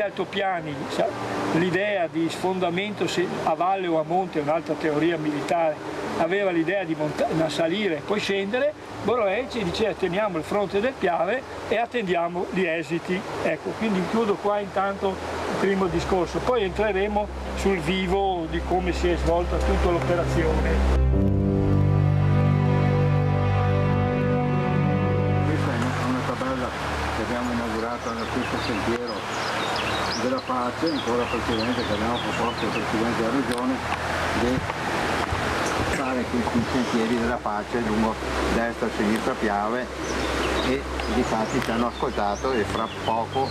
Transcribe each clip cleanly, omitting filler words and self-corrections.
altopiani l'idea di sfondamento a valle o a monte, un'altra teoria militare, aveva l'idea di salire e poi scendere, Borrell ci diceva teniamo il fronte del Piave e attendiamo gli esiti. Ecco, quindi chiudo qua intanto il primo discorso, poi entreremo sul vivo di come si è svolta tutta l'operazione. Questa è una tabella che abbiamo inaugurato allo stesso sentiero della pace, ancora precedente, che abbiamo proposto al Presidente della Regione di fare questi sentieri della pace lungo destra, sinistra, Piave, e difatti ci hanno ascoltato e fra poco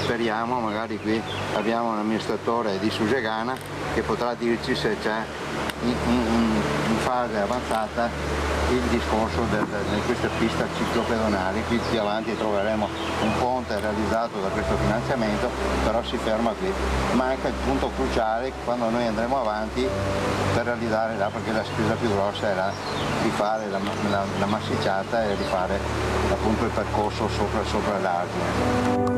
speriamo, magari qui abbiamo un amministratore di Susegana che potrà dirci se c'è in fase avanzata il discorso di questa pista ciclopedonale. Qui più avanti troveremo un ponte realizzato da questo finanziamento, però si ferma qui. Manca il punto cruciale quando noi andremo avanti per realizzare là, perché la spesa più grossa era rifare la massicciata e rifare appunto il percorso sopra l'argine.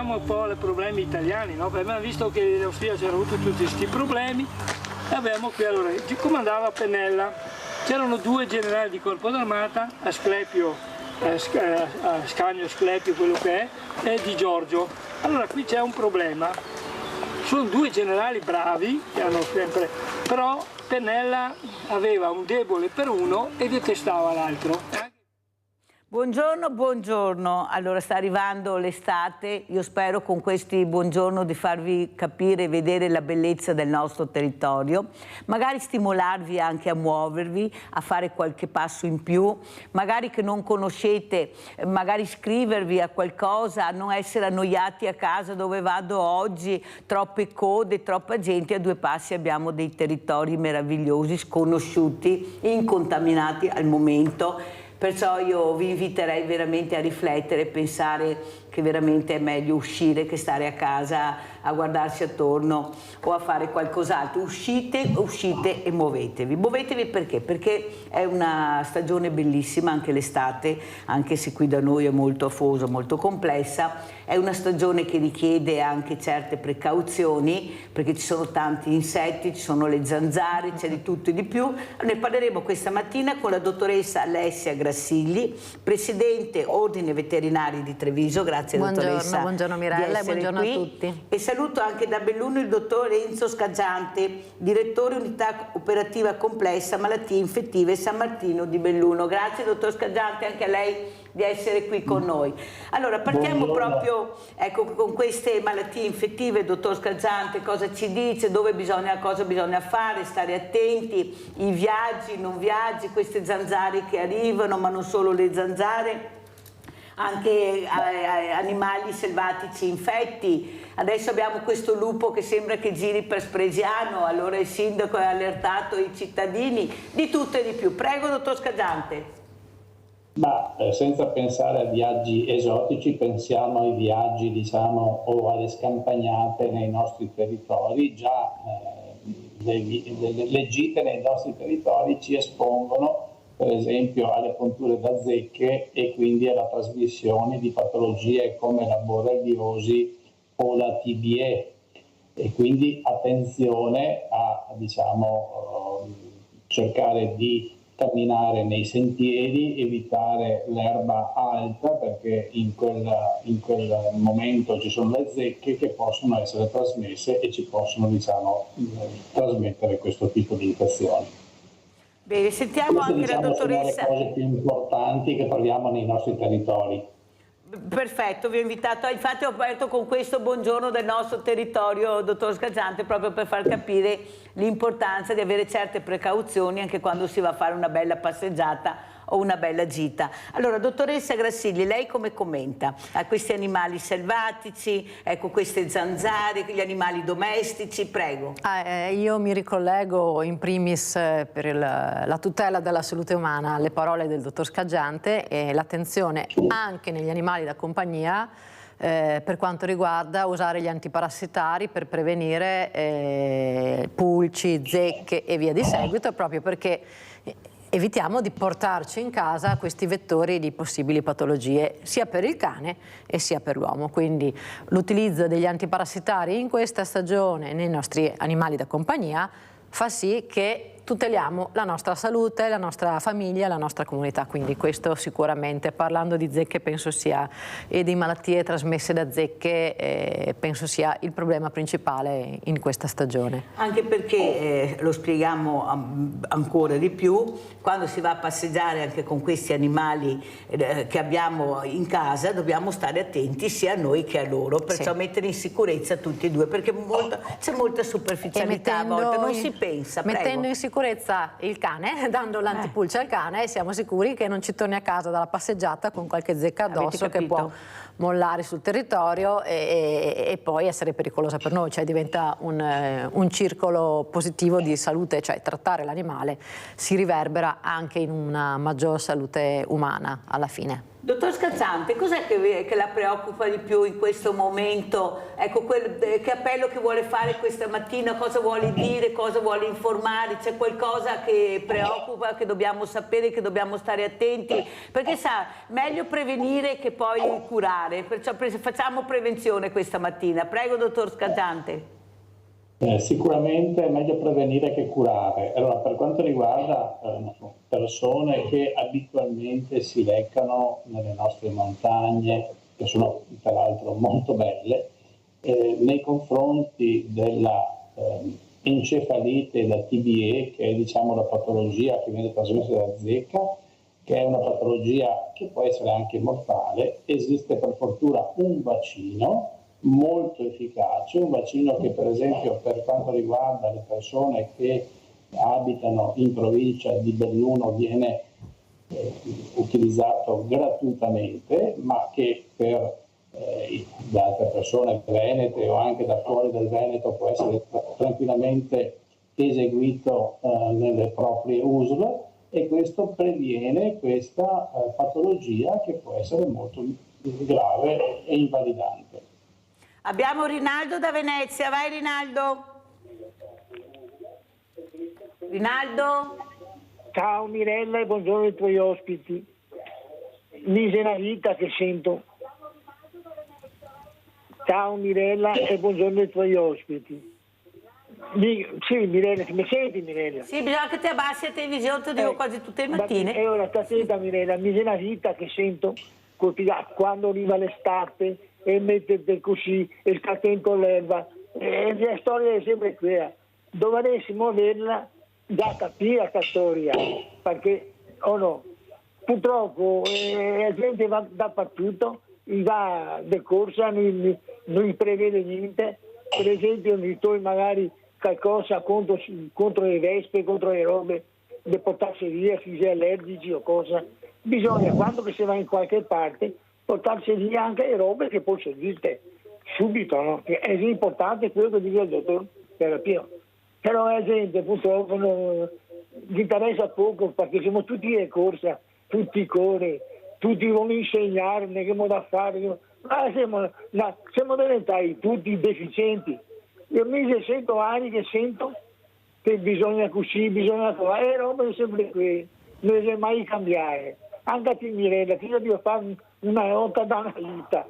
Un po' i problemi italiani, no? Abbiamo visto che gli austriaci hanno avuto tutti questi problemi e abbiamo qui, allora, comandava Pennella, c'erano due generali di corpo d'armata, Asclepio, Ascanio Asclepio quello che è, e Di Giorgio. Allora qui c'è un problema, sono due generali bravi, che hanno sempre, però Pennella aveva un debole per uno e detestava l'altro. Buongiorno, buongiorno. Allora sta arrivando l'estate, io spero con questi buongiorno di farvi capire e vedere la bellezza del nostro territorio, magari stimolarvi anche a muovervi, a fare qualche passo in più, magari che non conoscete, magari iscrivervi a qualcosa, a non essere annoiati a casa dove vado oggi, troppe code, troppa gente, a due passi abbiamo dei territori meravigliosi, sconosciuti, incontaminati al momento. Perciò io vi inviterei veramente a riflettere e pensare che veramente è meglio uscire che stare a casa a guardarsi attorno o a fare qualcos'altro. Uscite e muovetevi. Muovetevi perché? Perché è una stagione bellissima, anche l'estate, anche se qui da noi è molto afosa, molto complessa. È una stagione che richiede anche certe precauzioni, perché ci sono tanti insetti, ci sono le zanzare, c'è di tutto e di più. Ne parleremo questa mattina con la dottoressa Alessia Grassigli, presidente Ordine Veterinari di Treviso. Grazie dottoressa. Buongiorno Mirella e buongiorno qui. A tutti. E saluto anche da Belluno il dottor Enzo Scaggiante, direttore unità operativa complessa malattie infettive San Martino di Belluno. Grazie dottor Scaggiante anche a lei di essere qui con noi. Allora partiamo proprio con queste malattie infettive, dottor Scaggiante, cosa ci dice, cosa bisogna fare, stare attenti, i viaggi, non viaggi, queste zanzare che arrivano, ma non solo le zanzare, anche animali selvatici infetti. Adesso abbiamo questo lupo che sembra che giri per Spresiano, allora il sindaco ha allertato i cittadini di tutto e di più. Prego dottor Scaggiante. Ma senza pensare a viaggi esotici, pensiamo ai viaggi, diciamo, o alle scampagnate nei nostri territori. Già le gite nei nostri territori ci espongono, per esempio, alle punture da zecche e quindi alla trasmissione di patologie come la borreliosi o la TBE. E quindi attenzione a, diciamo, cercare di camminare nei sentieri, evitare l'erba alta, perché in quel momento ci sono le zecche che possono essere trasmesse e ci possono, diciamo, trasmettere questo tipo di infezioni. Bene, sentiamo Queste, anche diciamo, la dottoressa. sono le cose più importanti che troviamo nei nostri territori. Perfetto, vi ho invitato, infatti ho aperto con questo buongiorno del nostro territorio, dottor Scaggiante, proprio per far capire l'importanza di avere certe precauzioni anche quando si va a fare una bella passeggiata o una bella gita. Allora, dottoressa Grassilli, lei come commenta a questi animali selvatici, ecco, queste zanzare, gli animali domestici, prego. Io mi ricollego in primis per la tutela della salute umana alle parole del dottor Scaggiante e l'attenzione anche negli animali da compagnia per quanto riguarda usare gli antiparassitari per prevenire pulci, zecche e via di seguito, proprio perché evitiamo di portarci in casa questi vettori di possibili patologie sia per il cane e sia per l'uomo. Quindi l'utilizzo degli antiparassitari in questa stagione nei nostri animali da compagnia fa sì che tuteliamo la nostra salute, la nostra famiglia, la nostra comunità. Quindi questo sicuramente, parlando di zecche, penso sia, e di malattie trasmesse da zecche, penso sia il problema principale in questa stagione. Anche perché, lo spieghiamo ancora di più, quando si va a passeggiare anche con questi animali che abbiamo in casa, dobbiamo stare attenti sia a noi che a loro, perciò mettere in sicurezza tutti e due, perché c'è molta superficialità a volte, non si pensa. Mettendo in sicurezza il cane, dando l'antipulce al cane, siamo sicuri che non ci torni a casa dalla passeggiata con qualche zecca addosso che può mollare sul territorio e poi essere pericolosa per noi, cioè diventa un circolo positivo di salute, cioè trattare l'animale si riverbera anche in una maggior salute umana alla fine. Dottor Scaggiante, cos'è che la preoccupa di più in questo momento? Ecco, che appello che vuole fare questa mattina, cosa vuole dire, cosa vuole informare? C'è qualcosa che preoccupa, che dobbiamo sapere, che dobbiamo stare attenti? Perché sa, meglio prevenire che poi curare, perciò facciamo prevenzione questa mattina. Prego, dottor Scaggiante. Sicuramente è meglio prevenire che curare. Allora, per quanto riguarda persone che abitualmente si leccano nelle nostre montagne, che sono peraltro molto belle, nei confronti della encefalite e la TBE, che è, diciamo, la patologia che viene trasmessa dalla zecca, che è una patologia che può essere anche mortale, esiste per fortuna un vaccino molto efficace, un vaccino che per esempio per quanto riguarda le persone che abitano in provincia di Belluno viene utilizzato gratuitamente, ma che per le altre persone venete o anche da fuori del Veneto può essere tranquillamente eseguito nelle proprie USL, e questo previene questa patologia che può essere molto grave e invalidante. Abbiamo Rinaldo da Venezia, vai Rinaldo. Rinaldo? Ciao Mirella e buongiorno ai tuoi ospiti. Mi è una vita che sento. Ciao Mirella e buongiorno ai tuoi ospiti. Sì Mirella, mi senti Mirella? Sì, bisogna che ti abbassi la televisione, te lo dico quasi tutte le mattine. E ora sta attenta Mirella, mi è una vita che sento quando arriva l'estate e mettete così e sta attento all'erba. La storia è sempre quella. Dovremmo averla da capire questa storia, perché no, purtroppo la gente va dappertutto, va di corsa, non prevede niente. Per esempio noi magari qualcosa contro le vespe, contro le robe, di portarsi via, se si è allergici o cosa. Bisogna, quando si va in qualche parte, portarsi via anche le robe che poi servirte subito, no? È importante quello che dice il dottor Terapia. Però la gente purtroppo gli interessa poco, perché siamo tutti in corsa tutti corrono, tutti vogliono insegnarne che modo da fare. Ma siamo diventati tutti deficienti. Io mi 100 anni che sento che bisogna così, bisogna fare, roba sempre qui, non deve mai cambiare. Anche a te Mirella, che io devo fare una volta da una vita,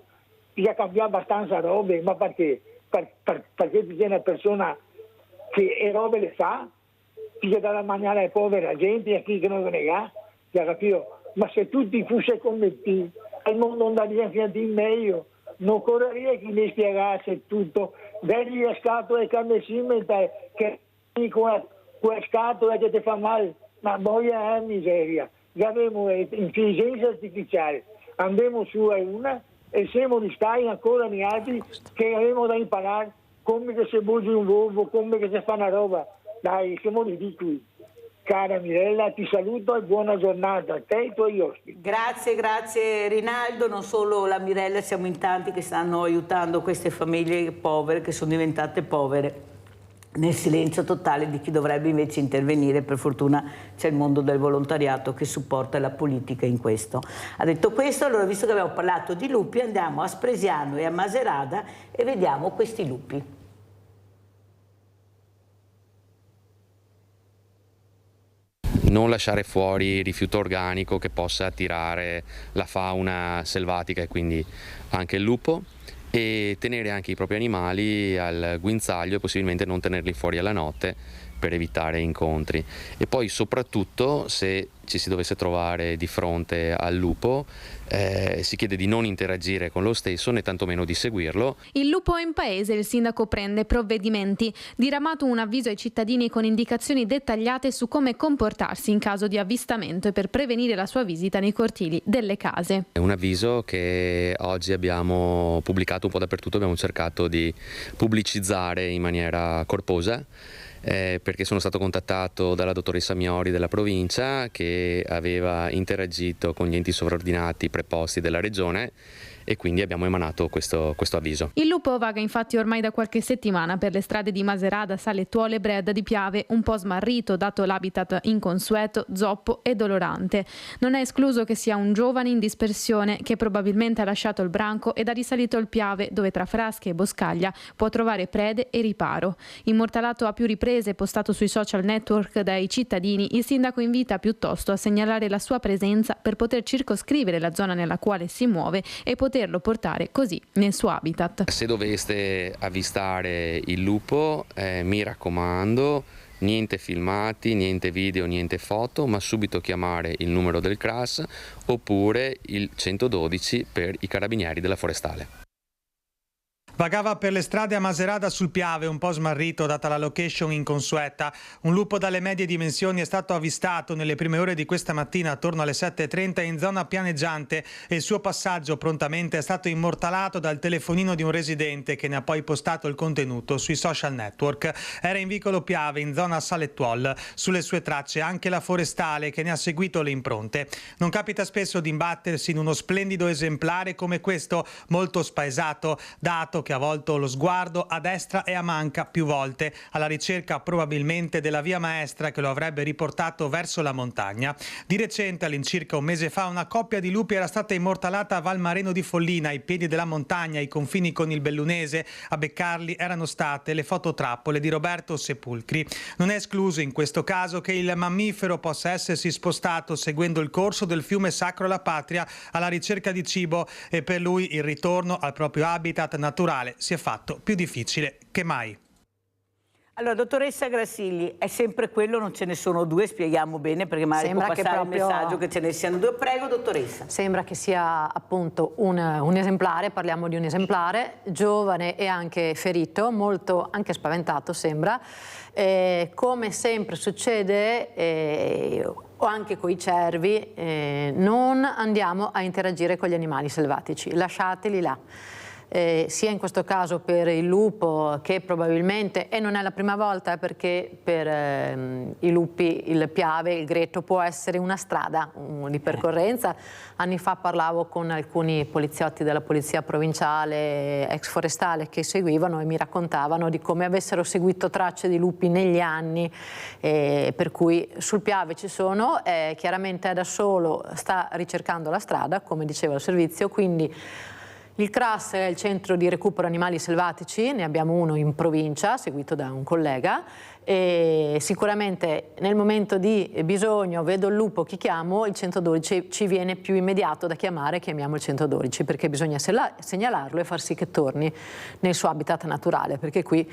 bisogna cambiare abbastanza robe, ma perché? Perché ti sei una persona che robe le fa, ti dà da mangiare ai poveri, a gente, a chi che non ne ha, capito? Ma se tutti fossero come te, il mondo andaria fianco in meglio, non correria chi mi spiegasse tutto, vedi le scatole che mi si mette, che quelle scatole che ti fa male, ma boia è miseria. Abbiamo intelligenza artificiale, andiamo su a una e siamo di stare ancora in altri che abbiamo da imparare come che si bugia un uovo, come che si fa una roba. Dai, siamo ridicoli. Cara Mirella, ti saluto e buona giornata a te e ai tuoi ospiti. Grazie Rinaldo, non solo la Mirella, siamo in tanti che stanno aiutando queste famiglie povere che sono diventate povere nel silenzio totale di chi dovrebbe invece intervenire. Per fortuna c'è il mondo del volontariato che supporta la politica in questo. Ha detto questo, allora visto che abbiamo parlato di lupi andiamo a Spresiano e a Macerata e vediamo questi lupi. Non lasciare fuori rifiuto organico che possa attirare la fauna selvatica e quindi anche il lupo, e tenere anche i propri animali al guinzaglio e possibilmente non tenerli fuori alla notte per evitare incontri. E poi soprattutto se ci si dovesse trovare di fronte al lupo si chiede di non interagire con lo stesso né tantomeno di seguirlo. Il lupo è in paese, il sindaco prende provvedimenti. Diramato un avviso ai cittadini con indicazioni dettagliate su come comportarsi in caso di avvistamento e per prevenire la sua visita nei cortili delle case. È un avviso che oggi abbiamo pubblicato un po' dappertutto, abbiamo cercato di pubblicizzare in maniera corposa. Perché sono stato contattato dalla dottoressa Miori della provincia che aveva interagito con gli enti sovraordinati preposti della regione e quindi abbiamo emanato questo avviso. Il lupo vaga infatti ormai da qualche settimana per le strade di Macerata, Salettuolo, Bredda di Piave, un po' smarrito dato l'habitat inconsueto, zoppo e dolorante. Non è escluso che sia un giovane in dispersione che probabilmente ha lasciato il branco ed ha risalito il Piave, dove tra frasche e boscaglia può trovare prede e riparo. Immortalato a più riprese, postato sui social network dai cittadini, il sindaco invita piuttosto a segnalare la sua presenza per poter circoscrivere la zona nella quale si muove e poterlo portare così nel suo habitat. Se doveste avvistare il lupo, mi raccomando, niente filmati, niente video, niente foto, ma subito chiamare il numero del CRAS oppure il 112 per i carabinieri della forestale. Vagava per le strade a Macerata sul Piave, un po' smarrito data la location inconsueta. Un lupo dalle medie dimensioni è stato avvistato nelle prime ore di questa mattina attorno alle 7:30 in zona pianeggiante e il suo passaggio prontamente è stato immortalato dal telefonino di un residente che ne ha poi postato il contenuto sui social network. Era in vicolo Piave, in zona Salettuol. Sulle sue tracce anche la forestale che ne ha seguito le impronte. Non capita spesso di imbattersi in uno splendido esemplare come questo, molto spaesato, dato che ha volto lo sguardo a destra e a manca più volte, alla ricerca probabilmente della via maestra che lo avrebbe riportato verso la montagna. Di recente, all'incirca un mese fa, una coppia di lupi era stata immortalata a Valmareno di Follina, ai piedi della montagna, ai confini con il Bellunese. A beccarli erano state le fototrappole di Roberto Sepulcri. Non è escluso in questo caso che il mammifero possa essersi spostato seguendo il corso del fiume Sacro alla Patria alla ricerca di cibo e per lui il ritorno al proprio habitat naturale si è fatto più difficile che mai. Allora, dottoressa Grassigli, è sempre quello, non ce ne sono due, spieghiamo bene perché magari può passare il messaggio che ce ne siano due. Prego, dottoressa. Sembra che sia appunto un esemplare, parliamo di un esemplare, giovane e anche ferito, molto anche spaventato sembra. Come sempre succede, o anche con i cervi, non andiamo a interagire con gli animali selvatici, lasciateli là. sia in questo caso per il lupo che probabilmente, e non è la prima volta perché per i lupi il Piave, il Greto può essere una strada di percorrenza. Anni fa parlavo con alcuni poliziotti della polizia provinciale ex forestale che seguivano e mi raccontavano di come avessero seguito tracce di lupi negli anni, per cui sul Piave ci sono, chiaramente da solo sta ricercando la strada, come diceva il servizio, quindi il CRAS è il centro di recupero animali selvatici, ne abbiamo uno in provincia, seguito da un collega, e sicuramente nel momento di bisogno, vedo il lupo, chi chiamo? Il 112 ci viene più immediato da chiamare, chiamiamo il 112, perché bisogna segnalarlo e far sì che torni nel suo habitat naturale, perché qui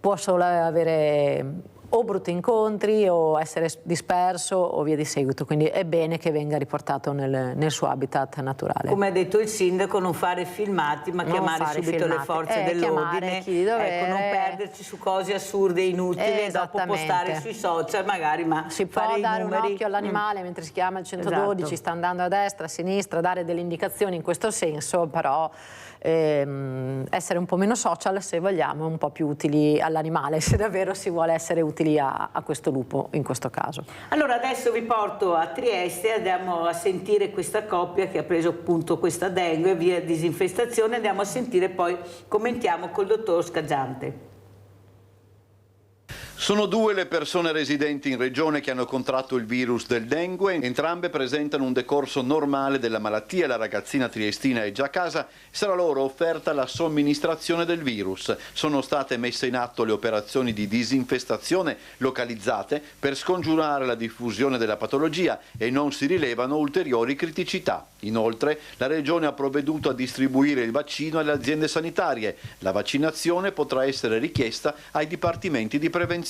può solo avere o brutti incontri o essere disperso o via di seguito, quindi è bene che venga riportato nel suo habitat naturale. Come ha detto il sindaco, non fare filmati ma chiamare subito le forze dell'ordine, non perderci su cose assurde e inutili e dopo postare sui social magari, ma si può dare un occhio all'animale mentre si chiama il 112, esatto. Sta andando a destra, a sinistra, dare delle indicazioni in questo senso, però essere un po' meno social se vogliamo, un po' più utili all'animale, se davvero si vuole essere utili a questo lupo in questo caso. Allora adesso vi porto a Trieste, andiamo a sentire questa coppia che ha preso appunto questa dengue via disinfestazione, andiamo a sentire, poi commentiamo col dottor Scaggiante. Sono 2 le persone residenti in regione che hanno contratto il virus del dengue, entrambe presentano un decorso normale della malattia, la ragazzina triestina è già a casa, sarà loro offerta la somministrazione del virus. Sono state messe in atto le operazioni di disinfestazione localizzate per scongiurare la diffusione della patologia e non si rilevano ulteriori criticità. Inoltre la regione ha provveduto a distribuire il vaccino alle aziende sanitarie. La vaccinazione potrà essere richiesta ai dipartimenti di prevenzione.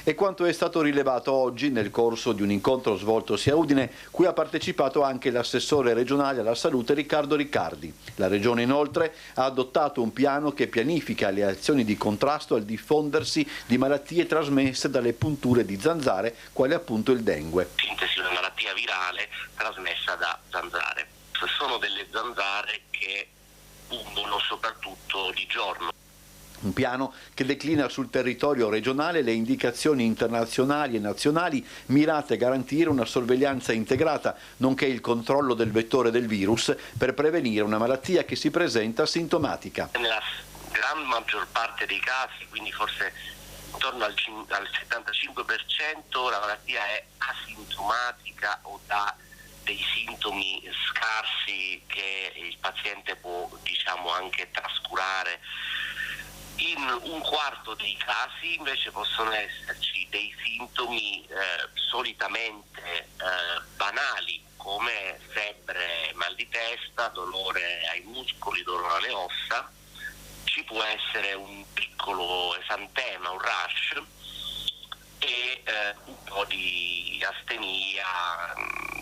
È quanto è stato rilevato oggi nel corso di un incontro svoltosi a Udine, cui ha partecipato anche l'assessore regionale alla salute Riccardo Riccardi. La regione inoltre ha adottato un piano che pianifica le azioni di contrasto al diffondersi di malattie trasmesse dalle punture di zanzare, quale appunto il dengue. Sintesi una malattia virale trasmessa da zanzare. Sono delle zanzare che pungono soprattutto di giorno. Un piano che declina sul territorio regionale le indicazioni internazionali e nazionali mirate a garantire una sorveglianza integrata, nonché il controllo del vettore del virus per prevenire una malattia che si presenta sintomatica. Nella gran maggior parte dei casi, quindi forse intorno al 75%, la malattia è asintomatica o dà dei sintomi scarsi che il paziente può, diciamo, anche trascurare. In un quarto dei casi invece possono esserci dei sintomi solitamente banali, come febbre, mal di testa, dolore ai muscoli, dolore alle ossa. Ci può essere un piccolo esantema, un rash e un po' di astenia,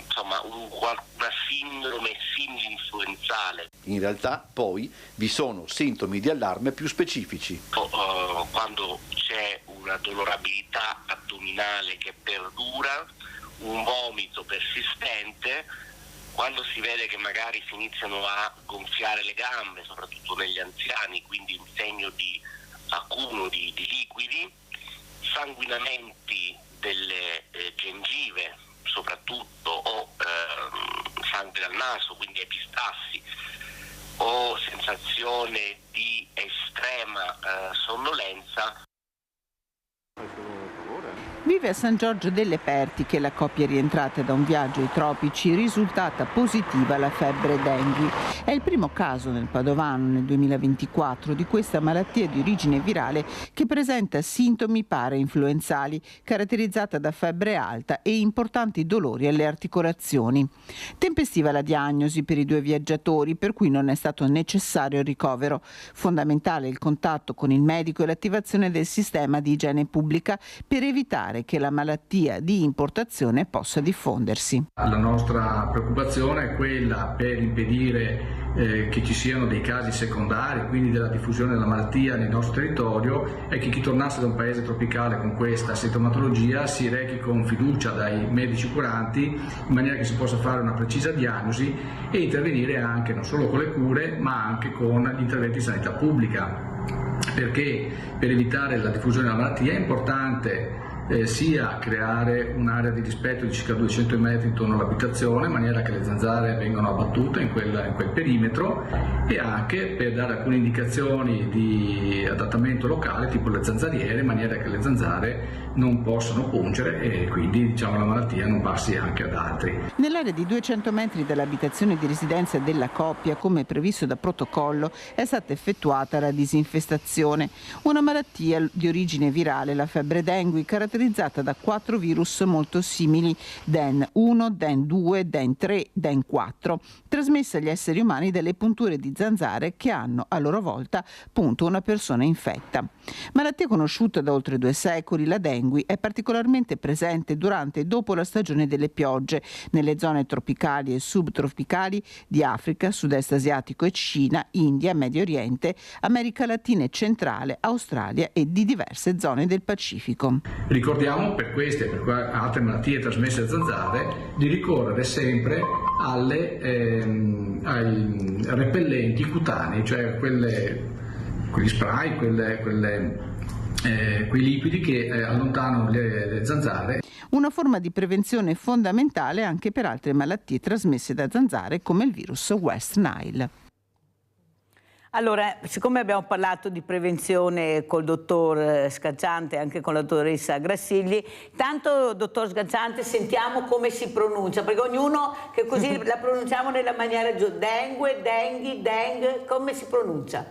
insomma una sindrome simil-influenzale. In realtà poi vi sono sintomi di allarme più specifici. Quando c'è una dolorabilità addominale che perdura, un vomito persistente, quando si vede che magari si iniziano a gonfiare le gambe, soprattutto negli anziani, quindi un segno di accumulo di liquidi, sanguinamenti delle gengive soprattutto, o sangue dal naso, quindi epistassi, o sensazione di estrema sonnolenza. Vive a San Giorgio delle Pertiche la coppia rientrata da un viaggio ai tropici, risultata positiva alla febbre dengue. È il primo caso nel Padovano nel 2024 di questa malattia di origine virale che presenta sintomi parainfluenzali, caratterizzata da febbre alta e importanti dolori alle articolazioni. Tempestiva la diagnosi per i 2 viaggiatori, per cui non è stato necessario il ricovero. Fondamentale il contatto con il medico e l'attivazione del sistema di igiene pubblica per evitare che la malattia di importazione possa diffondersi. La nostra preoccupazione è quella per impedire che ci siano dei casi secondari, quindi della diffusione della malattia nel nostro territorio, è che chi tornasse da un paese tropicale con questa sintomatologia si rechi con fiducia dai medici curanti, in maniera che si possa fare una precisa diagnosi e intervenire anche non solo con le cure ma anche con gli interventi di sanità pubblica, perché per evitare la diffusione della malattia è importante sia creare un'area di rispetto di circa 200 metri intorno all'abitazione, in maniera che le zanzare vengano abbattute in quel perimetro, e anche per dare alcune indicazioni di adattamento locale, tipo le zanzariere, in maniera che le zanzare non possano pungere e quindi la malattia non passi anche ad altri. Nell'area di 200 metri dall'abitazione di residenza della coppia, come previsto da protocollo, è stata effettuata la disinfestazione. Una malattia di origine virale, la febbre dengue, caratterizzata da 4 virus molto simili, DEN 1, DEN 2, DEN 3, DEN 4, trasmessa agli esseri umani dalle punture di zanzare che hanno a loro volta punto una persona infetta. Malattia conosciuta da oltre 2 secoli, la dengue è particolarmente presente durante e dopo la stagione delle piogge nelle zone tropicali e subtropicali di Africa, sud-est asiatico e Cina, India, Medio Oriente, America Latina e Centrale, Australia e di diverse zone del Pacifico. Ricordiamo per queste e per altre malattie trasmesse da zanzare di ricorrere sempre ai repellenti cutanei, cioè quegli spray, quei liquidi che allontanano le zanzare. Una forma di prevenzione fondamentale anche per altre malattie trasmesse da zanzare come il virus West Nile. Allora, siccome abbiamo parlato di prevenzione col dottor Scacciante e anche con la dottoressa Grassigli, tanto dottor Scacciante sentiamo come si pronuncia, perché ognuno che così la pronunciamo nella maniera giusta. Dengue, denghi, deng, come si pronuncia?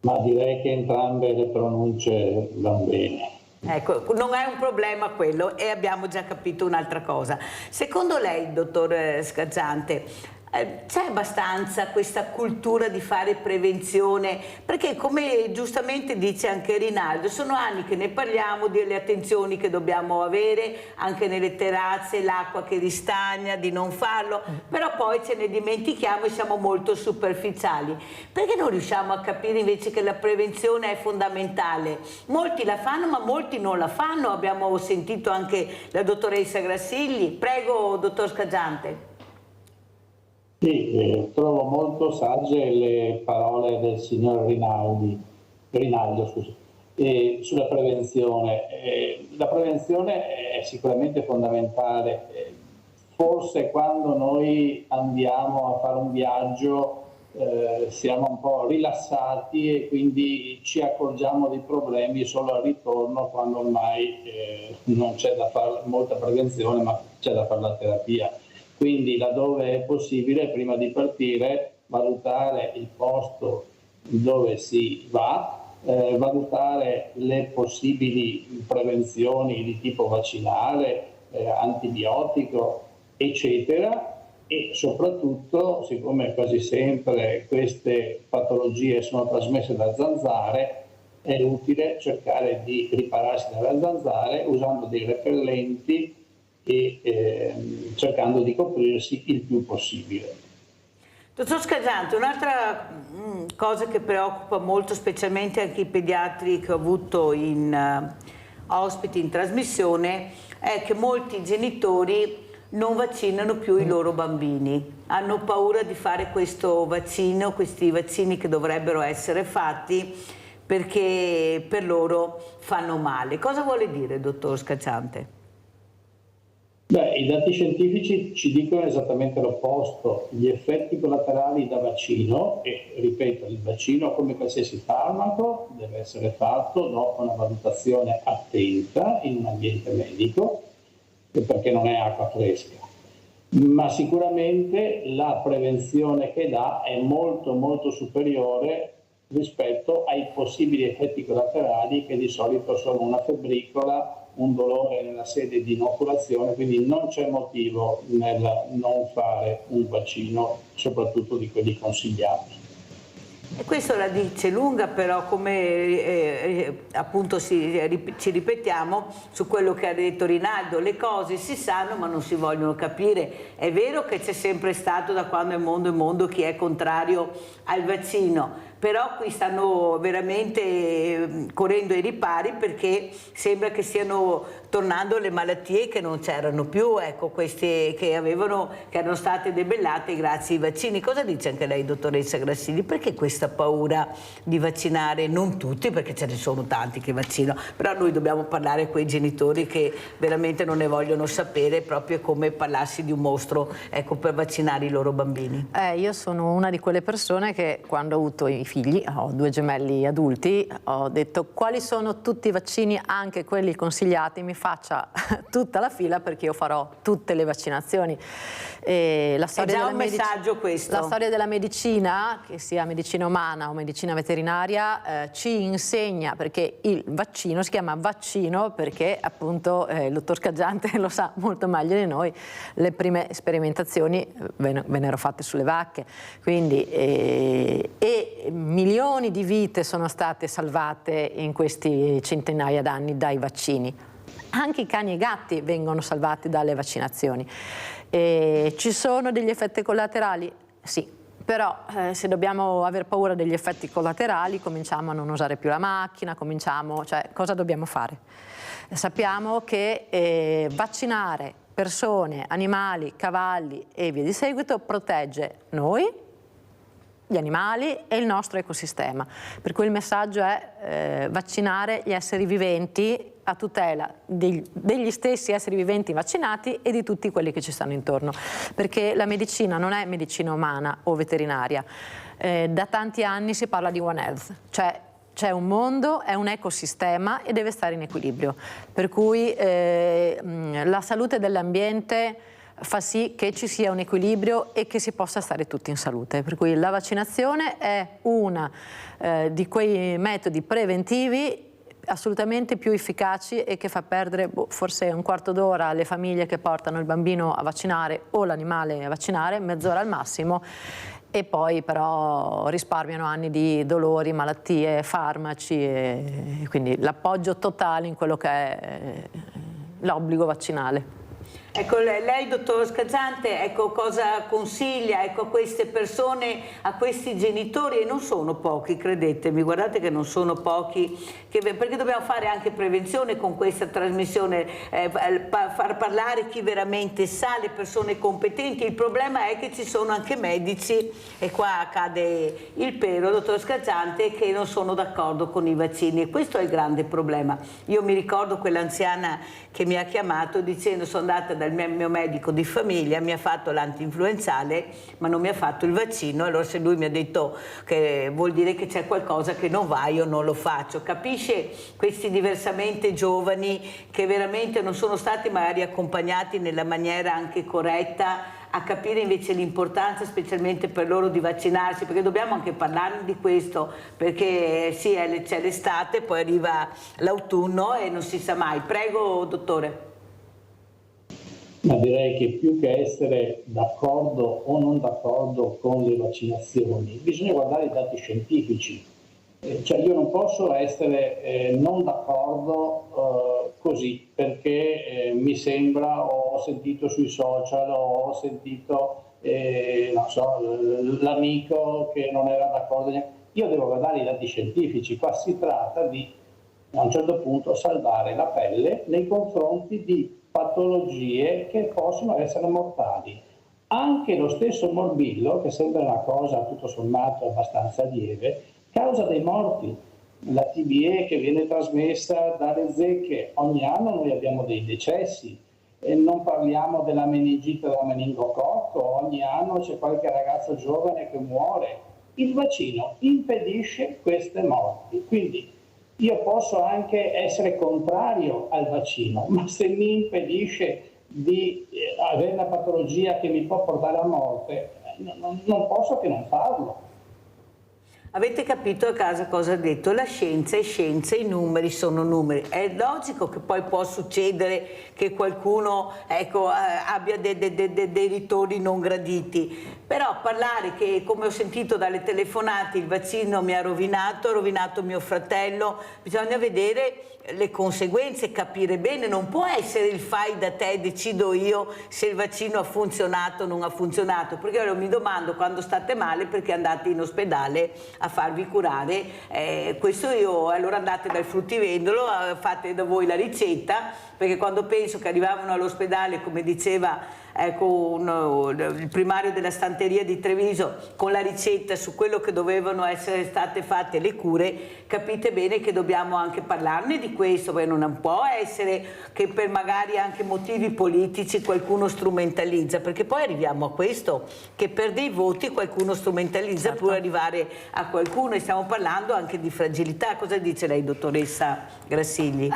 Ma direi che entrambe le pronunce vanno bene. Ecco, non è un problema quello e abbiamo già capito un'altra cosa. Secondo lei, dottor Scacciante, c'è abbastanza questa cultura di fare prevenzione? Perché, come giustamente dice anche Rinaldo, sono anni che ne parliamo delle attenzioni che dobbiamo avere anche nelle terrazze, l'acqua che ristagna, di non farlo, però poi ce ne dimentichiamo e siamo molto superficiali. Perché non riusciamo a capire invece che la prevenzione è fondamentale? Molti la fanno ma molti non la fanno, abbiamo sentito anche la dottoressa Grassigli. Prego, dottor Scacciante. Sì, trovo molto sagge le parole del signor Rinaldo sulla prevenzione. La prevenzione è sicuramente fondamentale. Forse quando noi andiamo a fare un viaggio siamo un po' rilassati e quindi ci accorgiamo dei problemi solo al ritorno, quando ormai non c'è da fare molta prevenzione, ma c'è da fare la terapia. Quindi laddove è possibile, prima di partire, valutare il posto dove si va, valutare le possibili prevenzioni di tipo vaccinale, antibiotico, eccetera, e soprattutto, siccome quasi sempre queste patologie sono trasmesse da zanzare, è utile cercare di ripararsi dalle zanzare usando dei repellenti e cercando di coprirsi il più possibile. Dottor Scacciante, un'altra cosa che preoccupa molto, specialmente anche i pediatri che ho avuto ospiti in trasmissione, è che molti genitori non vaccinano più i loro bambini. Hanno paura di fare questo vaccino, questi vaccini che dovrebbero essere fatti, perché per loro fanno male. Cosa vuole dire, dottor Scacciante? Beh, i dati scientifici ci dicono esattamente l'opposto. Gli effetti collaterali da vaccino, e ripeto, il vaccino come qualsiasi farmaco deve essere fatto dopo una valutazione attenta in un ambiente medico, perché non è acqua fresca, ma sicuramente la prevenzione che dà è molto molto superiore rispetto ai possibili effetti collaterali, che di solito sono una febbricola, un dolore nella sede di inoculazione, quindi non c'è motivo nel non fare un vaccino, soprattutto di quelli consigliati. E questo la dice lunga, però come appunto ci ripetiamo su quello che ha detto Rinaldo, le cose si sanno ma non si vogliono capire. È vero che c'è sempre stato, da quando è mondo, chi è contrario al vaccino, però qui stanno veramente correndo ai ripari, perché sembra che stiano tornando le malattie che non c'erano più, ecco, queste che erano state debellate grazie ai vaccini. Cosa dice anche lei, dottoressa Grassini? Perché questa paura di vaccinare? Non tutti, perché ce ne sono tanti che vaccinano, però noi dobbiamo parlare con i genitori che veramente non ne vogliono sapere, proprio come parlassi di un mostro, ecco, per vaccinare i loro bambini. Io sono una di quelle persone che quando ho avuto i figli, ho 2 gemelli adulti, ho detto: quali sono tutti i vaccini, anche quelli consigliati, mi faccia tutta la fila, perché io farò tutte le vaccinazioni. La storia è già un messaggio questo. La storia della medicina, che sia medicina umana o medicina veterinaria, ci insegna, perché il vaccino si chiama vaccino perché appunto il dottor Scaggiante lo sa molto meglio di noi, le prime sperimentazioni vennero fatte sulle vacche, quindi e milioni di vite sono state salvate in questi centinaia d'anni dai vaccini. Anche i cani e i gatti vengono salvati dalle vaccinazioni. Ci sono degli effetti collaterali? Sì, però se dobbiamo aver paura degli effetti collaterali, cominciamo a non usare più la macchina, cioè cosa dobbiamo fare? Sappiamo che vaccinare persone, animali, cavalli e via di seguito protegge noi, gli animali e il nostro ecosistema. Per cui il messaggio è vaccinare gli esseri viventi a tutela degli stessi esseri viventi vaccinati e di tutti quelli che ci stanno intorno, perché la medicina non è medicina umana o veterinaria. Da tanti anni si parla di One Health, cioè c'è un mondo, è un ecosistema e deve stare in equilibrio, per cui la salute dell'ambiente fa sì che ci sia un equilibrio e che si possa stare tutti in salute. Per cui la vaccinazione è una di quei metodi preventivi assolutamente più efficaci e che fa perdere forse un quarto d'ora alle famiglie che portano il bambino a vaccinare o l'animale a vaccinare, mezz'ora al massimo, e poi però risparmiano anni di dolori, malattie, farmaci, e quindi l'appoggio totale in quello che è l'obbligo vaccinale. Ecco, lei, dottor Scaggiante, ecco, cosa consiglia, ecco, a queste persone, a questi genitori, e non sono pochi, credetemi, guardate che non sono pochi, perché dobbiamo fare anche prevenzione con questa trasmissione, far parlare chi veramente sa, le persone competenti. Il problema è che ci sono anche medici, e qua cade il pero, dottor Scaggiante, che non sono d'accordo con i vaccini, e questo è il grande problema. Io mi ricordo quell'anziana che mi ha chiamato dicendo: sono andata dal mio medico di famiglia, mi ha fatto l'antinfluenzale ma non mi ha fatto il vaccino. Allora, se lui mi ha detto che vuol dire che c'è qualcosa che non va, io non lo faccio. Capisce questi diversamente giovani che veramente non sono stati magari accompagnati nella maniera anche corretta a capire invece l'importanza, specialmente per loro, di vaccinarsi, perché dobbiamo anche parlarne di questo, perché sì, c'è l'estate, poi arriva l'autunno e non si sa mai. Prego, dottore. Ma direi che più che essere d'accordo o non d'accordo con le vaccinazioni, bisogna guardare i dati scientifici. Cioè, io non posso essere non d'accordo così perché mi sembra, o ho sentito sui social, o ho sentito non so, l'amico che non era d'accordo. Io devo guardare i dati scientifici. Qua si tratta di, a un certo punto, salvare la pelle nei confronti di patologie che possono essere mortali. Anche lo stesso morbillo, che sembra una cosa tutto sommato abbastanza lieve, causa dei morti. La TBE che viene trasmessa dalle zecche, ogni anno noi abbiamo dei decessi, e non parliamo della meningite o della meningococco, ogni anno c'è qualche ragazzo giovane che muore. Il vaccino impedisce queste morti, quindi io posso anche essere contrario al vaccino, ma se mi impedisce di avere una patologia che mi può portare a morte, non posso che non farlo. Avete capito a casa cosa ha detto? La scienza è scienza, i numeri sono numeri. È logico che poi può succedere che qualcuno abbia dei ritorni non graditi, però parlare che, come ho sentito dalle telefonate, il vaccino mi ha rovinato mio fratello, bisogna vedere le conseguenze, capire bene, non può essere il fai da te, decido io se il vaccino ha funzionato o non ha funzionato, perché io mi domando quando state male perché andate in ospedale a farvi curare, allora andate dal fruttivendolo, fate da voi la ricetta, perché quando penso che arrivavano all'ospedale, come diceva il primario della stanteria di Treviso, con la ricetta su quello che dovevano essere state fatte le cure, capite bene che dobbiamo anche parlarne di questo, perché non può essere che per magari anche motivi politici qualcuno strumentalizza, perché poi arriviamo a questo, che per dei voti qualcuno strumentalizza, certo, per arrivare a qualcuno, e stiamo parlando anche di fragilità. Cosa dice lei, dottoressa Grassigli?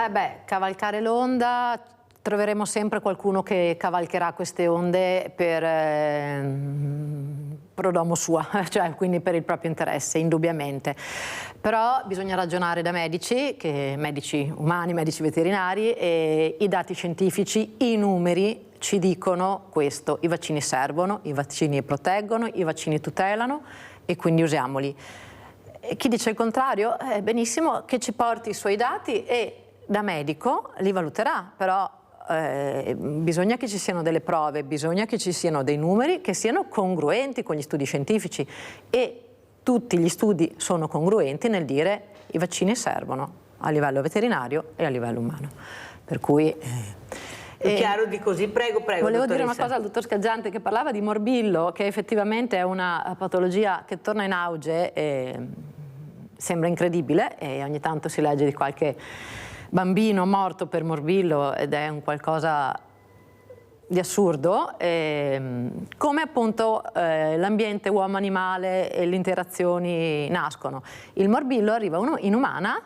Cavalcare l'onda, troveremo sempre qualcuno che cavalcherà queste onde per domo sua, cioè quindi per il proprio interesse, indubbiamente. Però bisogna ragionare da medici umani, medici veterinari, e i dati scientifici, i numeri ci dicono questo: i vaccini servono, i vaccini proteggono, i vaccini tutelano, e quindi usiamoli. E chi dice il contrario, benissimo che ci porti i suoi dati e da medico li valuterà, però bisogna che ci siano delle prove, bisogna che ci siano dei numeri che siano congruenti con gli studi scientifici, e tutti gli studi sono congruenti nel dire i vaccini servono a livello veterinario e a livello umano. Per cui è chiaro di così. Prego, volevo dottoressa. dire una cosa al dottor Scaggiante, che parlava di morbillo, che effettivamente è una patologia che torna in auge e sembra incredibile, e ogni tanto si legge di qualche bambino morto per morbillo ed è un qualcosa di assurdo, come appunto l'ambiente uomo-animale e le interazioni nascono. Il morbillo arriva in umana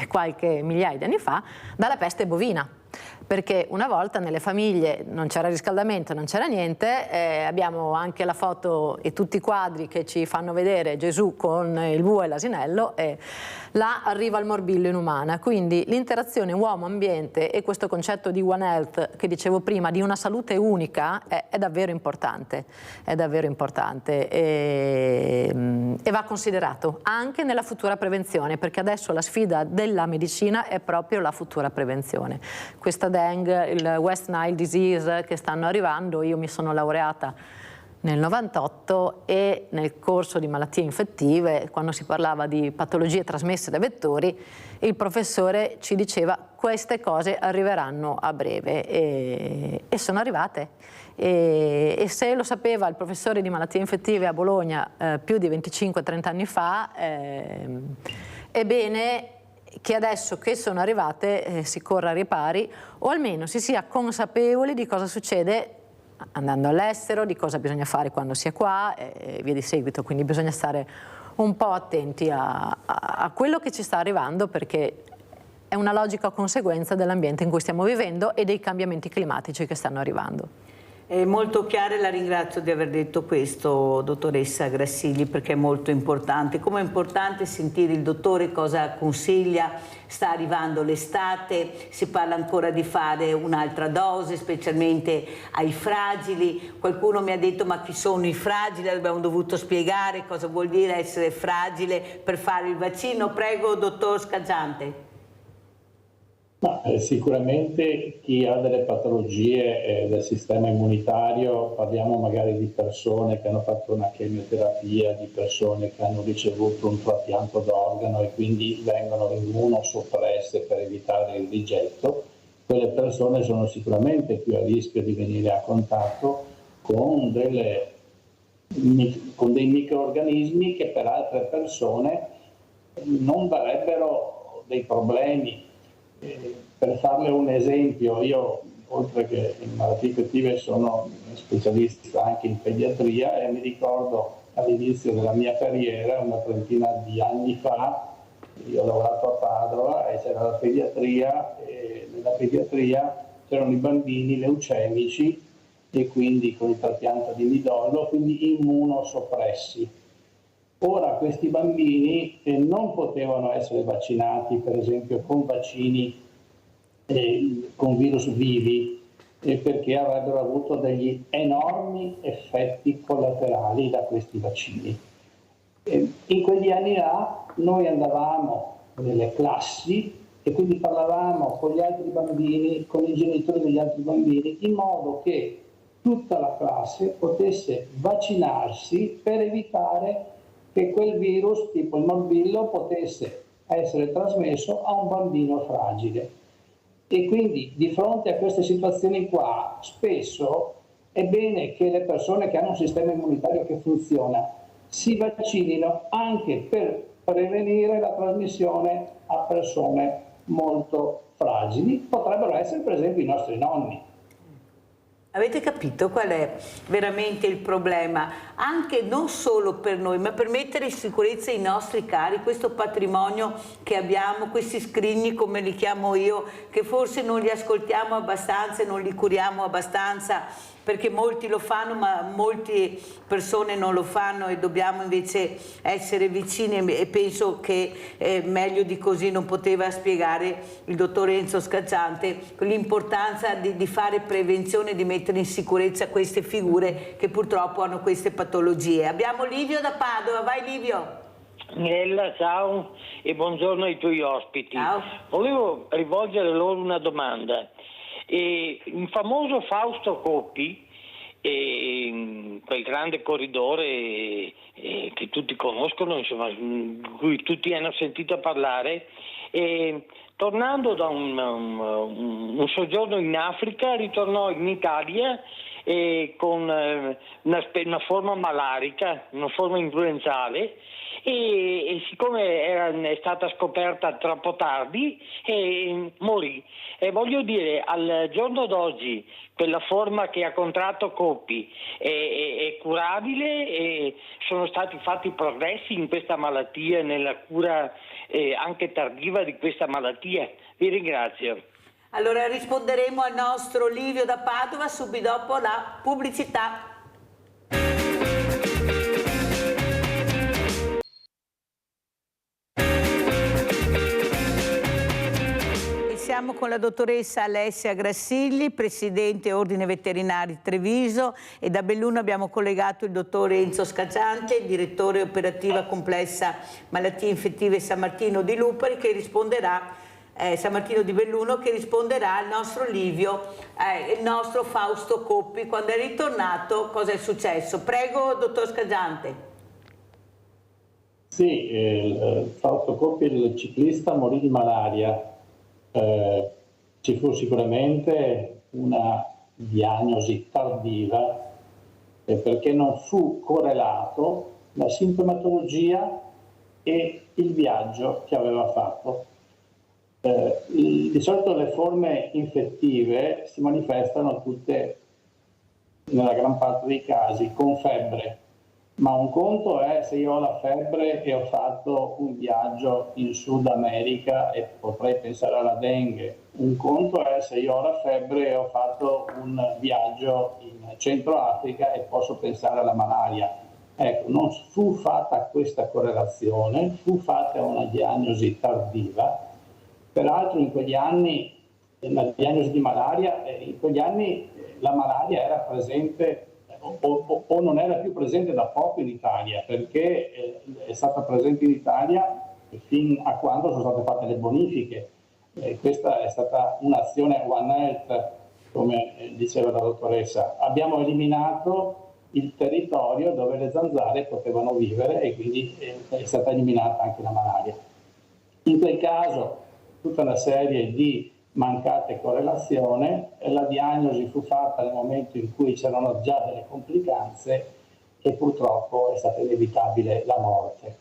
qualche migliaia di anni fa dalla peste bovina, perché una volta nelle famiglie non c'era riscaldamento, non c'era niente, abbiamo anche la foto e tutti i quadri che ci fanno vedere Gesù con il bue e l'asinello, e là arriva il morbillo in umana. Quindi l'interazione uomo-ambiente e questo concetto di One Health che dicevo prima, di una salute unica, è davvero importante, e va considerato anche nella futura prevenzione, perché adesso la sfida della medicina è proprio la futura prevenzione. Questa Dengue, il West Nile Disease che stanno arrivando, io mi sono laureata nel 98 e nel corso di malattie infettive, quando si parlava di patologie trasmesse da vettori, il professore ci diceva queste cose arriveranno a breve, e sono arrivate. E se lo sapeva il professore di malattie infettive a Bologna più di 25-30 anni fa, è bene che adesso che sono arrivate si corra ai ripari, o almeno si sia consapevoli di cosa succede andando all'estero, di cosa bisogna fare quando si è qua e via di seguito. Quindi bisogna stare un po' attenti a quello che ci sta arrivando, perché è una logica conseguenza dell'ambiente in cui stiamo vivendo e dei cambiamenti climatici che stanno arrivando. È molto chiaro, e la ringrazio di aver detto questo, dottoressa Grassigli, perché è molto importante. Come è importante sentire il dottore cosa consiglia. Sta arrivando l'estate, si parla ancora di fare un'altra dose, specialmente ai fragili. Qualcuno mi ha detto: ma chi sono i fragili? Abbiamo dovuto spiegare cosa vuol dire essere fragile per fare il vaccino. Prego, dottor Scaggiante. Ma sicuramente chi ha delle patologie del sistema immunitario, parliamo magari di persone che hanno fatto una chemioterapia, di persone che hanno ricevuto un trapianto d'organo e quindi vengono immunosoppresse per evitare il rigetto, quelle persone sono sicuramente più a rischio di venire a contatto con dei microrganismi che per altre persone non darebbero dei problemi. Per farle un esempio, io oltre che in malattie infettive sono specialista anche in pediatria, e mi ricordo all'inizio della mia carriera, una trentina di anni fa, io ho lavorato a Padova e c'era la pediatria, e nella pediatria c'erano i bambini leucemici e quindi con il trapianto di midollo, quindi immunosoppressi. Ora questi bambini non potevano essere vaccinati, per esempio, con vaccini con virus vivi, perché avrebbero avuto degli enormi effetti collaterali da questi vaccini. In quegli anni là noi andavamo nelle classi e quindi parlavamo con gli altri bambini, con i genitori degli altri bambini, in modo che tutta la classe potesse vaccinarsi per evitare che quel virus, tipo il morbillo, potesse essere trasmesso a un bambino fragile. E quindi di fronte a queste situazioni qua, spesso è bene che le persone che hanno un sistema immunitario che funziona si vaccinino anche per prevenire la trasmissione a persone molto fragili. Potrebbero essere per esempio i nostri nonni. Avete capito qual è veramente il problema? Anche non solo per noi, ma per mettere in sicurezza i nostri cari, questo patrimonio che abbiamo, questi scrigni come li chiamo io, che forse non li ascoltiamo abbastanza e non li curiamo abbastanza, perché molti lo fanno ma molte persone non lo fanno e dobbiamo invece essere vicini, e penso che meglio di così non poteva spiegare il dottor Enzo Scacciante l'importanza di fare prevenzione, di mettere in sicurezza queste figure che purtroppo hanno queste patologie. Abbiamo Livio da Padova, vai Livio. Nella, ciao e buongiorno ai tuoi ospiti. Ciao. Volevo rivolgere loro una domanda. Il famoso Fausto Coppi, quel grande corridore che tutti conoscono, insomma, di cui tutti hanno sentito parlare, tornando da un soggiorno in Africa, ritornò in Italia con una forma malarica, una forma influenzale, e siccome è stata scoperta troppo tardi morì. E voglio dire, al giorno d'oggi quella forma che ha contratto Coppi è curabile, e sono stati fatti progressi in questa malattia, nella cura anche tardiva di questa malattia. Vi ringrazio. Allora risponderemo al nostro Livio da Padova subito dopo la pubblicità. Siamo con la dottoressa Alessia Grassigli, presidente Ordine Veterinari Treviso, e da Belluno abbiamo collegato il dottor Enzo Scacciante, direttore operativa complessa malattie infettive San Martino di Lupari, che risponderà San Martino di Belluno, che risponderà al nostro Livio, il nostro Fausto Coppi. Quando è ritornato, cosa è successo? Prego, dottor Scacciante. Sì, Fausto Coppi, il ciclista, morì di malaria. Ci fu sicuramente una diagnosi tardiva perché non fu correlato la sintomatologia e il viaggio che aveva fatto. Di solito le forme infettive si manifestano tutte, nella gran parte dei casi, con febbre. Ma un conto è se io ho la febbre e ho fatto un viaggio in Sud America e potrei pensare alla dengue. Un conto è se io ho la febbre e ho fatto un viaggio in Centro Africa e posso pensare alla malaria. Ecco, non fu fatta questa correlazione, fu fatta una diagnosi tardiva. Peraltro in quegli anni, la diagnosi di malaria, in quegli anni la malaria era presente o non era più presente da poco in Italia, perché è stata presente in Italia fin a quando sono state fatte le bonifiche. Questa è stata un'azione One Health, come diceva la dottoressa. Abbiamo eliminato il territorio dove le zanzare potevano vivere e quindi è stata eliminata anche la malaria. In quel caso tutta una serie di mancate correlazioni, la diagnosi fu fatta nel momento in cui c'erano già delle complicanze e purtroppo è stata inevitabile la morte.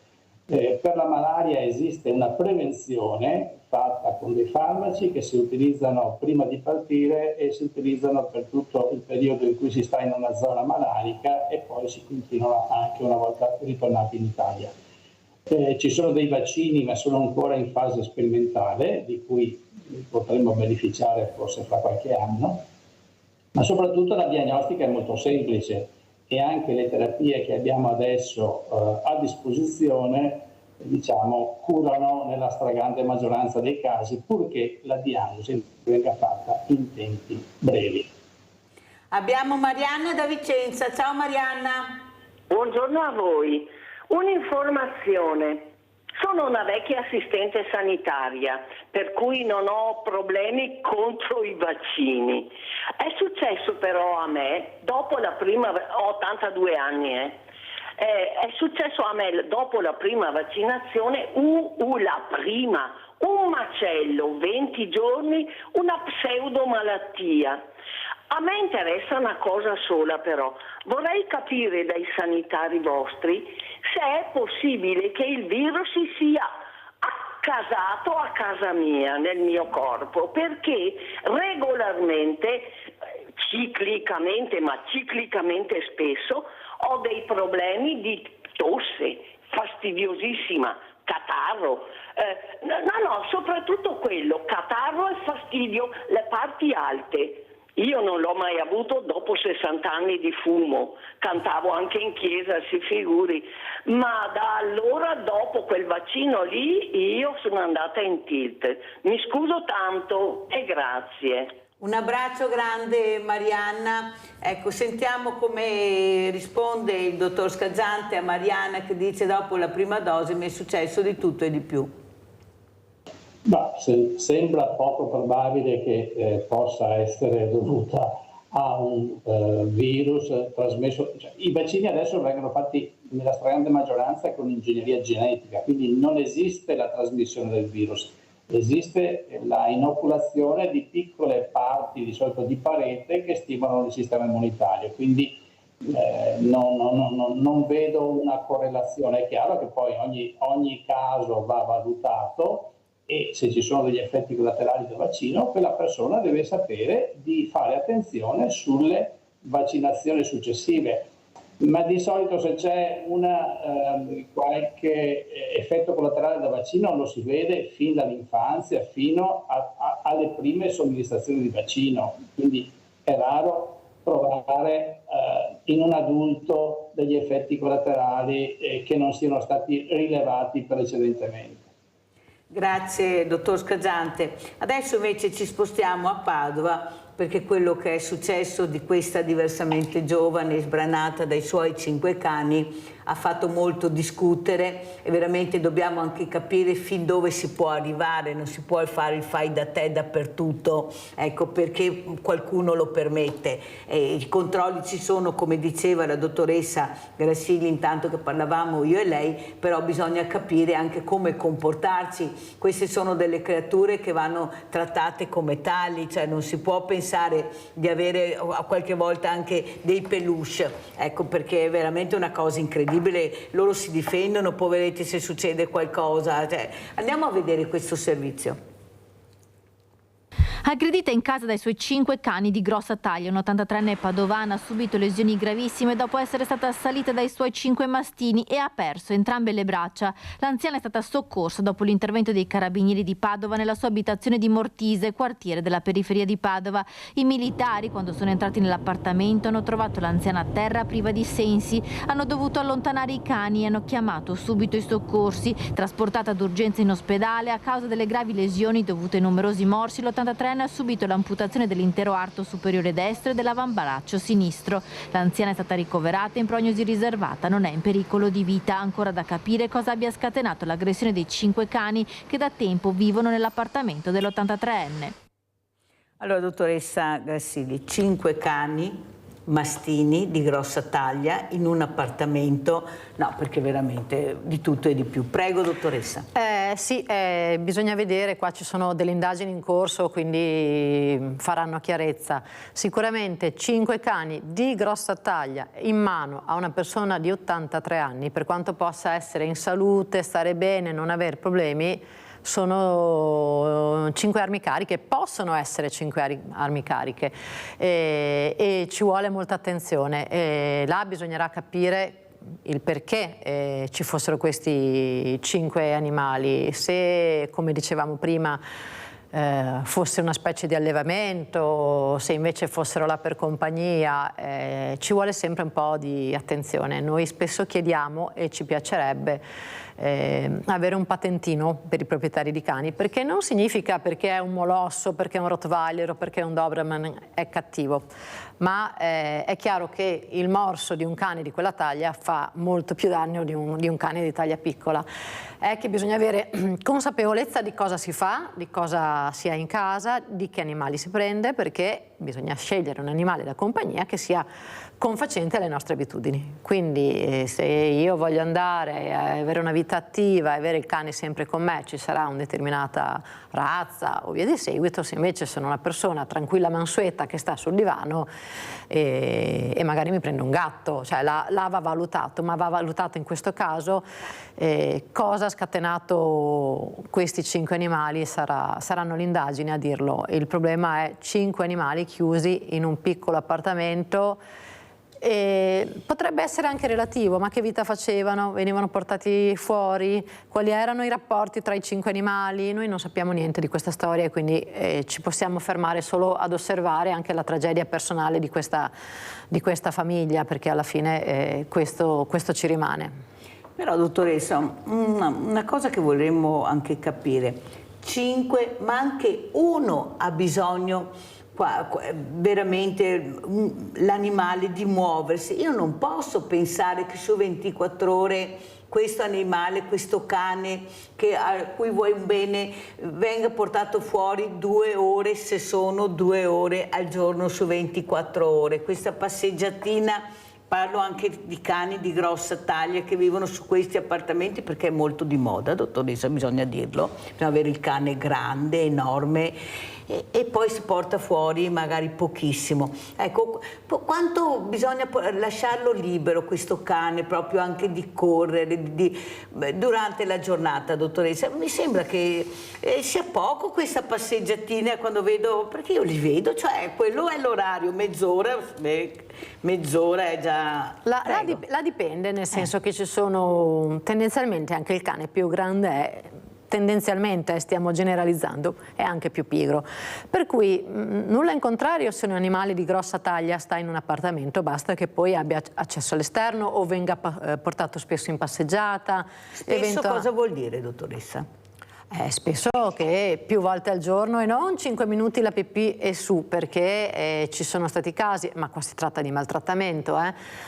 Per la malaria esiste una prevenzione fatta con dei farmaci che si utilizzano prima di partire e si utilizzano per tutto il periodo in cui si sta in una zona malarica e poi si continuano anche una volta ritornati in Italia. Ci sono dei vaccini ma sono ancora in fase sperimentale di cui potremmo beneficiare forse fra qualche anno, ma soprattutto la diagnostica è molto semplice e anche le terapie che abbiamo adesso a disposizione, diciamo, curano nella stragrande maggioranza dei casi, purché la diagnosi venga fatta in tempi brevi. Abbiamo Marianna da Vicenza. Ciao Marianna. Buongiorno a voi. Un'informazione. Sono una vecchia assistente sanitaria, per cui non ho problemi contro i vaccini. È successo però a me, dopo la prima, ho 82 anni, è successo a me dopo la prima vaccinazione, la prima, un macello, 20 giorni, una pseudomalattia. A me interessa una cosa sola però, vorrei capire dai sanitari vostri se è possibile che il virus si sia accasato a casa mia, nel mio corpo, perché regolarmente, ciclicamente spesso, ho dei problemi di tosse fastidiosissima, catarro, soprattutto quello, catarro e fastidio, le parti alte. Io non l'ho mai avuto dopo 60 anni di fumo, cantavo anche in chiesa, si figuri, ma da allora, dopo quel vaccino lì, io sono andata in tilt. Mi scuso tanto e grazie. Un abbraccio grande Marianna. Ecco, sentiamo come risponde il dottor Scaggiante a Marianna, che dice: dopo la prima dose mi è successo di tutto e di più. Sembra poco probabile che possa essere dovuta a un virus trasmesso. Cioè, i vaccini adesso vengono fatti nella stragrande maggioranza con ingegneria genetica, quindi non esiste la trasmissione del virus, esiste la inoculazione di piccole parti, di solito di parete, che stimolano il sistema immunitario. Quindi non vedo una correlazione. È chiaro che poi ogni caso va valutato, e se ci sono degli effetti collaterali del vaccino, quella persona deve sapere di fare attenzione sulle vaccinazioni successive. Ma di solito, se c'è qualche effetto collaterale del vaccino, lo si vede fin dall'infanzia fino alle prime somministrazioni di vaccino. Quindi è raro trovare in un adulto degli effetti collaterali che non siano stati rilevati precedentemente. Grazie dottor Scaggiante. Adesso invece ci spostiamo a Padova, perché quello che è successo di questa diversamente giovane, sbranata dai suoi 5 cani, ha fatto molto discutere, e veramente dobbiamo anche capire fin dove si può arrivare. Non si può fare il fai da te dappertutto, ecco, perché qualcuno lo permette. I controlli ci sono, come diceva la dottoressa Grassilli intanto che parlavamo io e lei, però bisogna capire anche come comportarci. Queste sono delle creature che vanno trattate come tali, cioè non si può pensare di avere a qualche volta anche dei peluche, ecco, perché è veramente una cosa incredibile. Loro si difendono, poveretti, se succede qualcosa. Cioè, andiamo a vedere questo servizio. Aggredita in casa dai suoi 5 cani di grossa taglia, un 83enne padovana ha subito lesioni gravissime dopo essere stata assalita dai suoi 5 mastini e ha perso entrambe le braccia. L'anziana è stata soccorsa dopo l'intervento dei carabinieri di Padova nella sua abitazione di Mortise, quartiere della periferia di Padova. I militari, quando sono entrati nell'appartamento, hanno trovato l'anziana a terra priva di sensi. Hanno dovuto allontanare i cani e hanno chiamato subito i soccorsi. Trasportata d'urgenza in ospedale, a causa delle gravi lesioni dovute ai numerosi morsi, l'83enne ha subito l'amputazione dell'intero arto superiore destro e dell'avambraccio sinistro. L'anziana è stata ricoverata in prognosi riservata, non è in pericolo di vita. Ancora da capire cosa abbia scatenato l'aggressione dei 5 cani che da tempo vivono nell'appartamento dell'83enne. Allora, dottoressa Grassilli, 5 cani mastini di grossa taglia in un appartamento, no, perché veramente di tutto e di più. Prego, dottoressa. Sì, bisogna vedere, qua ci sono delle indagini in corso, quindi faranno chiarezza. Sicuramente 5 cani di grossa taglia in mano a una persona di 83 anni, per quanto possa essere in salute, stare bene, non avere problemi, sono 5 armi cariche, possono essere 5 armi cariche, e ci vuole molta attenzione. Là bisognerà capire il perché ci fossero questi 5 animali, se, come dicevamo prima, fosse una specie di allevamento, se invece fossero là per compagnia, ci vuole sempre un po' di attenzione. Noi spesso chiediamo, e ci piacerebbe avere un patentino per i proprietari di cani, perché non significa perché è un molosso, perché è un Rottweiler o perché è un Doberman è cattivo, ma è chiaro che il morso di un cane di quella taglia fa molto più danno di un cane di taglia piccola. È che bisogna avere consapevolezza di cosa si fa, di cosa si ha in casa, di che animali si prende, perché bisogna scegliere un animale da compagnia che sia confacente alle nostre abitudini. Quindi se io voglio andare a avere una vita attiva e avere il cane sempre con me, ci sarà una determinata razza o via di seguito. Se invece sono una persona tranquilla mansueta che sta sul divano e magari mi prendo un gatto, cioè là va valutato, ma va valutato in questo caso cosa ha scatenato questi 5 animali. Saranno le indagini a dirlo. Il problema è 5 animali chiusi in un piccolo appartamento. Potrebbe essere anche relativo, ma che vita facevano? Venivano portati fuori? Quali erano i rapporti tra i 5 animali? Noi non sappiamo niente di questa storia e quindi ci possiamo fermare solo ad osservare anche la tragedia personale di questa famiglia, perché alla fine questo ci rimane. Però dottoressa, una cosa che vorremmo anche capire, 5, ma anche uno ha bisogno veramente l'animale di muoversi. Io non posso pensare che su 24 ore questo animale, questo cane a cui vuoi un bene venga portato fuori 2 ore, se sono 2 ore al giorno su 24 ore. Questa passeggiatina, parlo anche di cani di grossa taglia che vivono su questi appartamenti perché è molto di moda, dottoressa, bisogna dirlo, bisogna avere il cane grande, enorme e poi si porta fuori magari pochissimo. Ecco, quanto bisogna lasciarlo libero questo cane, proprio anche di correre durante la giornata, dottoressa? Mi sembra che sia poco questa passeggiatina quando vedo, perché io li vedo, cioè quello è l'orario, mezz'ora è già... La dipende, nel senso che ci sono tendenzialmente anche il cane più grande tendenzialmente, stiamo generalizzando, è anche più pigro. Per cui nulla in contrario se un animale di grossa taglia sta in un appartamento, basta che poi abbia accesso all'esterno o venga portato spesso in passeggiata. Spesso cosa vuol dire, dottoressa? Spesso che più volte al giorno e non 5 minuti la pipì e su, perché ci sono stati casi, ma qua si tratta di maltrattamento,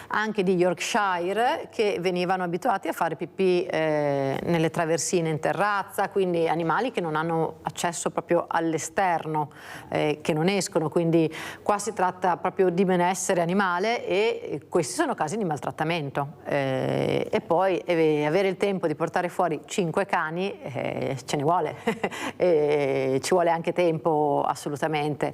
anche di Yorkshire che venivano abituati a fare pipì nelle traversine in terrazza, quindi animali che non hanno accesso proprio all'esterno, che non escono, quindi qua si tratta proprio di benessere animale e questi sono casi di maltrattamento. E poi avere il tempo di portare fuori 5 cani ce ne vuole, ci vuole anche tempo assolutamente.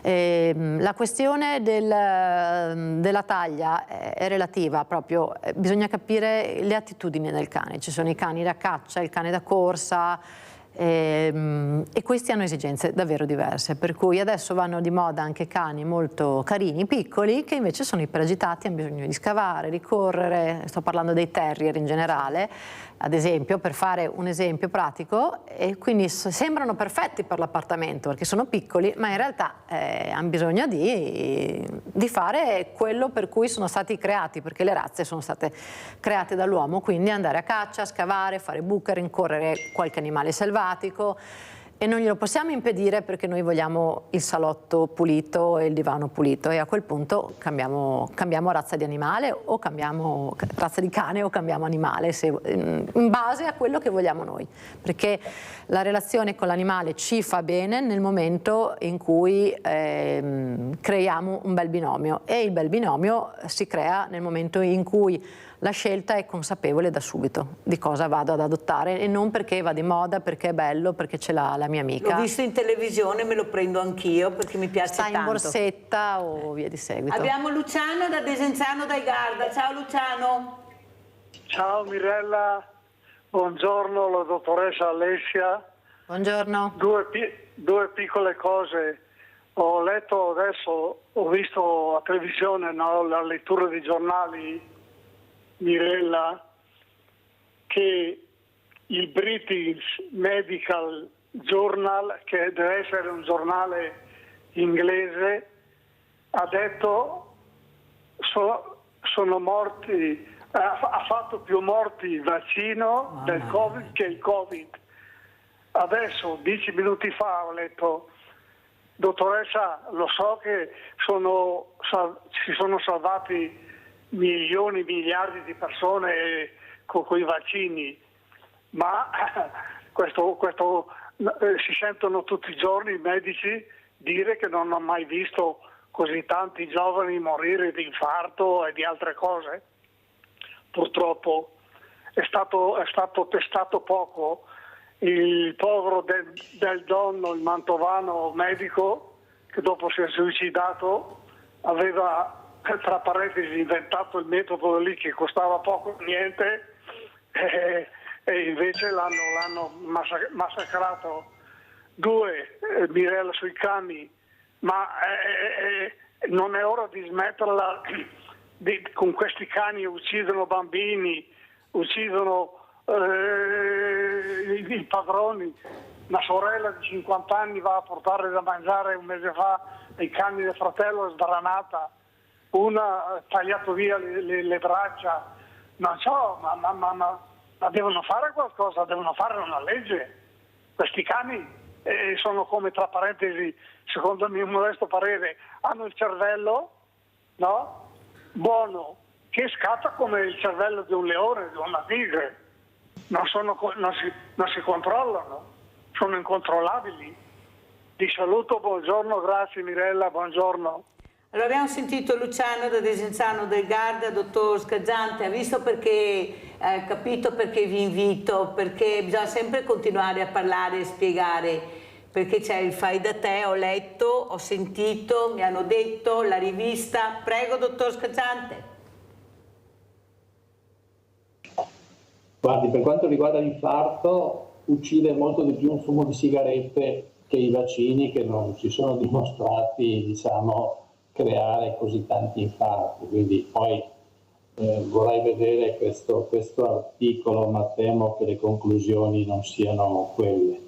La questione della taglia è relativa proprio, bisogna capire le attitudini del cane. Ci sono i cani da caccia, il cane da corsa, e questi hanno esigenze davvero diverse, per cui adesso vanno di moda anche cani molto carini, piccoli, che invece sono iperagitati, hanno bisogno di scavare, di correre. Sto parlando dei terrier in generale, ad esempio, per fare un esempio pratico, e quindi sembrano perfetti per l'appartamento perché sono piccoli, ma in realtà hanno bisogno di fare quello per cui sono stati creati, perché le razze sono state create dall'uomo, quindi andare a caccia, scavare, fare buche, rincorrere qualche animale selvatico. E non glielo possiamo impedire perché noi vogliamo il salotto pulito e il divano pulito, e a quel punto cambiamo razza di animale o cambiamo razza di cane o cambiamo animale in base a quello che vogliamo noi, perché la relazione con l'animale ci fa bene nel momento in cui creiamo un bel binomio, e il bel binomio si crea nel momento in cui la scelta è consapevole da subito di cosa vado ad adottare, e non perché va di moda, perché è bello, perché ce l'ha la mia amica. L'ho visto in televisione, me lo prendo anch'io perché mi piace tanto. Sta in borsetta o via di seguito. Abbiamo Luciano da Desenzano dai Garda. Ciao Luciano. Ciao Mirella, buongiorno la dottoressa Alessia. Buongiorno. Due piccole cose. Ho letto adesso, ho visto a televisione, la lettura dei giornali, Mirella, che il British Medical Journal, che deve essere un giornale inglese, ha detto sono morti, ha fatto più morti il vaccino del Covid che il Covid. Adesso 10 minuti fa ho letto: dottoressa, lo so che si sono salvati milioni, miliardi di persone con i vaccini, ma questo si sentono tutti i giorni i medici dire che non hanno mai visto così tanti giovani morire di infarto e di altre cose. Purtroppo è stato testato poco. Il povero del Donno, il mantovano medico, che dopo si è suicidato, aveva, tra parentesi, inventato il metodo lì che costava poco o niente, e invece l'hanno massacrato. 2, Mirella sui cani, ma non è ora di smetterla con questi cani. Uccidono bambini, uccidono i padroni. Una sorella di 50 anni va a portare da mangiare un mese fa ai cani del fratello, è sbranata, una ha tagliato via le braccia. Non so, ma devono fare qualcosa, devono fare una legge. Questi cani sono come, tra parentesi, secondo il mio modesto parere, hanno il cervello, no? Buono, che scatta come il cervello di un leone, di una tigre. Non si controllano, sono incontrollabili. Ti saluto, buongiorno, grazie Mirella, buongiorno. Allora abbiamo sentito Luciano da Desenzano del Garda, dottor Scaggiante, ha visto perché, capito perché vi invito, perché bisogna sempre continuare a parlare e spiegare, perché c'è il fai da te, ho letto, ho sentito, mi hanno detto, la rivista. Prego, dottor Scaggiante. Guardi, per quanto riguarda l'infarto, uccide molto di più un fumo di sigarette che i vaccini, che non si sono dimostrati, diciamo, creare così tanti infarti. Quindi poi vorrei vedere questo articolo, ma temo che le conclusioni non siano quelle.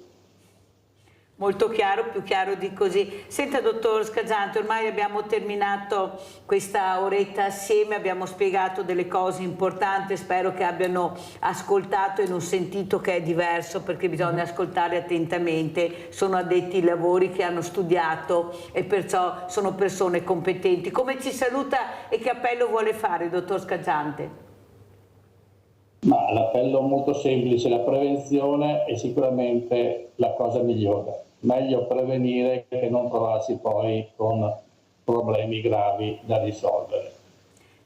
Molto chiaro, più chiaro di così. Senta, dottor Scaggiante, ormai abbiamo terminato questa oretta assieme, abbiamo spiegato delle cose importanti, spero che abbiano ascoltato e non sentito che è diverso, perché bisogna ascoltare attentamente. Sono addetti ai lavori che hanno studiato e perciò sono persone competenti. Come ci saluta e che appello vuole fare, dottor Scaggiante? Ma l'appello molto semplice: la prevenzione è sicuramente la cosa migliore. Meglio prevenire che non trovarsi poi con problemi gravi da risolvere.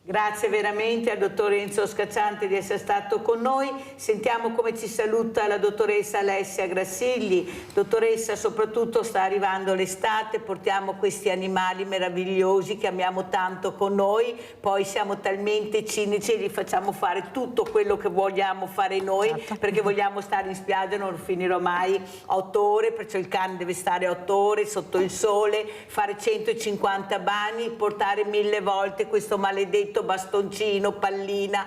Grazie veramente al dottor Enzo Scaggiante di essere stato con noi. Sentiamo come ci saluta la dottoressa Alessia Grassilli. Dottoressa, soprattutto sta arrivando l'estate, portiamo questi animali meravigliosi che amiamo tanto con noi, poi siamo talmente cinici e gli facciamo fare tutto quello che vogliamo fare noi, perché vogliamo stare in spiaggia, non finirò mai 8 ore, perciò il cane deve stare 8 ore sotto il sole, fare 150 bagni, portare 1000 volte questo maledetto bastoncino, pallina.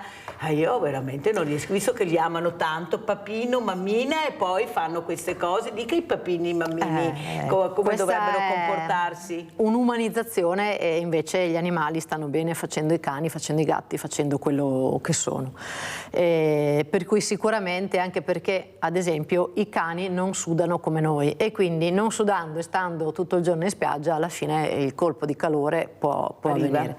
Io veramente non riesco, visto che li amano tanto, papino, mammina, e poi fanno queste cose. Dica i papini, i mammini come dovrebbero comportarsi. Un'umanizzazione, e invece gli animali stanno bene facendo i cani, facendo i gatti, facendo quello che sono. Per cui sicuramente, anche perché ad esempio i cani non sudano come noi, e quindi non sudando e stando tutto il giorno in spiaggia, alla fine il colpo di calore può avvenire.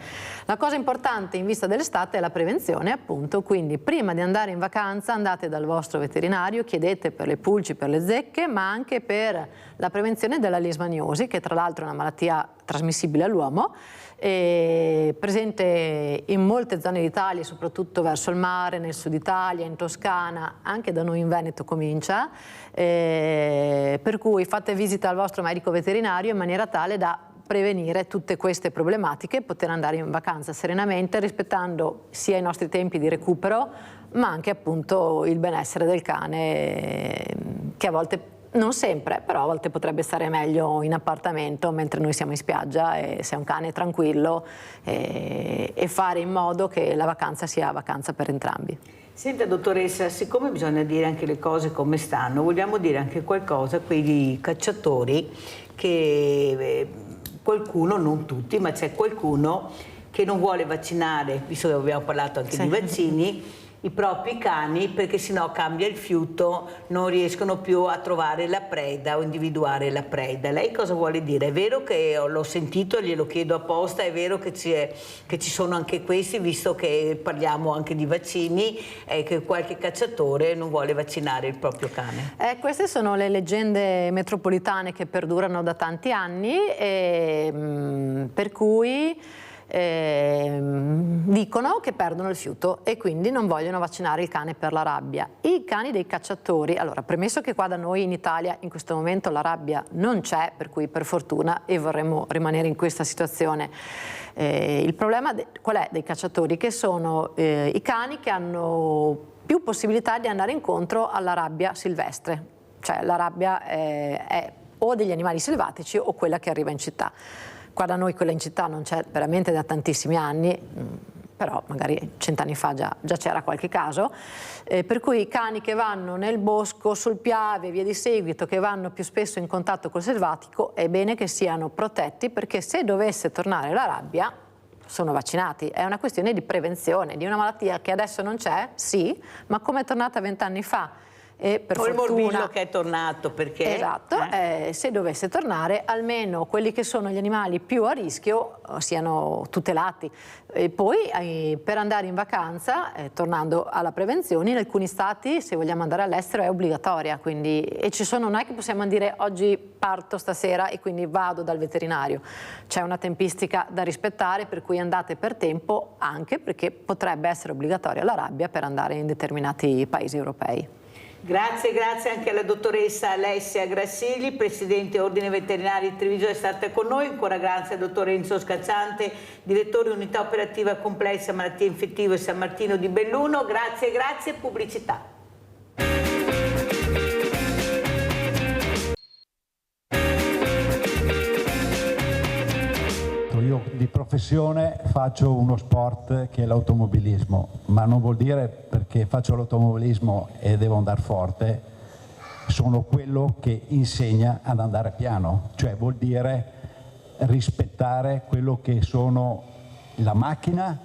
La cosa importante in vista dell'estate è la prevenzione, appunto, quindi prima di andare in vacanza andate dal vostro veterinario, chiedete per le pulci, per le zecche, ma anche per la prevenzione della leishmaniosi, che tra l'altro è una malattia trasmissibile all'uomo, presente in molte zone d'Italia, soprattutto verso il mare, nel sud Italia, in Toscana, anche da noi in Veneto comincia, per cui fate visita al vostro medico veterinario in maniera tale da prevenire tutte queste problematiche e poter andare in vacanza serenamente, rispettando sia i nostri tempi di recupero, ma anche appunto il benessere del cane, che a volte, non sempre, però a volte potrebbe stare meglio in appartamento mentre noi siamo in spiaggia, e se è un cane tranquillo, e fare in modo che la vacanza sia vacanza per entrambi. Senta dottoressa, siccome bisogna dire anche le cose come stanno, vogliamo dire anche qualcosa a quei cacciatori che qualcuno, non tutti, ma c'è qualcuno che non vuole vaccinare, visto che abbiamo parlato anche di vaccini, i propri cani perché sennò cambia il fiuto, non riescono più a trovare la preda o individuare la preda. Lei cosa vuole dire? È vero che l'ho sentito, glielo chiedo apposta, è vero che ci sono anche questi, visto che parliamo anche di vaccini, che qualche cacciatore non vuole vaccinare il proprio cane. Queste sono le leggende metropolitane che perdurano da tanti anni, per cui dicono che perdono il fiuto e quindi non vogliono vaccinare il cane per la rabbia. I cani dei cacciatori, allora, premesso che qua da noi in Italia in questo momento la rabbia non c'è, per cui per fortuna, e vorremmo rimanere in questa situazione, il problema qual è dei cacciatori? Che sono i cani che hanno più possibilità di andare incontro alla rabbia silvestre, cioè la rabbia è o degli animali selvatici o quella che arriva in città. Qua da noi quella in città non c'è veramente da tantissimi anni, però magari 100 anni fa già c'era qualche caso, per cui i cani che vanno nel bosco, sul Piave e via di seguito, che vanno più spesso in contatto col selvatico, è bene che siano protetti, perché se dovesse tornare la rabbia sono vaccinati. È una questione di prevenzione di una malattia che adesso non c'è, sì, ma come è tornata 20 anni fa. E per il fortuna morbillo che è tornato, perché esatto, se dovesse tornare almeno quelli che sono gli animali più a rischio siano tutelati. E poi per andare in vacanza, tornando alla prevenzione, in alcuni stati se vogliamo andare all'estero è obbligatoria, quindi, e ci sono, non è che possiamo dire oggi parto stasera e quindi vado dal veterinario, c'è una tempistica da rispettare, per cui andate per tempo, anche perché potrebbe essere obbligatoria la rabbia per andare in determinati paesi europei. Grazie anche alla dottoressa Alessia Grassilli, Presidente Ordine Veterinari di Treviso, è stata con noi. Ancora grazie al dottor Enzo Scacciante, Direttore Unità Operativa Complessa Malattie Infettive San Martino di Belluno. Grazie, pubblicità. Io di professione faccio uno sport che è l'automobilismo, ma non vuol dire perché faccio l'automobilismo e devo andare forte, sono quello che insegna ad andare piano, cioè vuol dire rispettare quello che sono la macchina,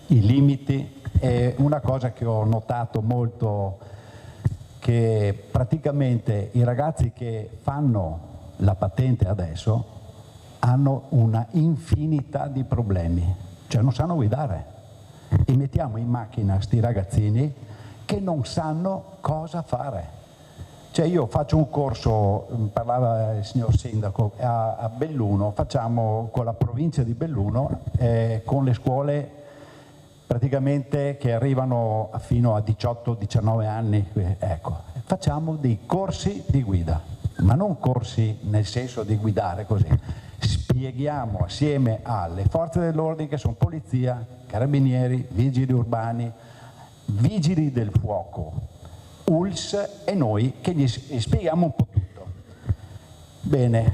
i limiti. È una cosa che ho notato molto, che praticamente i ragazzi che fanno la patente adesso hanno una infinità di problemi, cioè non sanno guidare, e mettiamo in macchina sti ragazzini che non sanno cosa fare. Cioè io faccio un corso, parlava il signor Sindaco, a Belluno, facciamo con la provincia di Belluno, con le scuole praticamente che arrivano fino a 18-19 anni, ecco, facciamo dei corsi di guida, ma non corsi nel senso di guidare così. Spieghiamo assieme alle forze dell'ordine, che sono polizia, carabinieri, vigili urbani, vigili del fuoco, ULS e noi, che gli spieghiamo un po' tutto. Bene,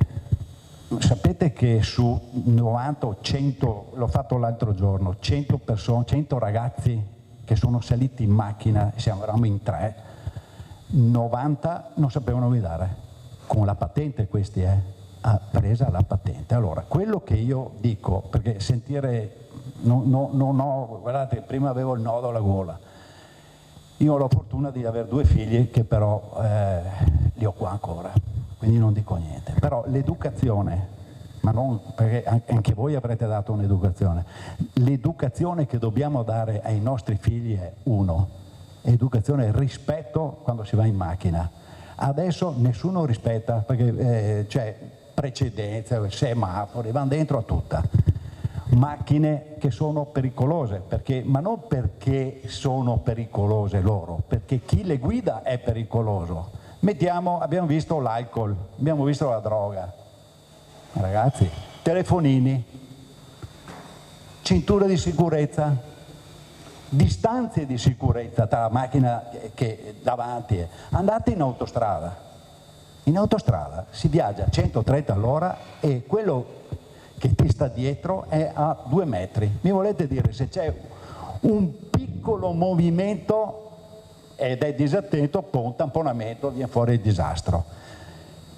sapete che su 90 o 100, l'ho fatto l'altro giorno, 100 persone, 100 ragazzi che sono saliti in macchina, eravamo in 3, 90 non sapevano guidare, con la patente questi ha presa la patente. Allora, quello che io dico, perché sentire, non ho, guardate, prima avevo il nodo alla gola, io ho la fortuna di avere 2 figli che però li ho qua ancora, quindi non dico niente, però l'educazione, ma non perché anche voi avrete dato un'educazione, l'educazione che dobbiamo dare ai nostri figli è educazione e rispetto quando si va in macchina. Adesso nessuno rispetta, perché c'è precedenza, semafori, vanno dentro a tutta. Macchine che sono pericolose, ma non perché sono pericolose loro, perché chi le guida è pericoloso. Abbiamo visto l'alcol, abbiamo visto la droga. Ragazzi, telefonini, cinture di sicurezza, distanze di sicurezza tra la macchina che davanti. Andate in autostrada. In autostrada si viaggia a 130 all'ora e quello che ti sta dietro è a 2 metri. Mi volete dire, se c'è un piccolo piccolo movimento ed è disattento, tamponamento, viene fuori il disastro.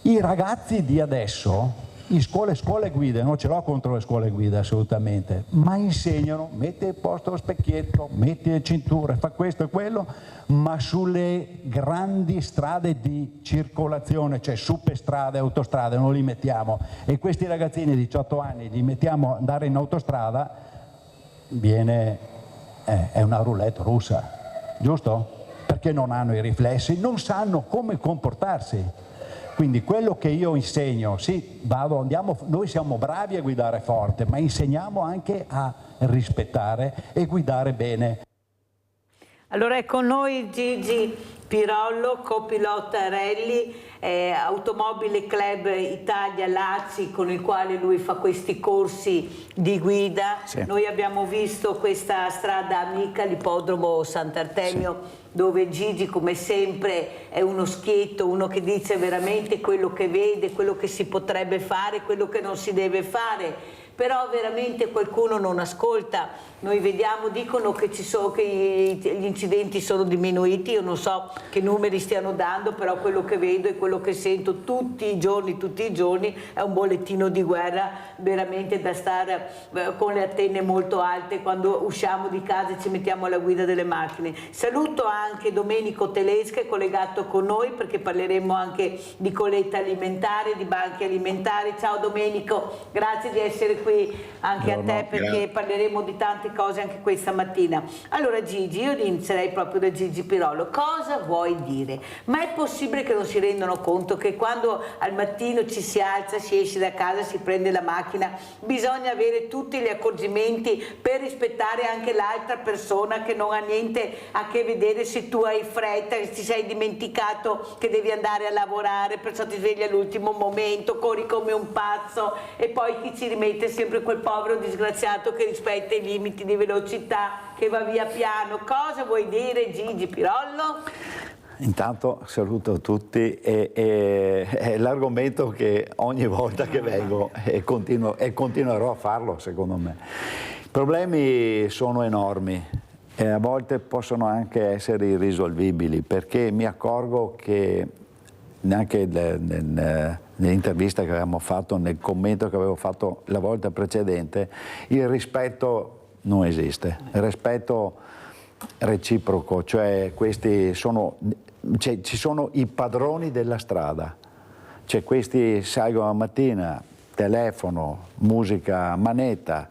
I ragazzi di adesso, in scuole guida, non ce l'ho contro le scuole guida assolutamente, ma insegnano, metti a posto lo specchietto, metti le cinture, fa questo e quello, ma sulle grandi strade di circolazione, cioè superstrade, autostrade, non li mettiamo. E questi ragazzini di 18 anni li mettiamo andare in autostrada, è una roulette russa, giusto? Perché non hanno i riflessi, non sanno come comportarsi. Quindi quello che io insegno, sì, noi siamo bravi a guidare forte, ma insegniamo anche a rispettare e guidare bene. Allora è con noi Gigi Pirollo, copilota rally, Automobile Club Italia Lazzi, con il quale lui fa questi corsi di guida. Sì. Noi abbiamo visto questa strada amica, l'Ippodromo Sant'Artemio, sì, dove Gigi come sempre è uno schietto, uno che dice veramente quello che vede, quello che si potrebbe fare, quello che non si deve fare. Però veramente qualcuno non ascolta. Noi vediamo, dicono che gli incidenti sono diminuiti, io non so che numeri stiano dando, però quello che vedo e quello che sento tutti i giorni è un bollettino di guerra veramente da stare con le antenne molto alte quando usciamo di casa e ci mettiamo alla guida delle macchine. Saluto anche Domenico Telesca, è collegato con noi perché parleremo anche di colletta alimentare, di banchi alimentari. Ciao Domenico, grazie di essere qui anche a te perché parleremo di tante cose anche questa mattina. Allora Gigi, io inizierei proprio da Gigi Pirollo. Cosa vuoi dire? Ma è possibile che non si rendano conto che quando al mattino ci si alza, si esce da casa, si prende la macchina, bisogna avere tutti gli accorgimenti per rispettare anche l'altra persona che non ha niente a che vedere se tu hai fretta, se ti sei dimenticato che devi andare a lavorare, perciò ti svegli all'ultimo momento, corri come un pazzo e poi chi ci rimette sempre quel povero disgraziato che rispetta i limiti di velocità, che va via piano. Cosa vuoi dire Gigi Pirollo? Intanto saluto tutti e l'argomento che ogni volta che vengo e continuerò a farlo secondo me. I problemi sono enormi e a volte possono anche essere irrisolvibili perché mi accorgo che neanche nell'intervista che avevamo fatto, nel commento che avevo fatto la volta precedente, il rispetto non esiste, il rispetto reciproco, cioè ci sono i padroni della strada, cioè questi salgono la mattina, telefono, musica, manetta,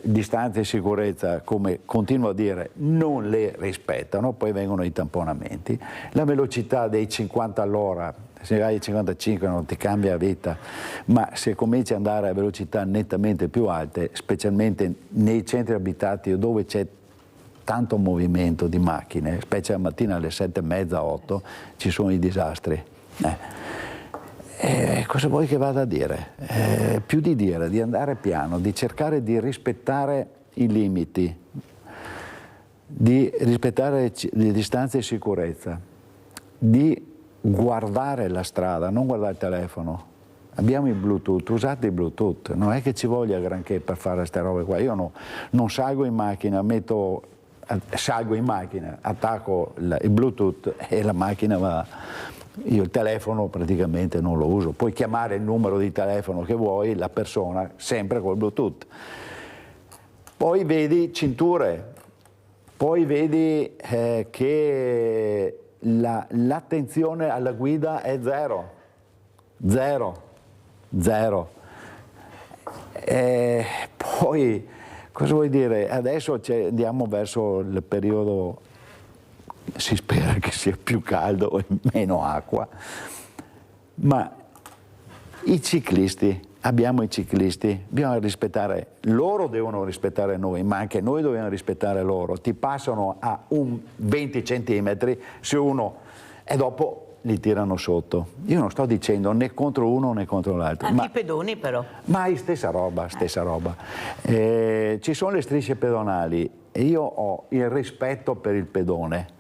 distanze e sicurezza, come continuo a dire, non le rispettano, poi vengono i tamponamenti, la velocità dei 50 all'ora, se hai 55 non ti cambia la vita, ma se cominci ad andare a velocità nettamente più alte, specialmente nei centri abitati dove c'è tanto movimento di macchine, specie la mattina alle 7:30, 8, ci sono i disastri. Cosa vuoi che vada a dire? Più di dire, di andare piano, di cercare di rispettare i limiti, di rispettare le distanze di sicurezza, di guardare la strada, non guardare il telefono. Abbiamo il Bluetooth, usate il Bluetooth, non è che ci voglia granché per fare queste robe qua. Io non salgo in macchina, salgo in macchina, attacco il Bluetooth e la macchina va. Io il telefono praticamente non lo uso, puoi chiamare il numero di telefono che vuoi, la persona sempre col Bluetooth. Poi vedi cinture, poi vedi che l'attenzione alla guida è zero. Poi cosa vuoi dire? Adesso andiamo verso il periodo, si spera che sia più caldo e meno acqua, ma abbiamo i ciclisti, bisogna rispettare, loro devono rispettare noi, ma anche noi dobbiamo rispettare loro. Ti passano a 20 centimetri su uno e dopo li tirano sotto. Io non sto dicendo né contro uno né contro l'altro. Anche i pedoni però. Ma è stessa roba. Ci sono le strisce pedonali e io ho il rispetto per il pedone,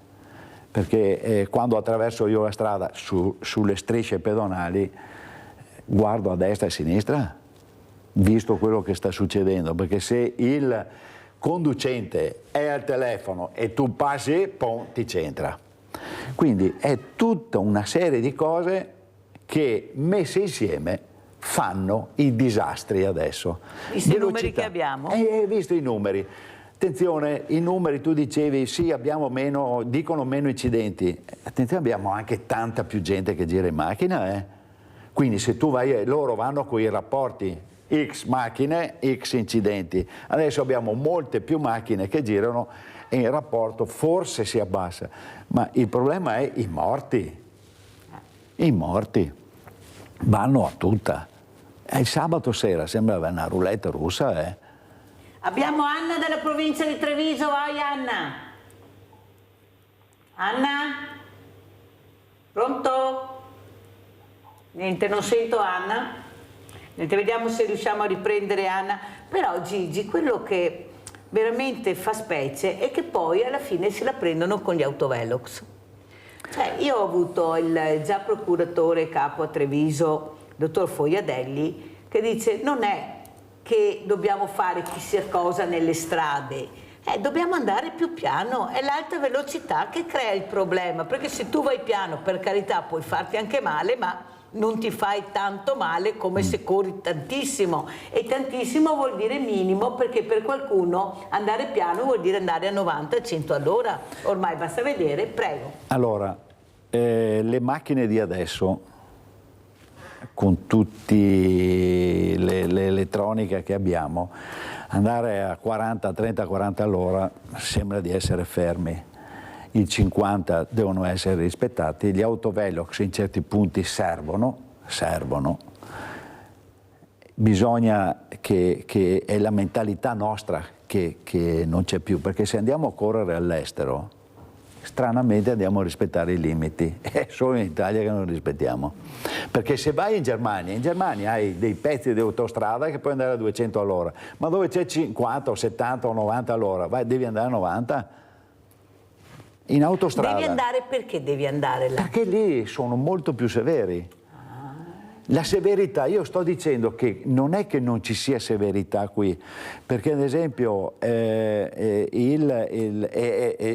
perché quando attraverso io la strada sulle strisce pedonali guardo a destra e a sinistra, visto quello che sta succedendo, perché se conducente è al telefono e tu passi e ti c'entra. Quindi è tutta una serie di cose che messe insieme fanno i disastri adesso. Visto i numeri che abbiamo? Visto i numeri. Attenzione, i numeri, tu dicevi sì, abbiamo meno, dicono meno incidenti. Attenzione, abbiamo anche tanta più gente che gira in macchina. Quindi se tu vai, loro vanno con i rapporti X macchine, X incidenti. Adesso abbiamo molte più macchine che girano e il rapporto forse si abbassa. Ma il problema è i morti. I morti vanno a tutta. Il sabato sera sembrava una roulette russa, Abbiamo Anna dalla provincia di Treviso, vai Anna. Anna? Pronto? Niente, non sento Anna. Niente, vediamo se riusciamo a riprendere Anna. Però Gigi, quello che veramente fa specie è che poi alla fine se la prendono con gli autovelox. Cioè, io ho avuto il già procuratore capo a Treviso, dottor Fogliadelli, che dice non è che dobbiamo fare chissà cosa nelle strade, dobbiamo andare più piano, è l'alta velocità che crea il problema, perché se tu vai piano, per carità, puoi farti anche male, ma non ti fai tanto male come se corri tantissimo, e tantissimo vuol dire minimo, perché per qualcuno andare piano vuol dire andare a 90-100 all'ora, ormai basta vedere, prego. Allora, le macchine di adesso, con tutti l'elettronica che abbiamo, andare a 40, 30, 40 all'ora sembra di essere fermi. I 50 devono essere rispettati, gli autovelox in certi punti servono. Bisogna che è la mentalità nostra che non c'è più, perché se andiamo a correre all'estero, stranamente andiamo a rispettare i limiti, è solo in Italia che non li rispettiamo. Perché se vai in Germania hai dei pezzi di autostrada che puoi andare a 200 all'ora, ma dove c'è 50 o 70 o 90 all'ora, devi andare a 90? In autostrada. Devi andare, perché devi andare là? Perché lì sono molto più severi. La severità, io sto dicendo che non è che non ci sia severità qui, perché ad esempio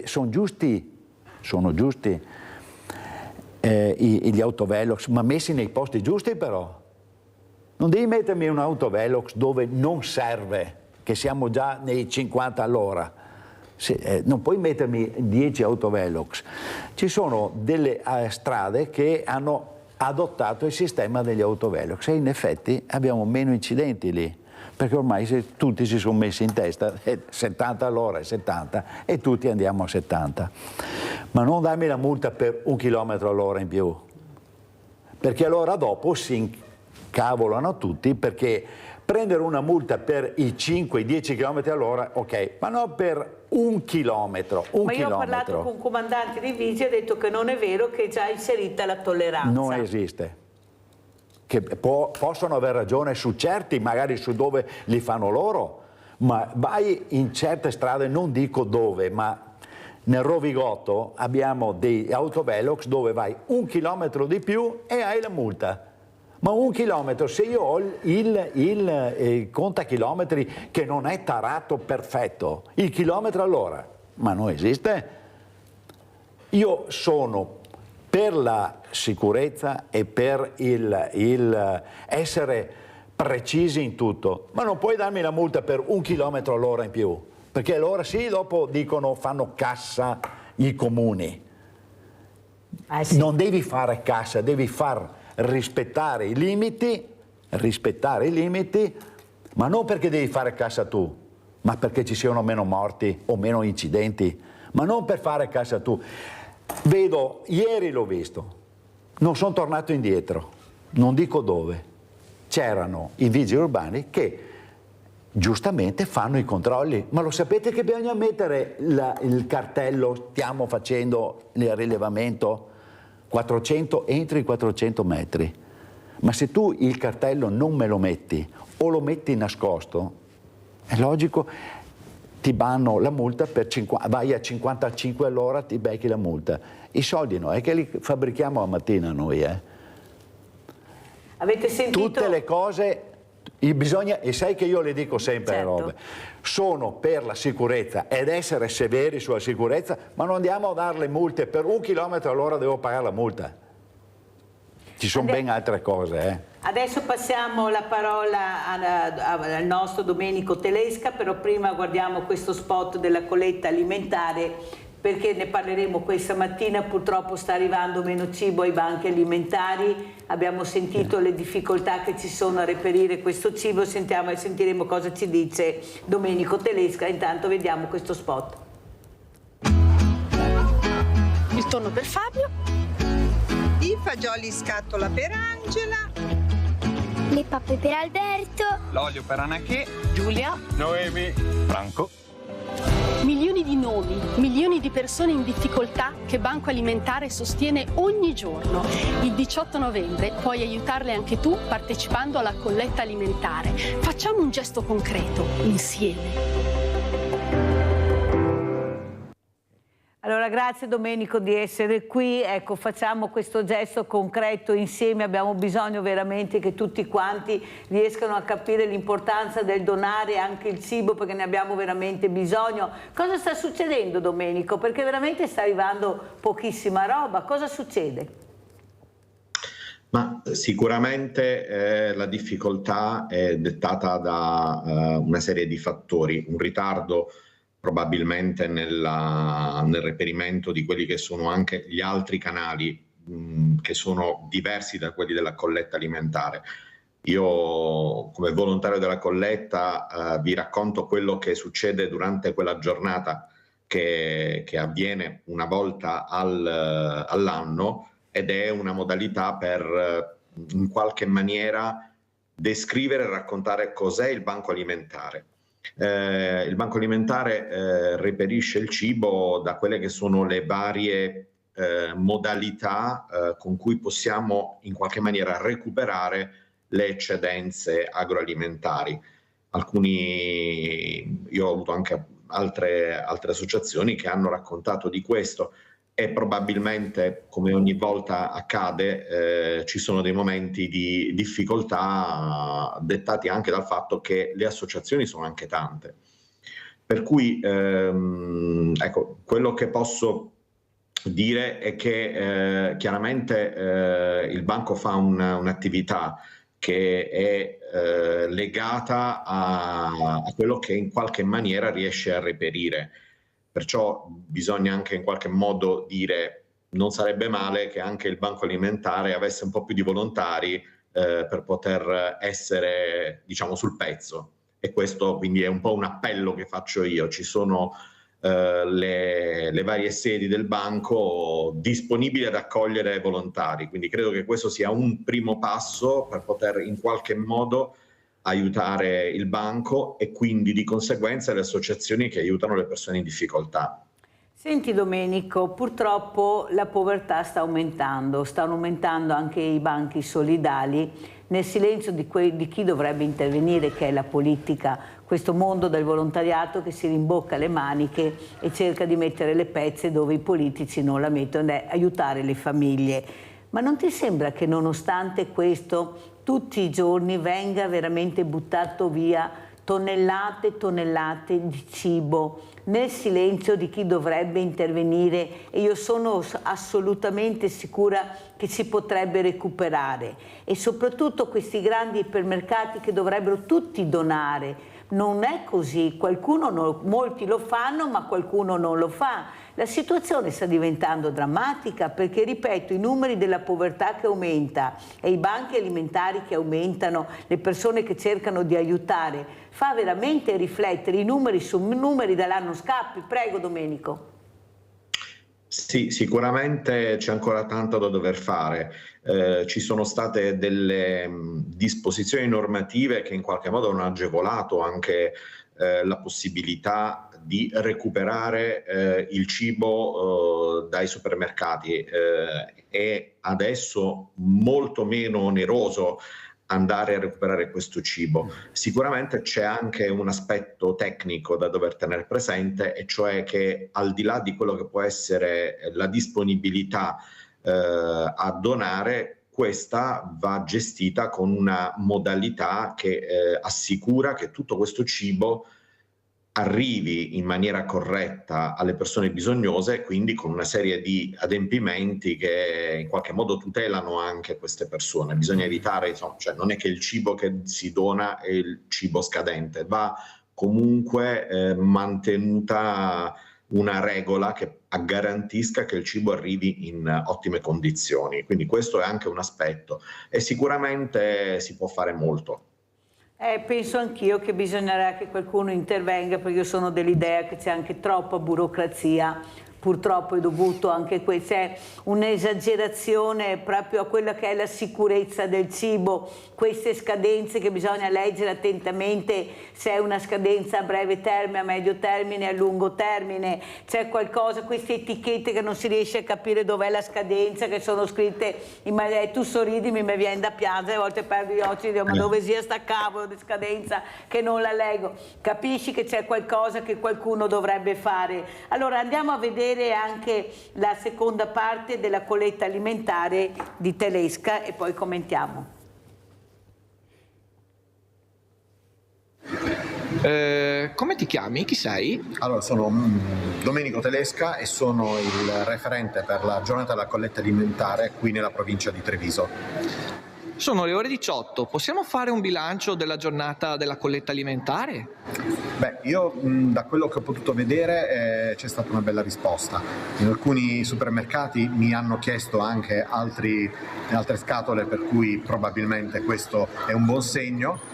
sono giusti gli autovelox, ma messi nei posti giusti però. Non devi mettermi un autovelox dove non serve, che siamo già nei 50 all'ora. Non puoi mettermi 10 autovelox. Ci sono delle strade che hanno adottato il sistema degli autovelox e in effetti abbiamo meno incidenti lì, perché ormai tutti si sono messi in testa 70 all'ora e 70 e tutti andiamo a 70. Ma non darmi la multa per 1 chilometro all'ora in più, perché allora dopo si incavolano tutti, perché prendere una multa per i 5-10 km all'ora, ok, ma non per 1 chilometro. Ma io ho parlato con un comandante di vigili e ha detto che non è vero, che è già inserita la tolleranza. Non esiste. Che possono aver ragione su certi, magari su dove li fanno loro, ma vai in certe strade, non dico dove, ma nel Rovigotto abbiamo dei autovelox dove vai 1 chilometro di più e hai la multa. Ma 1 chilometro, se io ho il contachilometri che non è tarato perfetto, il chilometro all'ora, ma non esiste. Io sono per la sicurezza e per il essere precisi in tutto, ma non puoi darmi la multa per 1 chilometro all'ora in più, perché allora sì, dopo dicono fanno cassa i comuni. Sì. Non devi fare cassa, devi far rispettare i limiti, ma non perché devi fare cassa tu, ma perché ci siano meno morti o meno incidenti, ma non per fare cassa tu. Ieri l'ho visto, non sono tornato indietro, non dico dove, c'erano i vigili urbani che giustamente fanno i controlli, ma lo sapete che bisogna mettere il cartello stiamo facendo il rilevamento? 400, entri i 400 metri, ma se tu il cartello non me lo metti o lo metti nascosto, è logico, ti banno la multa per vai a 55 all'ora, ti becchi la multa. I soldi no, è che li fabbrichiamo a mattina noi. Avete sentito? Tutte le cose Bisogna, e sai che io le dico sempre le robe, sono per la sicurezza ed essere severi sulla sicurezza, ma non andiamo a dare le multe, per 1 chilometro all'ora devo pagare la multa. Ci sono ben altre cose. Adesso passiamo la parola al nostro Domenico Telesca, però prima guardiamo questo spot della colletta alimentare, perché ne parleremo questa mattina. Purtroppo sta arrivando meno cibo ai banchi alimentari, abbiamo sentito le difficoltà che ci sono a reperire questo cibo, sentiremo cosa ci dice Domenico Telesca. Intanto vediamo questo spot. Il tonno per Fabio, i fagioli in scatola per Angela, le pappe per Alberto, l'olio per Anachè, Giulia, Noemi, Franco. Milioni di nomi, milioni di persone in difficoltà che Banco Alimentare sostiene ogni giorno. Il 18 novembre puoi aiutarle anche tu partecipando alla colletta alimentare. Facciamo un gesto concreto, insieme. Allora, grazie Domenico di essere qui. Ecco, facciamo questo gesto concreto insieme. Abbiamo bisogno veramente che tutti quanti riescano a capire l'importanza del donare anche il cibo, perché ne abbiamo veramente bisogno. Cosa sta succedendo, Domenico? Perché veramente sta arrivando pochissima roba. Cosa succede? Ma sicuramente la difficoltà è dettata da una serie di fattori, un ritardo probabilmente nel reperimento di quelli che sono anche gli altri canali che sono diversi da quelli della colletta alimentare. Io come volontario della colletta vi racconto quello che succede durante quella giornata che avviene una volta all'anno, ed è una modalità per in qualche maniera descrivere e raccontare cos'è il banco alimentare. Il banco alimentare reperisce il cibo da quelle che sono le varie modalità con cui possiamo in qualche maniera recuperare le eccedenze agroalimentari. Io ho avuto anche altre associazioni che hanno raccontato di questo, e probabilmente, come ogni volta accade, ci sono dei momenti di difficoltà dettati anche dal fatto che le associazioni sono anche tante. Per cui ecco, quello che posso dire è che chiaramente il banco fa un'attività che è legata a quello che in qualche maniera riesce a reperire. Perciò bisogna anche in qualche modo dire, non sarebbe male che anche il banco alimentare avesse un po' più di volontari per poter essere, diciamo, sul pezzo. E questo quindi è un po' un appello che faccio io. Ci sono le varie sedi del banco disponibili ad accogliere volontari, quindi credo che questo sia un primo passo per poter in qualche modo aiutare il banco e quindi di conseguenza le associazioni che aiutano le persone in difficoltà. Senti Domenico, purtroppo la povertà stanno aumentando anche i banchi solidali, nel silenzio di chi dovrebbe intervenire, che è la politica, questo mondo del volontariato che si rimbocca le maniche e cerca di mettere le pezze dove i politici non la mettono, ed è aiutare le famiglie. Ma non ti sembra che nonostante questo tutti i giorni venga veramente buttato via tonnellate e tonnellate di cibo nel silenzio di chi dovrebbe intervenire? E io sono assolutamente sicura che si potrebbe recuperare, e soprattutto questi grandi ipermercati che dovrebbero tutti donare. Non è così, molti lo fanno ma qualcuno non lo fa. La situazione sta diventando drammatica perché, ripeto, i numeri della povertà che aumenta e i banchi alimentari che aumentano, le persone che cercano di aiutare, fa veramente riflettere. I numeri su numeri dall'anno scappi. Prego Domenico. Sì, sicuramente c'è ancora tanto da dover fare. Ci sono state delle disposizioni normative che in qualche modo hanno agevolato anche la possibilità di recuperare il cibo dai supermercati. È adesso molto meno oneroso andare a recuperare questo cibo. Sicuramente c'è anche un aspetto tecnico da dover tenere presente, e cioè che al di là di quello che può essere la disponibilità a donare, questa va gestita con una modalità che assicura che tutto questo cibo arrivi in maniera corretta alle persone bisognose, quindi con una serie di adempimenti che in qualche modo tutelano anche queste persone. Bisogna evitare, insomma, cioè non è che il cibo che si dona è il cibo scadente, va comunque mantenuta una regola che garantisca che il cibo arrivi in ottime condizioni. Quindi questo è anche un aspetto e sicuramente si può fare molto. Penso anch'io che bisognerà che qualcuno intervenga, perché io sono dell'idea che c'è anche troppa burocrazia. Purtroppo è dovuto anche questo, c'è un'esagerazione proprio a quella che è la sicurezza del cibo, queste scadenze che bisogna leggere attentamente, se è una scadenza a breve termine, a medio termine, a lungo termine, c'è qualcosa, queste etichette che non si riesce a capire dov'è la scadenza, che sono scritte in maniera, tu sorridimi, mi viene da piangere, a volte perdo gli occhi e dico ma dove sia sta cavolo di scadenza che non la leggo, capisci che c'è qualcosa che qualcuno dovrebbe fare. Allora andiamo a vedere anche la seconda parte della colletta alimentare di Telesca e poi commentiamo. Come ti chiami? Chi sei? Allora, sono Domenico Telesca e sono il referente per la giornata della colletta alimentare qui nella provincia di Treviso. Sono le ore 18, possiamo fare un bilancio della giornata della colletta alimentare? Beh, io da quello che ho potuto vedere c'è stata una bella risposta. In alcuni supermercati mi hanno chiesto anche altre scatole, per cui probabilmente questo è un buon segno.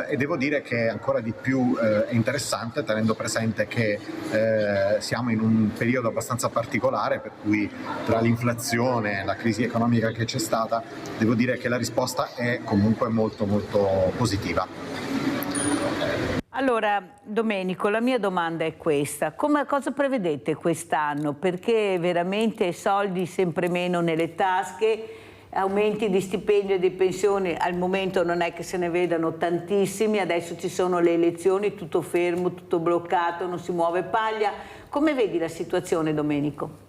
E devo dire che ancora di più è interessante, tenendo presente che siamo in un periodo abbastanza particolare, per cui tra l'inflazione e la crisi economica che c'è stata, devo dire che la risposta è comunque molto molto positiva. Allora Domenico, la mia domanda è questa: cosa prevedete quest'anno? Perché veramente soldi sempre meno nelle tasche, aumenti di stipendio e di pensioni al momento non è che se ne vedano tantissimi, adesso ci sono le elezioni, tutto fermo, tutto bloccato, non si muove paglia. Come vedi la situazione, Domenico?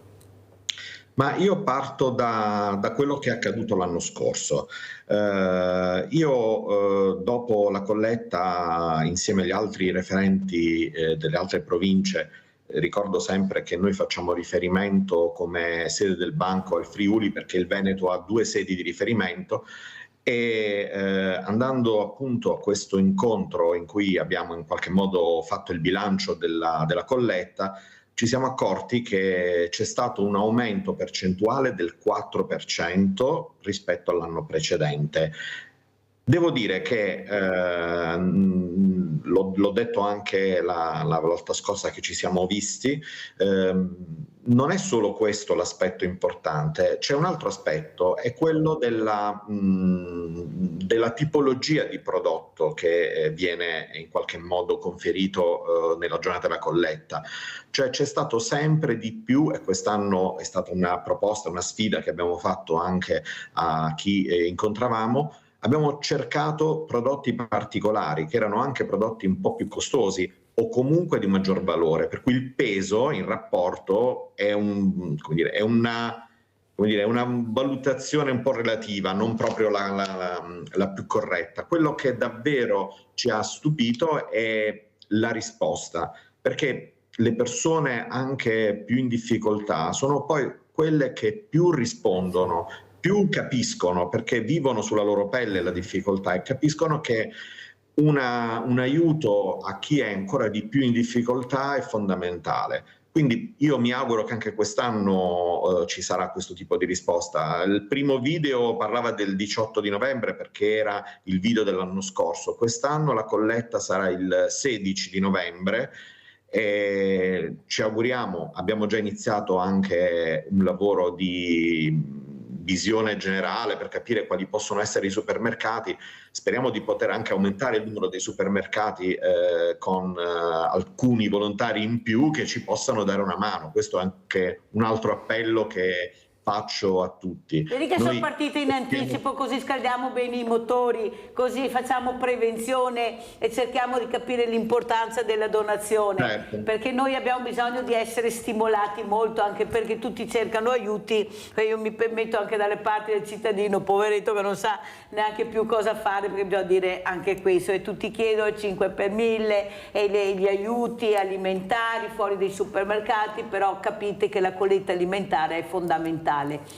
Ma io parto da quello che è accaduto l'anno scorso. Dopo la colletta, insieme agli altri referenti delle altre province, ricordo sempre che noi facciamo riferimento come sede del banco al Friuli, perché il Veneto ha 2 sedi di riferimento, e andando appunto a questo incontro in cui abbiamo in qualche modo fatto il bilancio della colletta, ci siamo accorti che c'è stato un aumento percentuale del 4% rispetto all'anno precedente. Devo dire che, l'ho detto anche la volta scorsa che ci siamo visti, non è solo questo l'aspetto importante, c'è un altro aspetto, è quello della tipologia di prodotto che viene in qualche modo conferito nella giornata della colletta. Cioè c'è stato sempre di più, e quest'anno è stata una proposta, una sfida che abbiamo fatto anche a chi incontravamo. Abbiamo cercato prodotti particolari, che erano anche prodotti un po' più costosi o comunque di maggior valore, per cui il peso in rapporto è una valutazione un po' relativa, non proprio la più corretta. Quello che davvero ci ha stupito è la risposta, perché le persone anche più in difficoltà sono poi quelle che più rispondono, più capiscono, perché vivono sulla loro pelle la difficoltà e capiscono che un aiuto a chi è ancora di più in difficoltà è fondamentale. Quindi io mi auguro che anche quest'anno ci sarà questo tipo di risposta. Il primo video parlava del 18 di novembre perché era il video dell'anno scorso. Quest'anno la colletta sarà il 16 di novembre. E ci auguriamo, abbiamo già iniziato anche un lavoro di visione generale per capire quali possono essere i supermercati. Speriamo di poter anche aumentare il numero dei supermercati con alcuni volontari in più che ci possano dare una mano. Questo è anche un altro appello che faccio a tutti. Vedi che sono partite in anticipo, così scaldiamo bene i motori, così facciamo prevenzione e cerchiamo di capire l'importanza della donazione, certo, perché noi abbiamo bisogno di essere stimolati molto, anche perché tutti cercano aiuti, e io mi permetto anche dalle parti del cittadino poveretto che non sa neanche più cosa fare, perché bisogna dire anche questo, e tutti chiedono il 5 per 1000 e gli aiuti alimentari fuori dai supermercati, però capite che la colletta alimentare è fondamentale.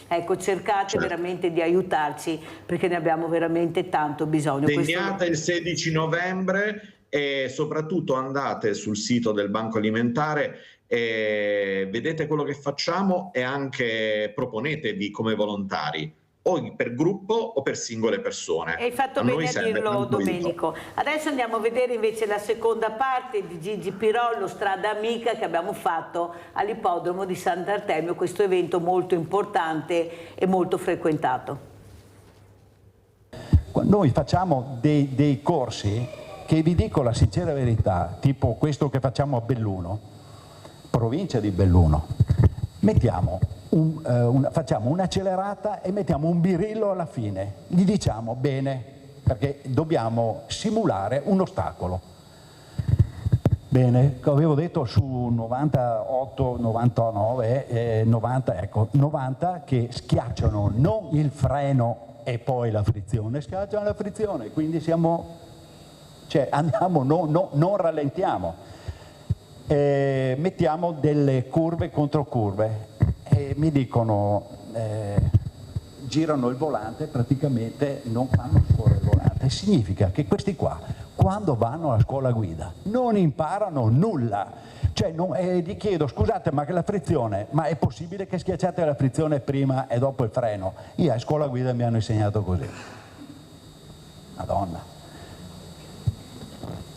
Ecco, cercate veramente di aiutarci, perché ne abbiamo veramente tanto bisogno. Segnate il 16 novembre e soprattutto andate sul sito del Banco Alimentare e vedete quello che facciamo e anche proponetevi come volontari, o per gruppo o per singole persone. Hai fatto bene a dirlo, Domenico. Adesso andiamo a vedere invece la seconda parte di Gigi Pirollo, Strada Amica, che abbiamo fatto all'ippodromo di Sant'Artemio, questo evento molto importante e molto frequentato. Noi facciamo dei corsi che, vi dico la sincera verità, tipo questo che facciamo a Belluno, provincia di Belluno. Mettiamo facciamo un'accelerata e mettiamo un birillo alla fine, gli diciamo bene, perché dobbiamo simulare un ostacolo. Bene, avevo detto su 98, 99, 90, ecco, 90 che schiacciano non il freno e poi la frizione, schiacciano la frizione, quindi siamo, cioè andiamo, non rallentiamo. Mettiamo delle curve contro curve. E mi dicono, girano il volante, praticamente non fanno scuola il volante. Significa che questi qua, quando vanno alla scuola guida, non imparano nulla. Cioè, gli chiedo, scusate, ma che la frizione, ma è possibile che schiacciate la frizione prima e dopo il freno? Io a scuola guida mi hanno insegnato così. Madonna.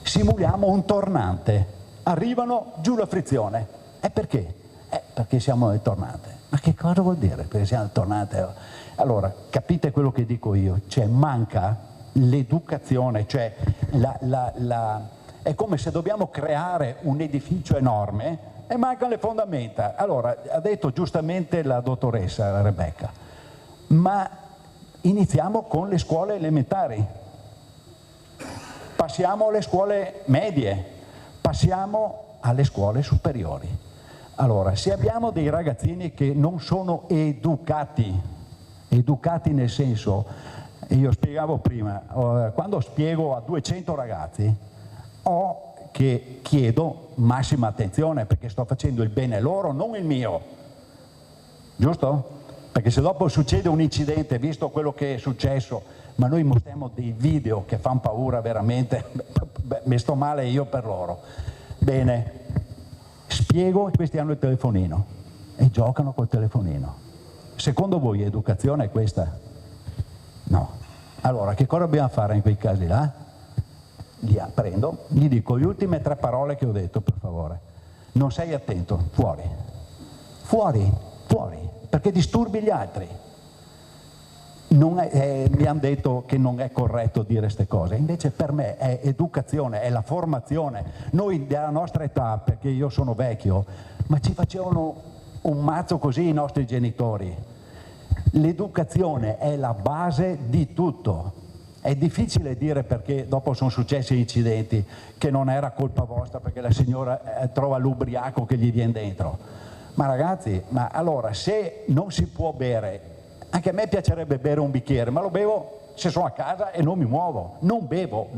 Simuliamo un tornante, arrivano, giù la frizione. E perché? Perché siamo nel tornante. Ma che cosa vuol dire perché siamo nel tornante? Allora, capite quello che dico io? Cioè, manca l'educazione, cioè è come se dobbiamo creare un edificio enorme e mancano le fondamenta. Allora, ha detto giustamente la dottoressa la Rebecca, ma iniziamo con le scuole elementari, passiamo alle scuole medie, passiamo alle scuole superiori. Allora, se abbiamo dei ragazzini che non sono educati nel senso, io spiegavo prima, quando spiego a 200 ragazzi, che chiedo massima attenzione perché sto facendo il bene loro, non il mio, giusto? Perché se dopo succede un incidente, visto quello che è successo, ma noi mostriamo dei video che fanno paura veramente, mi sto male io per loro. Bene. Spiego e questi hanno il telefonino e giocano col telefonino. Secondo voi educazione è questa? No. Allora, che cosa dobbiamo fare in quei casi là? Li prendo, gli dico le ultime 3 parole che ho detto, per favore. Non sei attento, fuori. Fuori, fuori, perché disturbi gli altri. Mi hanno detto che non è corretto dire queste cose, invece per me è educazione, è la formazione. Noi della nostra età, perché io sono vecchio, ma ci facevano un mazzo così i nostri genitori. L'educazione è la base di tutto. È difficile dire, perché dopo sono successi incidenti, che non era colpa vostra perché la signora trova l'ubriaco che gli viene dentro. Ma ragazzi, ma allora se non si può bere, anche a me piacerebbe bere un bicchiere, ma lo bevo se sono a casa e non mi muovo. Non bevo,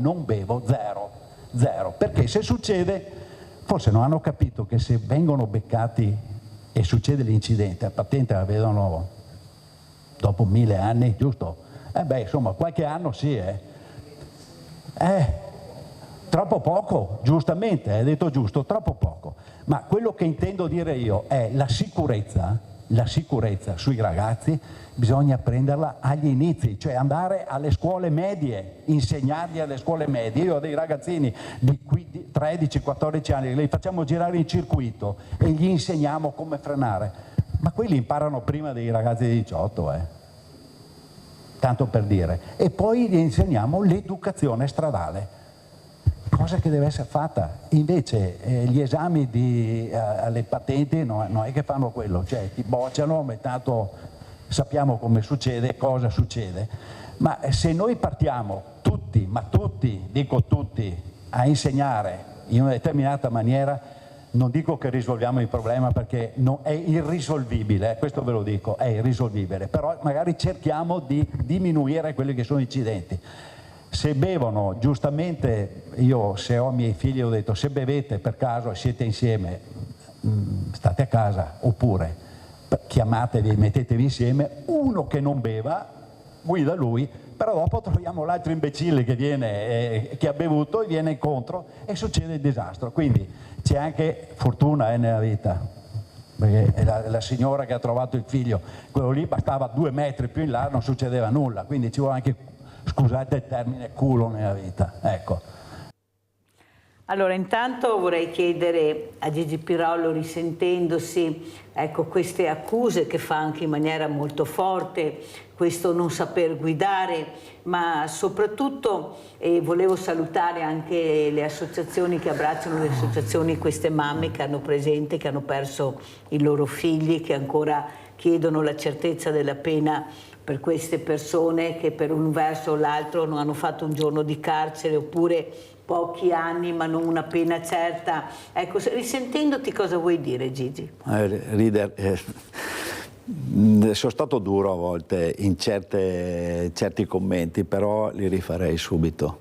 zero. Perché se succede, forse non hanno capito che se vengono beccati e succede l'incidente, la patente la vedono dopo 1000 anni, giusto? Insomma, qualche anno sì, troppo poco, giustamente, hai detto giusto, troppo poco. Ma quello che intendo dire io è la sicurezza sui ragazzi bisogna prenderla agli inizi, cioè andare alle scuole medie, insegnargli alle scuole medie. Io ho dei ragazzini di 13-14 anni, li facciamo girare in circuito e gli insegniamo come frenare, ma quelli imparano prima dei ragazzi di 18, tanto per dire. E poi gli insegniamo l'educazione stradale, cosa che deve essere fatta. Invece gli esami alle patenti non è che fanno quello, cioè ti bocciano, sappiamo come succede, cosa succede, ma se noi partiamo tutti, ma tutti, dico tutti, a insegnare in una determinata maniera, non dico che risolviamo il problema perché è irrisolvibile, questo ve lo dico, è irrisolvibile, però magari cerchiamo di diminuire quelli che sono incidenti. Se bevono, giustamente, io se ho i miei figli ho detto, se bevete per caso e siete insieme, state a casa, oppure chiamatevi, mettetevi insieme, uno che non beva, guida lui, però dopo troviamo l'altro imbecille che viene, che ha bevuto e viene incontro e succede il disastro. Quindi c'è anche fortuna nella vita, perché la signora che ha trovato il figlio, quello lì bastava 2 metri più in là, non succedeva nulla, quindi ci vuole anche, scusate il termine, culo nella vita, ecco. Allora, intanto vorrei chiedere a Gigi Pirollo, risentendosi, ecco, queste accuse che fa anche in maniera molto forte, questo non saper guidare, ma soprattutto volevo salutare anche le associazioni che abbracciano, le associazioni, queste mamme che hanno presente, che hanno perso i loro figli, che ancora chiedono la certezza della pena per queste persone che per un verso o l'altro non hanno fatto un giorno di carcere oppure pochi anni ma non una pena certa. Ecco, risentendoti cosa vuoi dire, Gigi? Sono stato duro a volte in certi commenti, però li rifarei subito,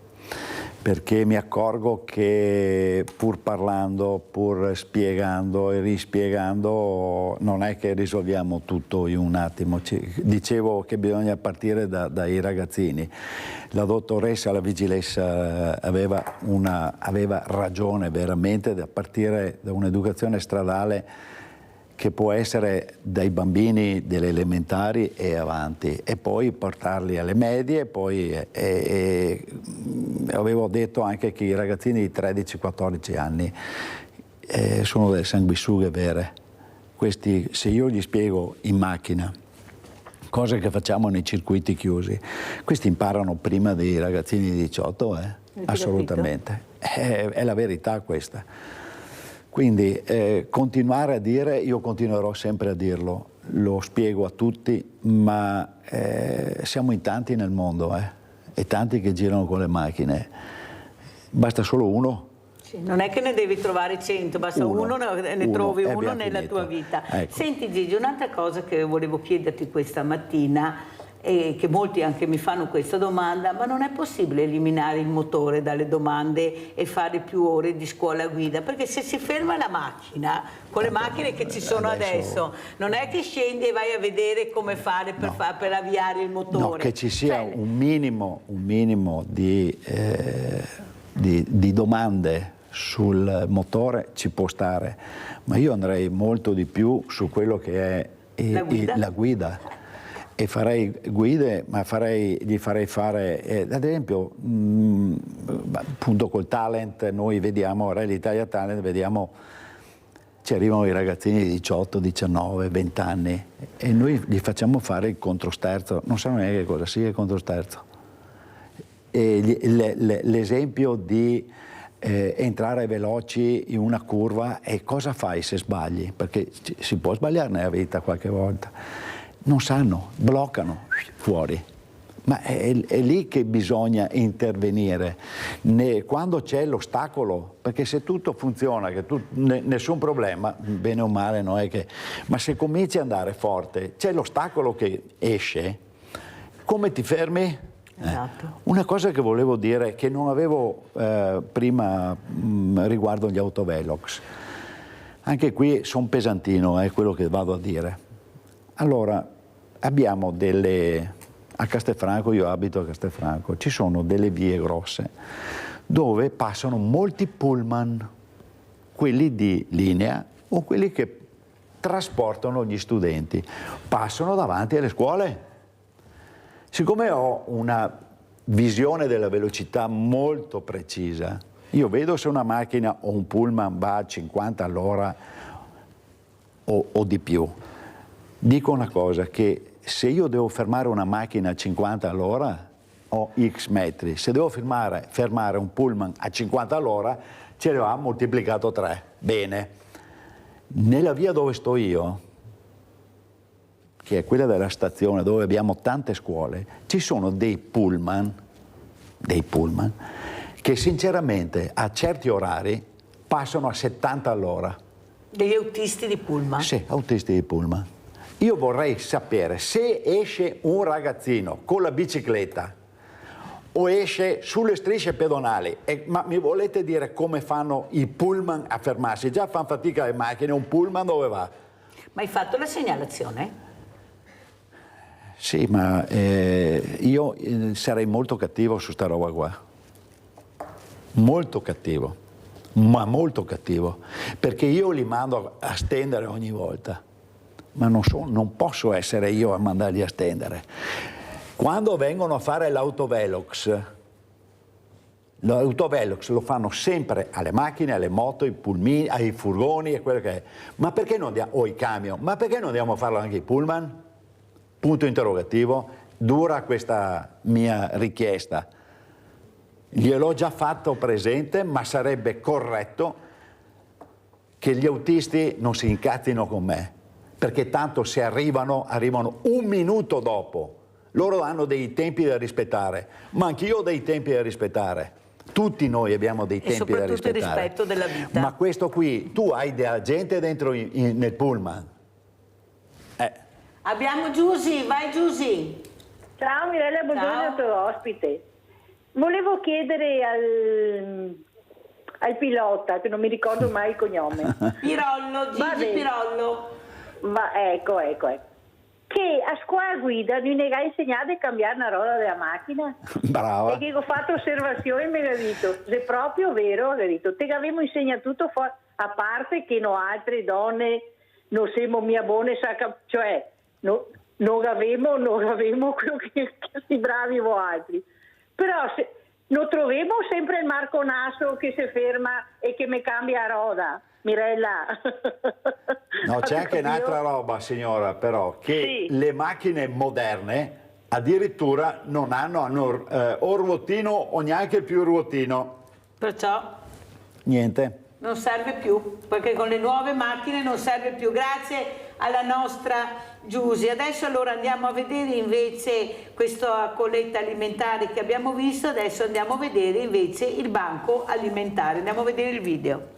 perché mi accorgo che pur parlando, pur spiegando e rispiegando, non è che risolviamo tutto in un attimo. Dicevo che bisogna partire dai ragazzini. La dottoressa, la vigilessa aveva ragione veramente, da partire da un'educazione stradale che può essere dai bambini delle elementari e avanti, e poi portarli alle medie, poi avevo detto anche che i ragazzini di 13-14 anni sono delle sanguisughe vere. Questi, se io gli spiego in macchina cose che facciamo nei circuiti chiusi, questi imparano prima dei ragazzini di 18, assolutamente. È la verità questa. Quindi continuare a dire, io continuerò sempre a dirlo, lo spiego a tutti, ma siamo in tanti nel mondo, e tanti che girano con le macchine. Basta solo uno. Sì, non è che ne devi trovare 100, basta uno ne trovi uno nella tua vita. Ecco. Senti Gigi, un'altra cosa che volevo chiederti questa mattina, e che molti anche mi fanno questa domanda, ma non è possibile eliminare il motore dalle domande e fare più ore di scuola guida? Perché se si ferma la macchina, con le macchine che ci sono adesso, non è che scendi e vai a vedere come fare per avviare il motore. No, che ci sia un minimo di domande sul motore ci può stare, ma io andrei molto di più su quello che è la guida. E farei guide, ma gli farei fare, ad esempio, appunto col talent, noi vediamo, Rally Italia Talent, vediamo, ci arrivano i ragazzini di 18, 19, 20 anni e noi gli facciamo fare il controsterzo, non sanno neanche cosa sia il controsterzo. E l'esempio di entrare veloci in una curva, e cosa fai se sbagli? Perché si può sbagliare nella vita qualche volta. Non sanno, bloccano fuori, ma è lì che bisogna intervenire, quando c'è l'ostacolo, perché se tutto funziona, che nessun problema, bene o male non è che, ma se cominci ad andare forte, c'è l'ostacolo che esce, come ti fermi? Esatto. Una cosa che volevo dire, che non avevo prima riguardo gli autovelox, anche qui sono pesantino, è quello che vado a dire. Allora, abbiamo a Castelfranco, io abito a Castelfranco, ci sono delle vie grosse dove passano molti pullman, quelli di linea o quelli che trasportano gli studenti, passano davanti alle scuole. Siccome ho una visione della velocità molto precisa, io vedo se una macchina o un pullman va a 50 all'ora o di più. Dico una cosa, che se io devo fermare una macchina a 50 all'ora ho X metri, se devo fermare un pullman a 50 all'ora ce ne va moltiplicato 3. Bene, nella via dove sto io, che è quella della stazione dove abbiamo tante scuole, ci sono dei pullman che sinceramente a certi orari passano a 70 all'ora. Degli autisti di pullman? Sì, autisti di pullman. Io vorrei sapere se esce un ragazzino con la bicicletta o esce sulle strisce pedonali, ma mi volete dire come fanno i pullman a fermarsi? Già fanno fatica le macchine, un pullman dove va? Ma hai fatto la segnalazione? Sì, ma io sarei molto cattivo su sta roba qua. Molto cattivo, ma molto cattivo, perché io li mando a stendere ogni volta, ma non posso essere io a mandarli a stendere. Quando vengono a fare l'autovelox lo fanno sempre alle macchine, alle moto, ai pulmini, ai furgoni e quello che è. Ma perché non andiamo, o i camion, ma perché non andiamo a farlo anche ai pullman? Punto interrogativo. Dura questa mia richiesta. Gliel'ho già fatto presente, ma sarebbe corretto che gli autisti non si incazzino con me, perché tanto se arrivano un minuto dopo. Loro hanno dei tempi da rispettare, ma anch'io ho dei tempi da rispettare. Tutti noi abbiamo dei tempi da rispettare. E soprattutto il rispetto della vita. Ma questo qui, tu hai della gente dentro nel pullman. Abbiamo Giusy, vai Giusy. Ciao Mirella, buongiorno al tuo ospite. Volevo chiedere al pilota, che non mi ricordo mai il cognome. Pirollo, Gigi Pirollo. Ecco. Che a scuola guida non ne ha insegnato a cambiare una roda della macchina? Brava. E che ho fatto osservazioni e mi ha detto, se è proprio vero, ha detto, te che avevo insegnato tutto, a parte che no altre donne non siamo mia buone, cioè non avevamo quello che si bravi voi altri. Però non troviamo sempre il Marco Nasso che si ferma e che mi cambia roda, Mirella. No, c'è anche un'altra roba, signora, però, che sì, le macchine moderne addirittura non hanno o ruotino o neanche più ruotino. Perciò? Niente. Non serve più, perché con le nuove macchine non serve più. Grazie alla nostra Giusy. Adesso allora andiamo a vedere invece questa colletta alimentare che abbiamo visto, adesso andiamo a vedere invece il banco alimentare, andiamo a vedere il video.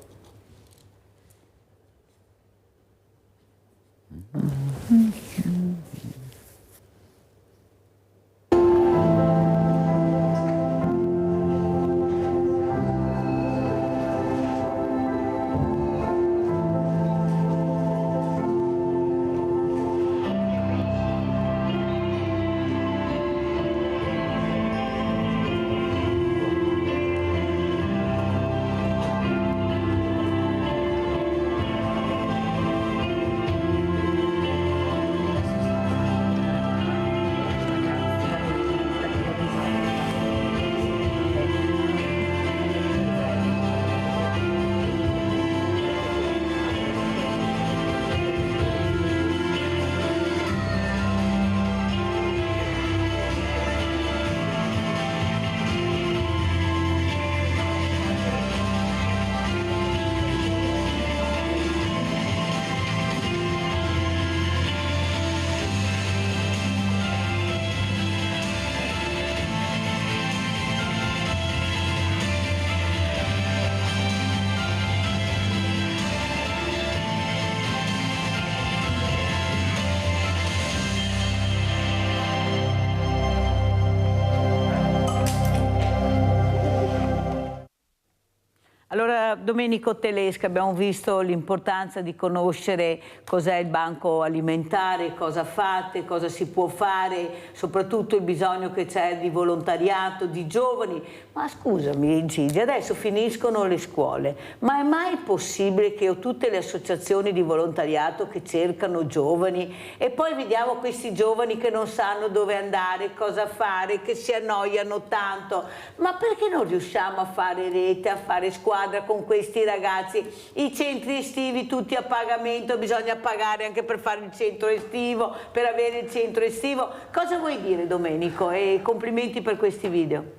Allora, Domenico Telesca, abbiamo visto l'importanza di conoscere cos'è il banco alimentare, cosa fate, cosa si può fare, soprattutto il bisogno che c'è di volontariato, di giovani. Ma scusami Gigi, adesso finiscono le scuole, ma è mai possibile che ho tutte le associazioni di volontariato che cercano giovani e poi vediamo questi giovani che non sanno dove andare, cosa fare, che si annoiano tanto? Ma perché non riusciamo a fare rete, a fare squadra con questi ragazzi? I centri estivi tutti a pagamento, bisogna pagare anche per fare il centro estivo, per avere il centro estivo. Cosa vuoi dire Domenico? E complimenti per questi video.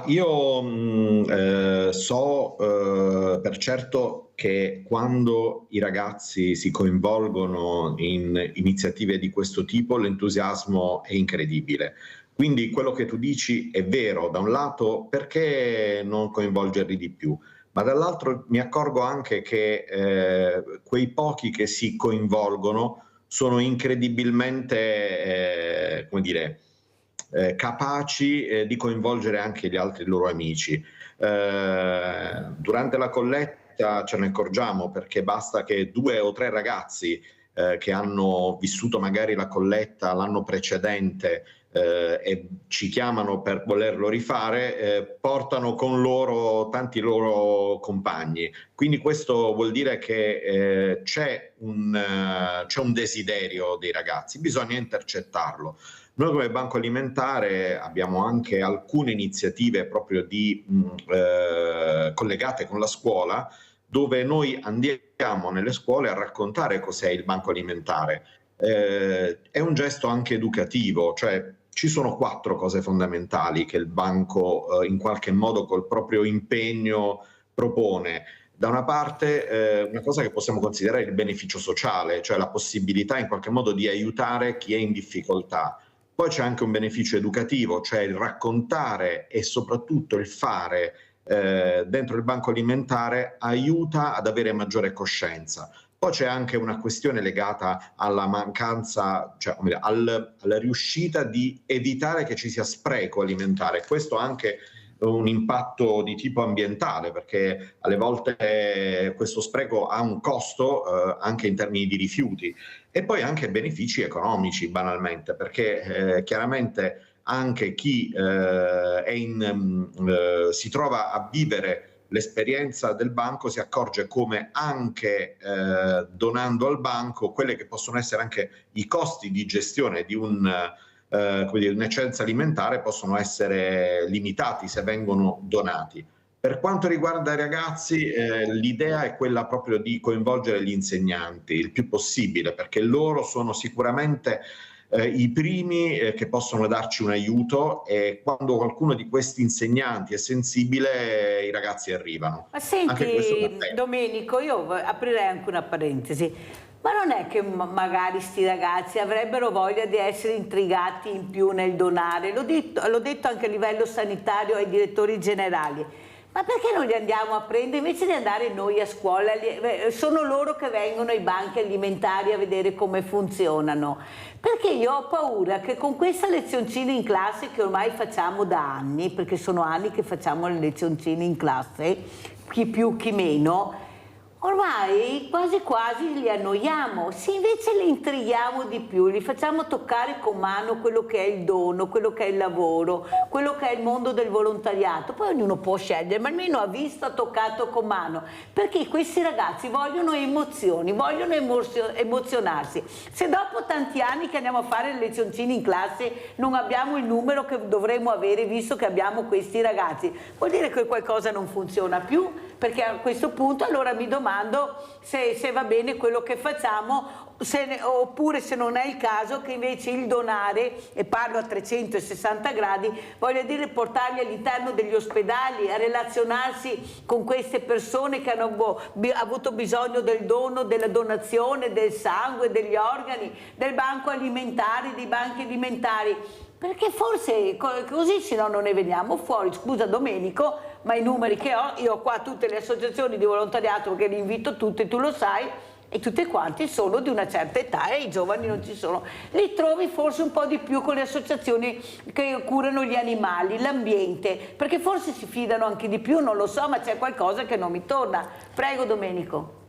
Io so per certo che quando i ragazzi si coinvolgono in iniziative di questo tipo l'entusiasmo è incredibile. Quindi quello che tu dici è vero, da un lato perché non coinvolgerli di più, ma dall'altro mi accorgo anche che quei pochi che si coinvolgono sono incredibilmente, capaci di coinvolgere anche gli altri loro amici. Durante la colletta ce ne accorgiamo perché basta che 2 o 3 ragazzi che hanno vissuto magari la colletta l'anno precedente e ci chiamano per volerlo rifare, portano con loro tanti loro compagni. Quindi questo vuol dire che c'è un desiderio dei ragazzi, bisogna intercettarlo. Noi come Banco Alimentare abbiamo anche alcune iniziative proprio collegate con la scuola, dove noi andiamo nelle scuole a raccontare cos'è il Banco Alimentare. È un gesto anche educativo, cioè ci sono 4 cose fondamentali che il banco in qualche modo col proprio impegno propone. Da una parte una cosa che possiamo considerare il beneficio sociale, cioè la possibilità in qualche modo di aiutare chi è in difficoltà. Poi c'è anche un beneficio educativo, cioè il raccontare e soprattutto il fare dentro il Banco Alimentare aiuta ad avere maggiore coscienza. Poi c'è anche una questione legata alla mancanza, cioè alla riuscita di evitare che ci sia spreco alimentare. Questo ha anche un impatto di tipo ambientale, perché alle volte questo spreco ha un costo anche in termini di rifiuti, e poi anche benefici economici banalmente, perché chiaramente anche chi si trova a vivere l'esperienza del banco si accorge come anche donando al banco quelle che possono essere anche i costi di gestione di un'eccedenza alimentare possono essere limitati se vengono donati. Per quanto riguarda i ragazzi, l'idea è quella proprio di coinvolgere gli insegnanti il più possibile, perché loro sono sicuramente i primi che possono darci un aiuto, e quando qualcuno di questi insegnanti è sensibile i ragazzi arrivano. Ma senti Domenico, io aprirei anche una parentesi, ma non è che magari sti ragazzi avrebbero voglia di essere intrigati in più nel donare? L'ho detto anche a livello sanitario ai direttori generali. Ma perché non li andiamo a prendere invece di andare noi a scuola? Sono loro che vengono ai banchi alimentari a vedere come funzionano. Perché io ho paura che con questa lezioncina in classe che ormai facciamo da anni, perché sono anni che facciamo le lezioncine in classe, chi più chi meno, ormai quasi quasi li annoiamo. Se invece li intrighiamo di più, li facciamo toccare con mano quello che è il dono, quello che è il lavoro, quello che è il mondo del volontariato, poi ognuno può scegliere, ma almeno ha visto, ha toccato con mano, perché questi ragazzi vogliono emozioni, vogliono emozionarsi. Se dopo tanti anni che andiamo a fare le lezioncine in classe non abbiamo il numero che dovremmo avere, visto che abbiamo questi ragazzi, vuol dire che qualcosa non funziona più, perché a questo punto allora mi domando se va bene quello che facciamo, oppure se non è il caso che invece il donare, e parlo a 360 gradi, voglio dire portarli all'interno degli ospedali a relazionarsi con queste persone che hanno avuto bisogno del dono, della donazione, del sangue, degli organi, del banco alimentare, dei banchi alimentari. Perché forse così, se no non ne veniamo fuori. Scusa Domenico, ma i numeri che ho, io ho qua tutte le associazioni di volontariato che li invito tutte, tu lo sai, e tutte quanti sono di una certa età e i giovani non ci sono. Li trovi forse un po' di più con le associazioni che curano gli animali, l'ambiente, perché forse si fidano anche di più, non lo so, ma c'è qualcosa che non mi torna. Prego Domenico.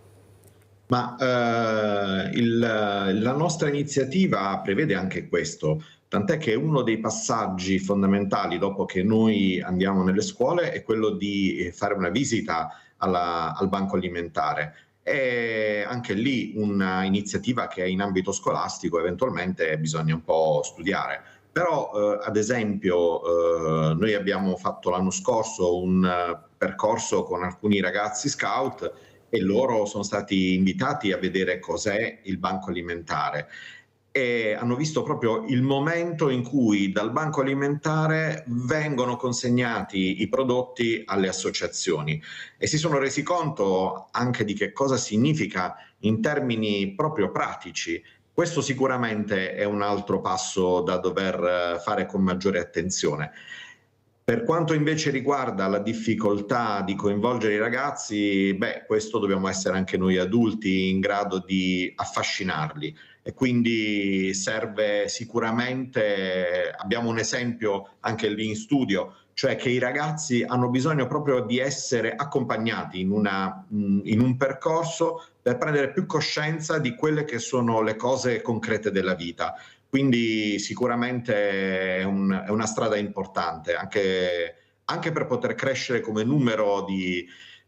Ma la nostra iniziativa prevede anche questo, tant'è che uno dei passaggi fondamentali dopo che noi andiamo nelle scuole è quello di fare una visita al banco alimentare. È anche lì una iniziativa che in ambito scolastico eventualmente bisogna un po' studiare. Però ad esempio noi abbiamo fatto l'anno scorso un percorso con alcuni ragazzi scout e loro sono stati invitati a vedere cos'è il banco alimentare. e hanno visto proprio il momento in cui dal banco alimentare vengono consegnati i prodotti alle associazioni e si sono resi conto anche di che cosa significa in termini proprio pratici. Questo sicuramente è un altro passo da dover fare con maggiore attenzione. Per quanto invece riguarda la difficoltà di coinvolgere i ragazzi, questo dobbiamo essere anche noi adulti in grado di affascinarli. E quindi serve sicuramente, abbiamo un esempio anche lì in studio, cioè che i ragazzi hanno bisogno proprio di essere accompagnati in un percorso per prendere più coscienza di quelle che sono le cose concrete della vita. Quindi sicuramente è una strada importante, anche per poter crescere come numero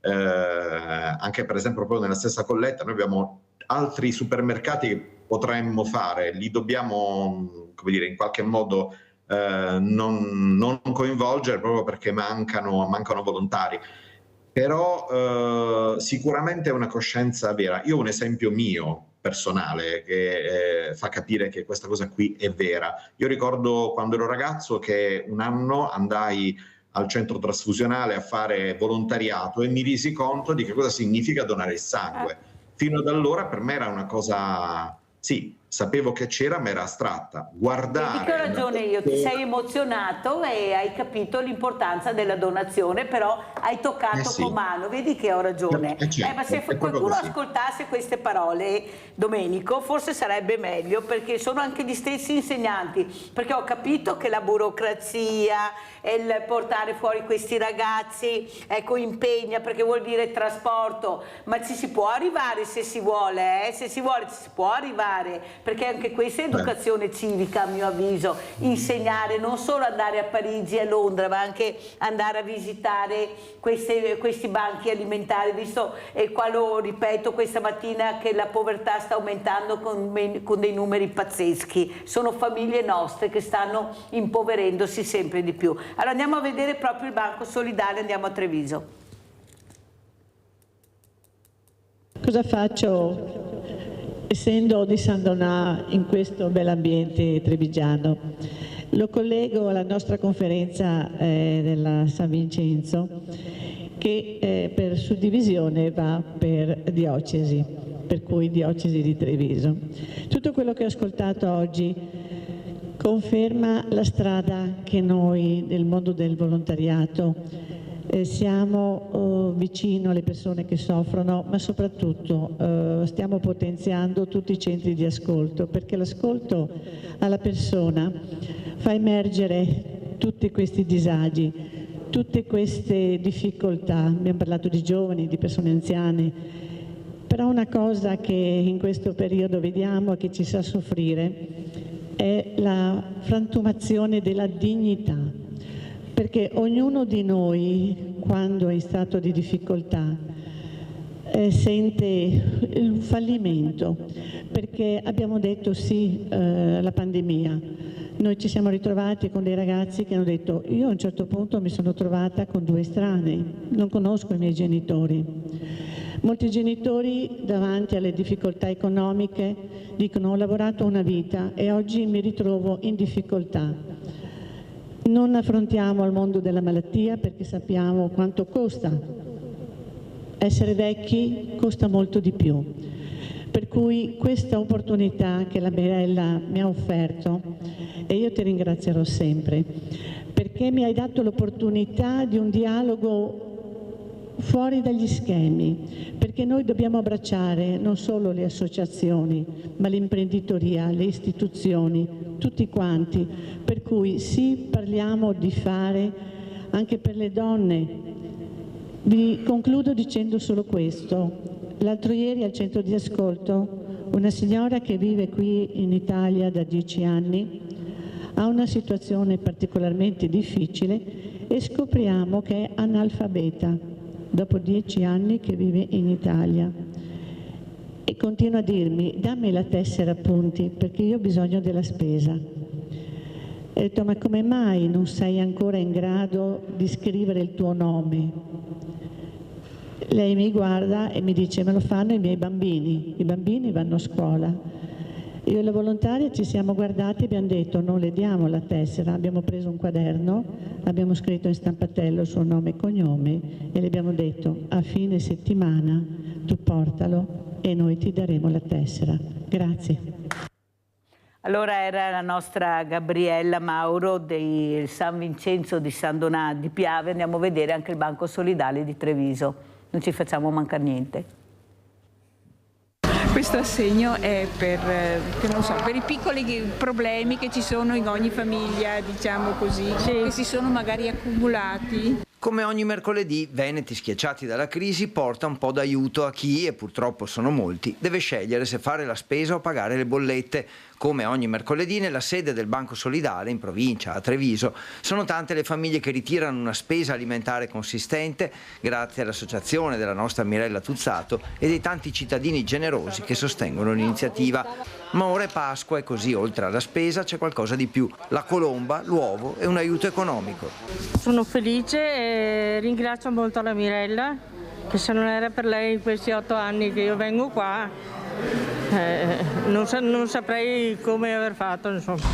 anche per esempio proprio nella stessa colletta. Noi abbiamo altri supermercati che potremmo fare, li dobbiamo, come dire, in qualche modo non coinvolgere proprio perché mancano volontari. Però sicuramente è una coscienza vera. Io ho un esempio mio personale che fa capire che questa cosa qui è vera. Io ricordo quando ero ragazzo che un anno andai al centro trasfusionale a fare volontariato e mi resi conto di che cosa significa donare il sangue. Fino ad allora per me era una cosa, sì, sapevo che c'era, ma era astratta. Guardare. Vedi che ho ragione io, ti sei emozionato e hai capito l'importanza della donazione, però hai toccato con mano, vedi che ho ragione. Ma se qualcuno ascoltasse queste parole, Domenico, forse sarebbe meglio, perché sono anche gli stessi insegnanti, perché ho capito che la burocrazia e il portare fuori questi ragazzi, ecco, impegna, perché vuol dire trasporto, ma ci si può arrivare se si vuole, se si vuole ci si può arrivare, perché anche questa è educazione civica, a mio avviso, insegnare, non solo andare a Parigi e a Londra, ma anche andare a visitare questi banchi alimentari, visto, e qua lo ripeto questa mattina, che la povertà sta aumentando con dei numeri pazzeschi. Sono famiglie nostre che stanno impoverendosi sempre di più. Allora andiamo a vedere proprio il Banco Solidale, andiamo a Treviso. Cosa faccio essendo di San Donà in questo bell'ambiente trevigiano? Lo collego alla nostra conferenza della San Vincenzo, che per suddivisione va per diocesi, per cui diocesi di Treviso. Tutto quello che ho ascoltato oggi conferma la strada che noi nel mondo del volontariato siamo vicino alle persone che soffrono, ma soprattutto stiamo potenziando tutti i centri di ascolto, perché l'ascolto alla persona fa emergere tutti questi disagi, tutte queste difficoltà. Abbiamo parlato di giovani, di persone anziane, però una cosa che in questo periodo vediamo e che ci sa soffrire è la frantumazione della dignità, perché ognuno di noi, quando è in stato di difficoltà, sente il fallimento, perché abbiamo detto sì alla pandemia. Noi ci siamo ritrovati con dei ragazzi che hanno detto: io a un certo punto mi sono trovata con due estranei, non conosco i miei genitori. Molti genitori davanti alle difficoltà economiche dicono: ho lavorato una vita e oggi mi ritrovo in difficoltà. Non affrontiamo il mondo della malattia perché sappiamo quanto costa. Essere vecchi costa molto di più. Per cui questa opportunità che la Mirella mi ha offerto, e io ti ringrazierò sempre, perché mi hai dato l'opportunità di un dialogo fuori dagli schemi, perché noi dobbiamo abbracciare non solo le associazioni, ma l'imprenditoria, le istituzioni, tutti quanti, per cui sì, parliamo di fare anche per le donne. Vi concludo dicendo solo questo. L'altro ieri al centro di ascolto una signora che vive qui in Italia da 10 anni ha una situazione particolarmente difficile e scopriamo che è analfabeta dopo 10 anni che vive in Italia, e continua a dirmi: dammi la tessera appunti perché io ho bisogno della spesa. Ho detto: ma come mai non sei ancora in grado di scrivere il tuo nome? Lei mi guarda e mi dice: me lo fanno i miei bambini, i bambini vanno a scuola. Io e la volontaria ci siamo guardati e abbiamo detto non le diamo la tessera, abbiamo preso un quaderno, abbiamo scritto in stampatello il suo nome e cognome e le abbiamo detto a fine settimana tu portalo e noi ti daremo la tessera. Grazie. Allora era la nostra Gabriella Mauro del San Vincenzo di San Donà di Piave. Andiamo a vedere anche il Banco Solidale di Treviso. Non ci facciamo mancare niente. Questo assegno è per i piccoli problemi che ci sono in ogni famiglia, diciamo così, che si sono magari accumulati. Come ogni mercoledì, Veneti schiacciati dalla crisi porta un po' d'aiuto a chi, e purtroppo sono molti, deve scegliere se fare la spesa o pagare le bollette. Come ogni mercoledì, nella sede del Banco Solidale in provincia, a Treviso, sono tante le famiglie che ritirano una spesa alimentare consistente grazie all'associazione della nostra Mirella Tuzzato e dei tanti cittadini generosi che sostengono l'iniziativa. Ma ora è Pasqua e così, oltre alla spesa, c'è qualcosa di più: la colomba, l'uovo e un aiuto economico. Sono felice e ringrazio molto la Mirella, che se non era per lei in questi 8 anni che io vengo qua, non saprei come aver fatto, insomma.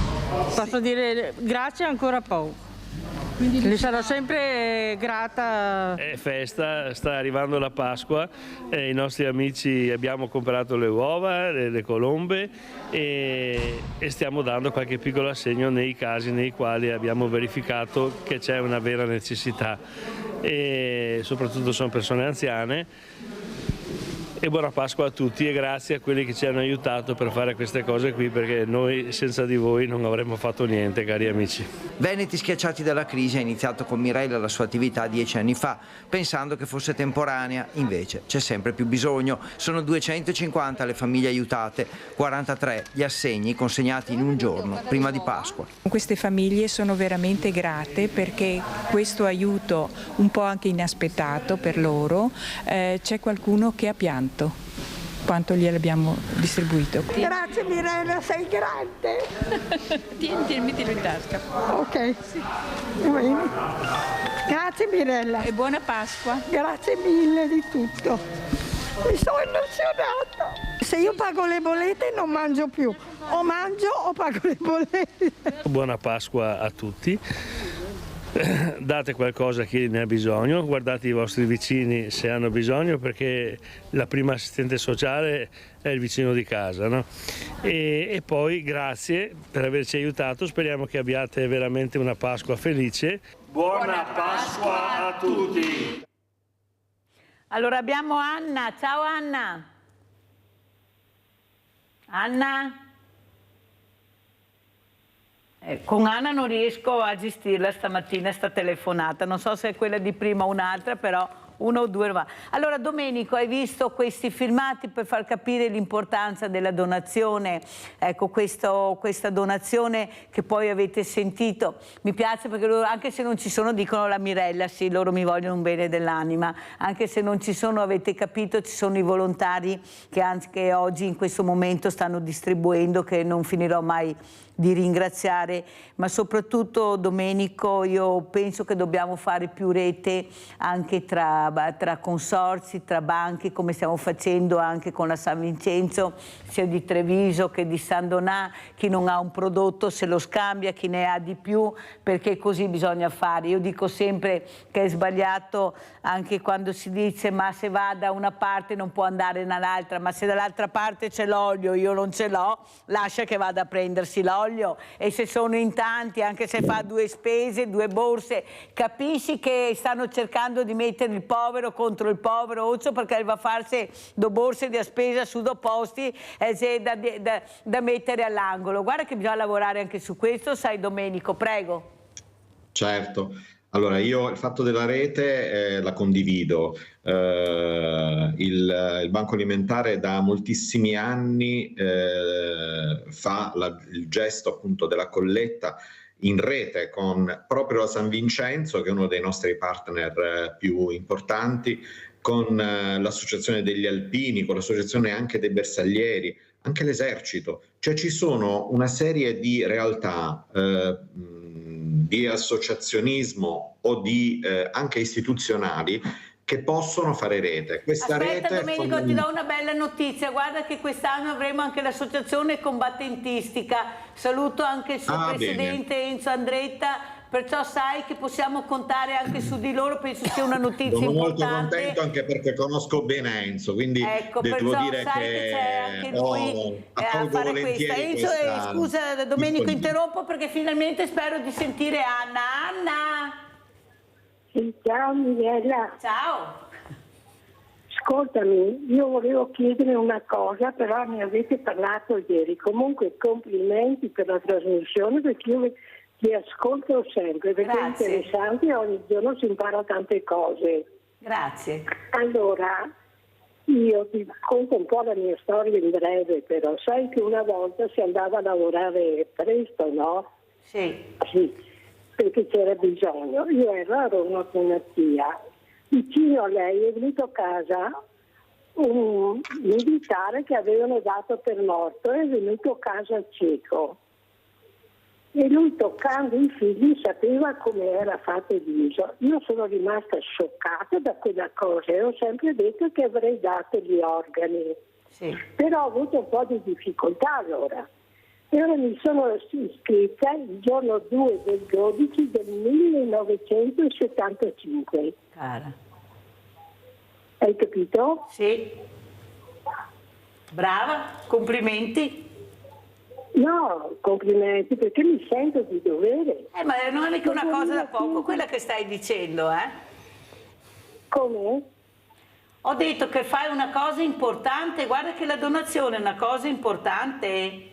Posso dire grazie ancora poco. Le sarò sempre grata. È festa, sta arrivando la Pasqua, i nostri amici abbiamo comprato le uova, le colombe e stiamo dando qualche piccolo assegno nei casi nei quali abbiamo verificato che c'è una vera necessità, e soprattutto sono persone anziane. E buona Pasqua a tutti e grazie a quelli che ci hanno aiutato per fare queste cose qui, perché noi senza di voi non avremmo fatto niente, cari amici. Veneti schiacciati dalla crisi ha iniziato con Mirella la sua attività 10 anni fa, pensando che fosse temporanea. Invece c'è sempre più bisogno. Sono 250 le famiglie aiutate, 43 gli assegni consegnati in un giorno prima di Pasqua. Queste famiglie sono veramente grate perché questo aiuto un po' anche inaspettato per loro, c'è qualcuno che ha pianto quanto gliel'abbiamo distribuito. Grazie Mirella, sei grande. Mettilo in tasca. Ok. Sì. Grazie Mirella. E buona Pasqua. Grazie mille di tutto. Mi sono emozionata. Se io pago le bollette non mangio più. O mangio o pago le bollette. Buona Pasqua a tutti. Date qualcosa a chi ne ha bisogno, guardate i vostri vicini se hanno bisogno, perché la prima assistente sociale è il vicino di casa, no? E poi grazie per averci aiutato, speriamo che abbiate veramente una Pasqua felice. Buona Pasqua a tutti! Allora abbiamo Anna, ciao Anna! Anna? Con Anna non riesco a gestirla stamattina, sta telefonata, non so se è quella di prima o un'altra, però una o due va. Allora Domenico, hai visto questi filmati per far capire l'importanza della donazione, ecco questa donazione che poi avete sentito, mi piace perché loro, anche se non ci sono, dicono la Mirella, sì, loro mi vogliono un bene dell'anima, anche se non ci sono, avete capito, ci sono i volontari che anche oggi in questo momento stanno distribuendo, che non finirò mai di ringraziare, ma soprattutto Domenico io penso che dobbiamo fare più rete anche tra consorzi, tra banche, come stiamo facendo anche con la San Vincenzo, sia di Treviso che di San Donà. Chi non ha un prodotto se lo scambia, chi ne ha di più, perché così bisogna fare. Io dico sempre che è sbagliato anche quando si dice ma se va da una parte non può andare dall'altra, ma se dall'altra parte c'è l'olio, io non ce l'ho, lascia che vada a prendersi l'olio, e se sono in tanti, anche se fa 2 spese, 2 borse, capisci che stanno cercando di mettere il povero contro il povero occhio, perché va a farsi 2 borse di spesa su 2 posti da mettere all'angolo. Guarda che bisogna lavorare anche su questo, sai Domenico, prego. Certo. Allora, io il fatto della rete la condivido. Il Banco Alimentare da moltissimi anni fa il gesto appunto della colletta in rete con proprio la San Vincenzo, che è uno dei nostri partner più importanti, con l'associazione degli alpini, con l'associazione anche dei bersaglieri, anche l'esercito. Cioè ci sono una serie di realtà di associazionismo o di anche istituzionali che possono fare rete. Questa Aspetta rete Domenico, ti do una bella notizia, guarda che quest'anno avremo anche l'associazione combattentistica, saluto anche il suo presidente bene. Enzo Andretta, perciò sai che possiamo contare anche su di loro, penso sia una notizia Sono importante. molto contento anche perché conosco bene Enzo, quindi ecco, devo dire sai che c'è anche lui a fare questa. Enzo, scusa Domenico, interrompo perché finalmente spero di sentire Anna. Anna! Sì, ciao Mirella. Ciao. Ascoltami, io volevo chiedere una cosa, però ne avete parlato ieri. Comunque complimenti per la trasmissione, perché io ti ascolto sempre, perché è interessante e ogni giorno si impara tante cose. Grazie. Allora, io ti racconto un po' la mia storia in breve, però sai che una volta si andava a lavorare presto, no? Sì. Sì, perché c'era bisogno. Io ero a Roma con una zia. Vicino a lei è venuto a casa un militare che avevano dato per morto, è venuto a casa cieco. E lui, toccando i figli, sapeva come era fatto il viso. Io sono rimasta scioccata da quella cosa e ho sempre detto che avrei dato gli organi. Sì. Però ho avuto un po' di difficoltà allora. E ora mi sono iscritta il giorno 2 del 12 del 1975. Cara. Hai capito? Sì. Brava, complimenti. No, complimenti, perché mi sento di dovere. Ma non è mica una cosa da poco, quella che stai dicendo, Come? Ho detto che fai una cosa importante, guarda che la donazione è una cosa importante.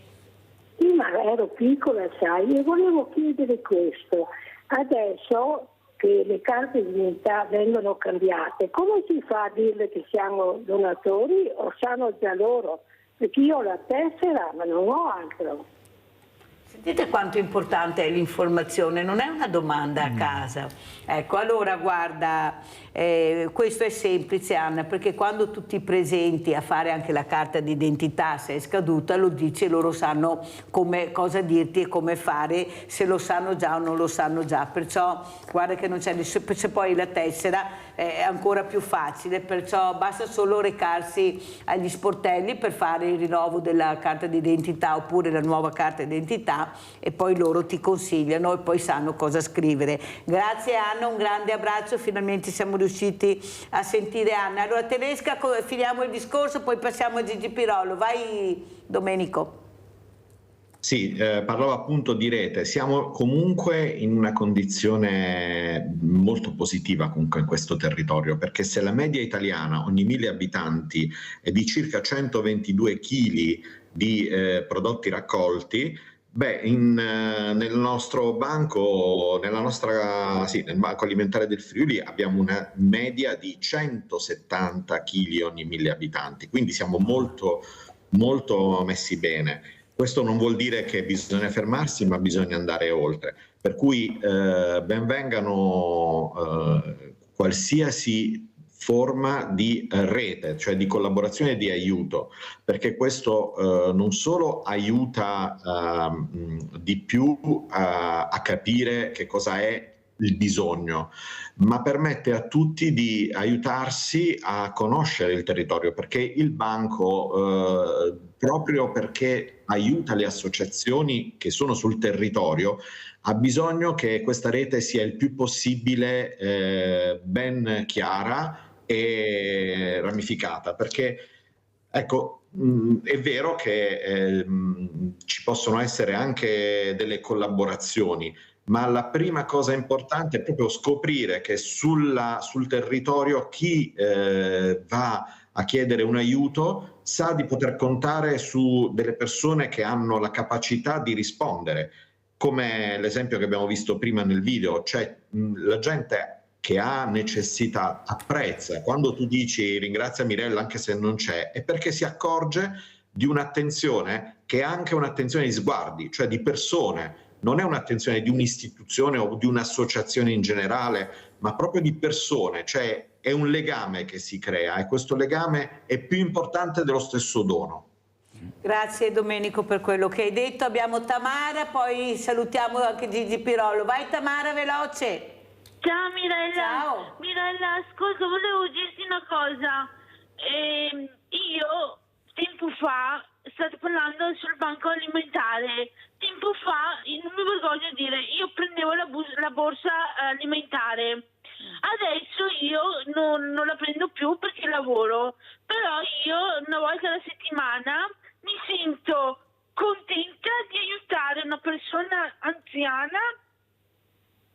Sì, ma ero piccola, sai, e volevo chiedere questo. Adesso che le carte di identità vengono cambiate, come si fa a dirle che siamo donatori o sanno già loro? Perché io ho la tessera, ma non ho altro. Sentite quanto importante è l'informazione, non è una domanda a casa. Ecco, allora guarda, questo è semplice Anna, perché quando tu ti presenti a fare anche la carta d'identità, se è scaduta, lo dici e loro sanno cosa dirti e come fare, se lo sanno già o non lo sanno già. Perciò guarda che non c'è nessuno, se poi la tessera è ancora più facile, perciò basta solo recarsi agli sportelli per fare il rinnovo della carta d'identità oppure la nuova carta d'identità e poi loro ti consigliano e poi sanno cosa scrivere. Grazie Anna, un grande abbraccio, finalmente siamo riusciti a sentire Anna. Allora Teresca, finiamo il discorso, poi passiamo a Gigi Pirolo. Vai Domenico. Sì, parlavo appunto di rete, siamo comunque in una condizione molto positiva comunque in questo territorio, perché se la media italiana ogni 1000 abitanti è di circa 122 kg di prodotti raccolti, nel nostro banco, nel Banco Alimentare del Friuli abbiamo una media di 170 kg ogni 1000 abitanti, quindi siamo molto, molto messi bene. Questo non vuol dire che bisogna fermarsi, ma bisogna andare oltre. Per cui benvengano qualsiasi forma di rete, cioè di collaborazione e di aiuto, perché questo non solo aiuta di più a capire che cosa è il bisogno, ma permette a tutti di aiutarsi a conoscere il territorio, perché il banco, proprio perché aiuta le associazioni che sono sul territorio, ha bisogno che questa rete sia il più possibile ben chiara e ramificata, perché ecco, è vero che ci possono essere anche delle collaborazioni, ma la prima cosa importante è proprio scoprire che sul territorio chi va a chiedere un aiuto sa di poter contare su delle persone che hanno la capacità di rispondere, come l'esempio che abbiamo visto prima nel video, cioè la gente che ha necessità apprezza. Quando tu dici ringrazia Mirella anche se non c'è, è perché si accorge di un'attenzione che è anche un'attenzione di sguardi, cioè di persone. Non è un'attenzione di un'istituzione o di un'associazione in generale, ma proprio di persone, cioè è un legame che si crea e questo legame è più importante dello stesso dono. Grazie Domenico per quello che hai detto. Abbiamo Tamara, poi salutiamo anche Gigi Pirolo. Vai Tamara, veloce! Ciao Mirella. Ciao. Mirella, ascolta, volevo dirti una cosa. Io tempo fa, state parlando sul banco alimentare, tempo fa, non mi vergogno a dire, io prendevo la borsa alimentare. Adesso io non la prendo più perché lavoro, però io una volta alla settimana mi sento contenta di aiutare una persona anziana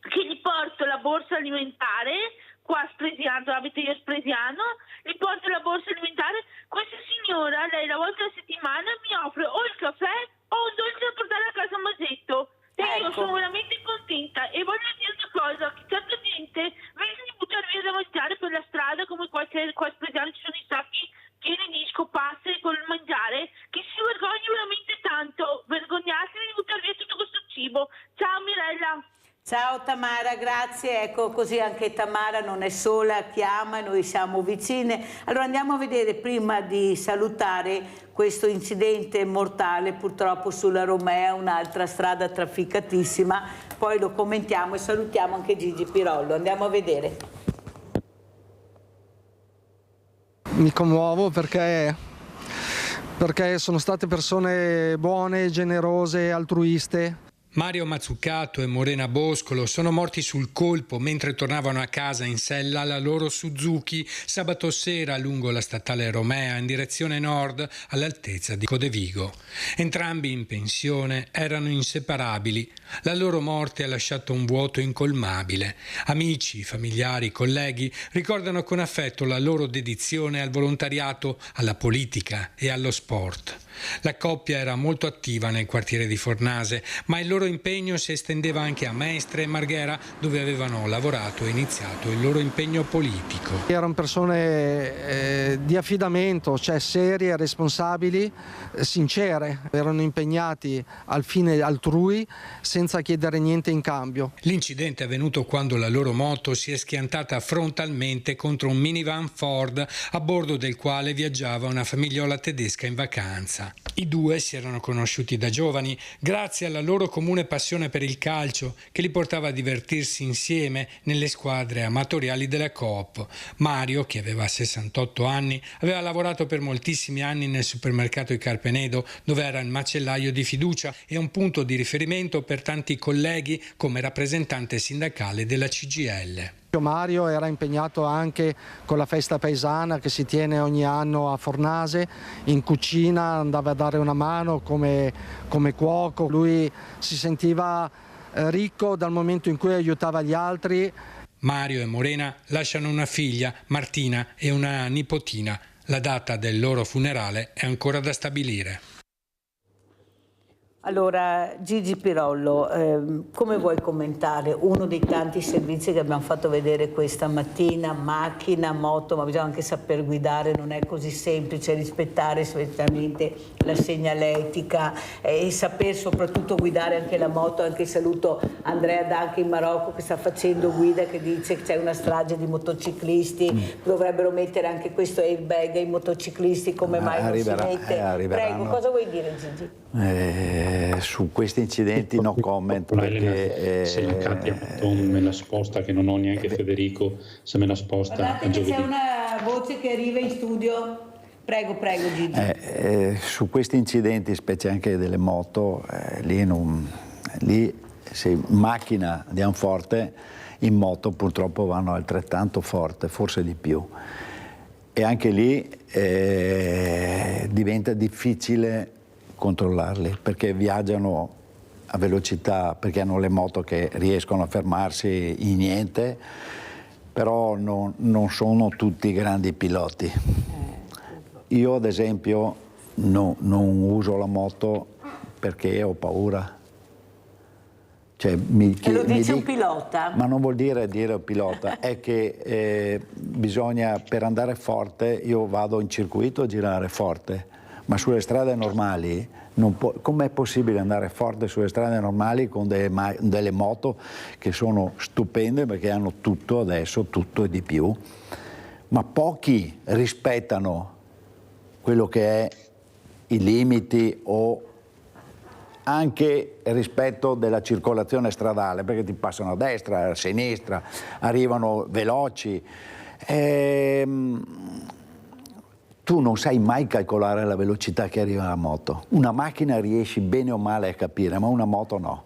che gli porto la borsa alimentare, qua a Spresiano, abito io a Spresiano, gli porto la borsa alimentare, questa signora, lei una volta alla settimana mi offre o il caffè o un dolce da portare a casa a Masetto. E io sono veramente contenta e voglio dire una cosa, che certa gente vede di buttare via da mangiare per la strada, come qua a Spresiano ci sono i sacchi pieni di scopasse con il mangiare, che si vergogna veramente tanto, vergognatevi di buttare via tutto questo cibo. Ciao Mirella. Ciao Tamara, grazie. Ecco, così anche Tamara non è sola, chiama, noi siamo vicine. Allora andiamo a vedere, prima di salutare, questo incidente mortale purtroppo sulla Romea, un'altra strada trafficatissima, poi lo commentiamo e salutiamo anche Gigi Pirollo. Andiamo a vedere. Mi commuovo perché sono state persone buone, generose, altruiste. Mario Mazzucato e Morena Boscolo sono morti sul colpo mentre tornavano a casa in sella alla loro Suzuki sabato sera lungo la statale Romea in direzione nord all'altezza di Codevigo. Entrambi in pensione, erano inseparabili. La loro morte ha lasciato un vuoto incolmabile. Amici, familiari, colleghi ricordano con affetto la loro dedizione al volontariato, alla politica e allo sport. La coppia era molto attiva nel quartiere di Fornase, ma il loro impegno si estendeva anche a Mestre e Marghera, dove avevano lavorato e iniziato il loro impegno politico. Erano persone di affidamento, cioè serie, responsabili, sincere. Erano impegnati al fine altrui senza chiedere niente in cambio. L'incidente è avvenuto quando la loro moto si è schiantata frontalmente contro un minivan Ford a bordo del quale viaggiava una famigliola tedesca in vacanza. I due si erano conosciuti da giovani grazie alla loro comune passione per il calcio che li portava a divertirsi insieme nelle squadre amatoriali della Coop. Mario, che aveva 68 anni, aveva lavorato per moltissimi anni nel supermercato di Carpenedo, dove era il macellaio di fiducia e un punto di riferimento per tanti colleghi come rappresentante sindacale della CGIL. Mario era impegnato anche con la festa paesana che si tiene ogni anno a Fornase, in cucina andava a dare una mano come cuoco. Lui si sentiva ricco dal momento in cui aiutava gli altri. Mario e Morena lasciano una figlia, Martina, e una nipotina. La data del loro funerale è ancora da stabilire. Allora, Gigi Pirollo, come vuoi commentare uno dei tanti servizi che abbiamo fatto vedere questa mattina, macchina, moto, ma bisogna anche saper guidare, non è così semplice rispettare specialmente la segnaletica e saper soprattutto guidare anche la moto. Anche saluto Andrea Danche in Marocco che sta facendo guida, che dice che c'è una strage di motociclisti, dovrebbero mettere anche questo airbag ai motociclisti, come mai non si mette? Prego, cosa vuoi dire Gigi? Su questi incidenti no comment perché se la Katia Patton me la sposta, che non ho neanche Federico, se me la sposta. Guardate che c'è una voce che arriva in studio. Prego Gigi. Su questi incidenti, specie anche delle moto, lì se in macchina andiamo forte, in moto purtroppo vanno altrettanto forte, forse di più, e anche lì diventa difficile controllarli perché viaggiano a velocità, perché hanno le moto che riescono a fermarsi in niente, però non sono tutti grandi piloti. Io ad esempio non uso la moto perché ho paura. Cioè, lo dice un pilota? Ma non vuol dire pilota, è che bisogna, per andare forte, io vado in circuito a girare forte, ma sulle strade normali, com'è possibile andare forte sulle strade normali con delle moto che sono stupende perché hanno tutto adesso, tutto e di più, ma pochi rispettano quello che è i limiti o anche rispetto della circolazione stradale, perché ti passano a destra, a sinistra, arrivano veloci. Tu non sai mai calcolare la velocità che arriva la moto. Una macchina riesci bene o male a capire, ma una moto no.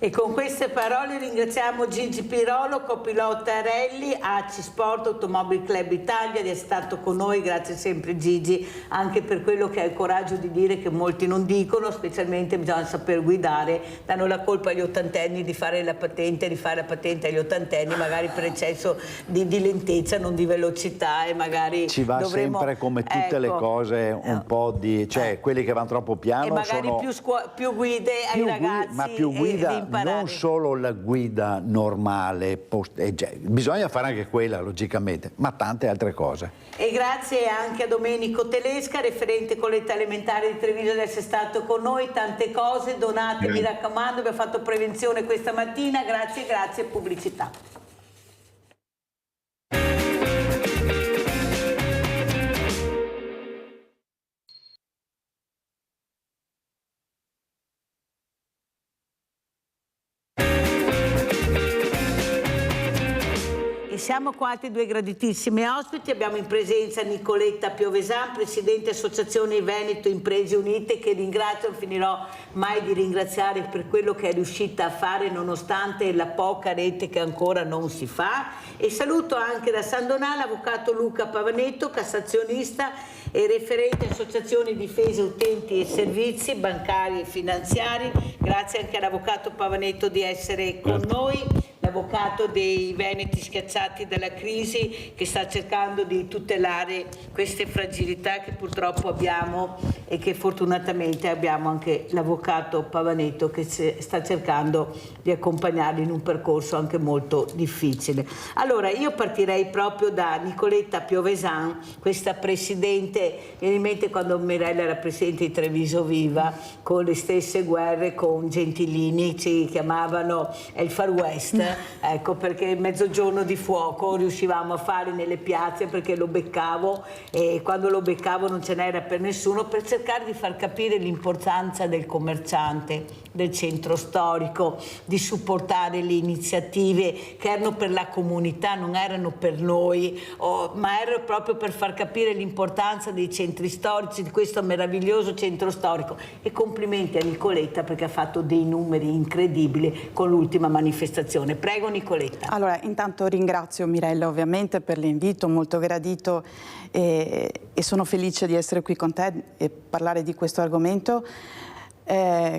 E con queste parole ringraziamo Gigi Pirolo, copilota Rally, AC Sport Automobile Club Italia, di essere stato con noi. Grazie sempre Gigi, anche per quello che hai il coraggio di dire che molti non dicono, specialmente bisogna saper guidare. Danno la colpa agli ottantenni di fare la patente agli ottantenni, magari per eccesso di lentezza, non di velocità, e magari ci va sempre, come tutte le cose, un po' di, cioè quelli che vanno troppo piano e magari sono più guide ai ragazzi, ma più guida, non solo la guida normale, bisogna fare anche quella logicamente, ma tante altre cose. E grazie anche a Domenico Telesca, referente Colletta Elementare di Treviso, di essere stato con noi. Tante cose donate, mi raccomando, abbiamo fatto prevenzione questa mattina. Grazie, grazie, pubblicità. Siamo qua altri due graditissimi ospiti. Abbiamo in presenza Nicoletta Piovesan, Presidente Associazione Veneto Imprese Unite, che ringrazio, non finirò mai di ringraziare per quello che è riuscita a fare nonostante la poca rete che ancora non si fa. E saluto anche da San Donà l'avvocato Luca Pavanetto, cassazionista e referente Associazioni Difesa Utenti e Servizi Bancari e Finanziari. Grazie anche all'avvocato Pavanetto di essere con noi. L'avvocato dei Veneti schiacciati dalla crisi, che sta cercando di tutelare queste fragilità che purtroppo abbiamo, e che fortunatamente abbiamo anche l'avvocato Pavanetto che sta cercando di accompagnarli in un percorso anche molto difficile. Allora io partirei proprio da Nicoletta Piovesan, questa presidente, viene in mente quando Mirella era presidente di Treviso Viva, con le stesse guerre con Gentilini, ci chiamavano il Far West. Ecco, perché mezzogiorno di fuoco riuscivamo a fare nelle piazze, perché lo beccavo, e quando lo beccavo non ce n'era per nessuno, per cercare di far capire l'importanza del commerciante, del centro storico, di supportare le iniziative che erano per la comunità, non erano per noi, ma erano proprio per far capire l'importanza dei centri storici, di questo meraviglioso centro storico. E complimenti a Nicoletta, perché ha fatto dei numeri incredibili con l'ultima manifestazione. Prego Nicoletta. Allora, intanto ringrazio Mirella ovviamente per l'invito, molto gradito, e sono felice di essere qui con te e parlare di questo argomento.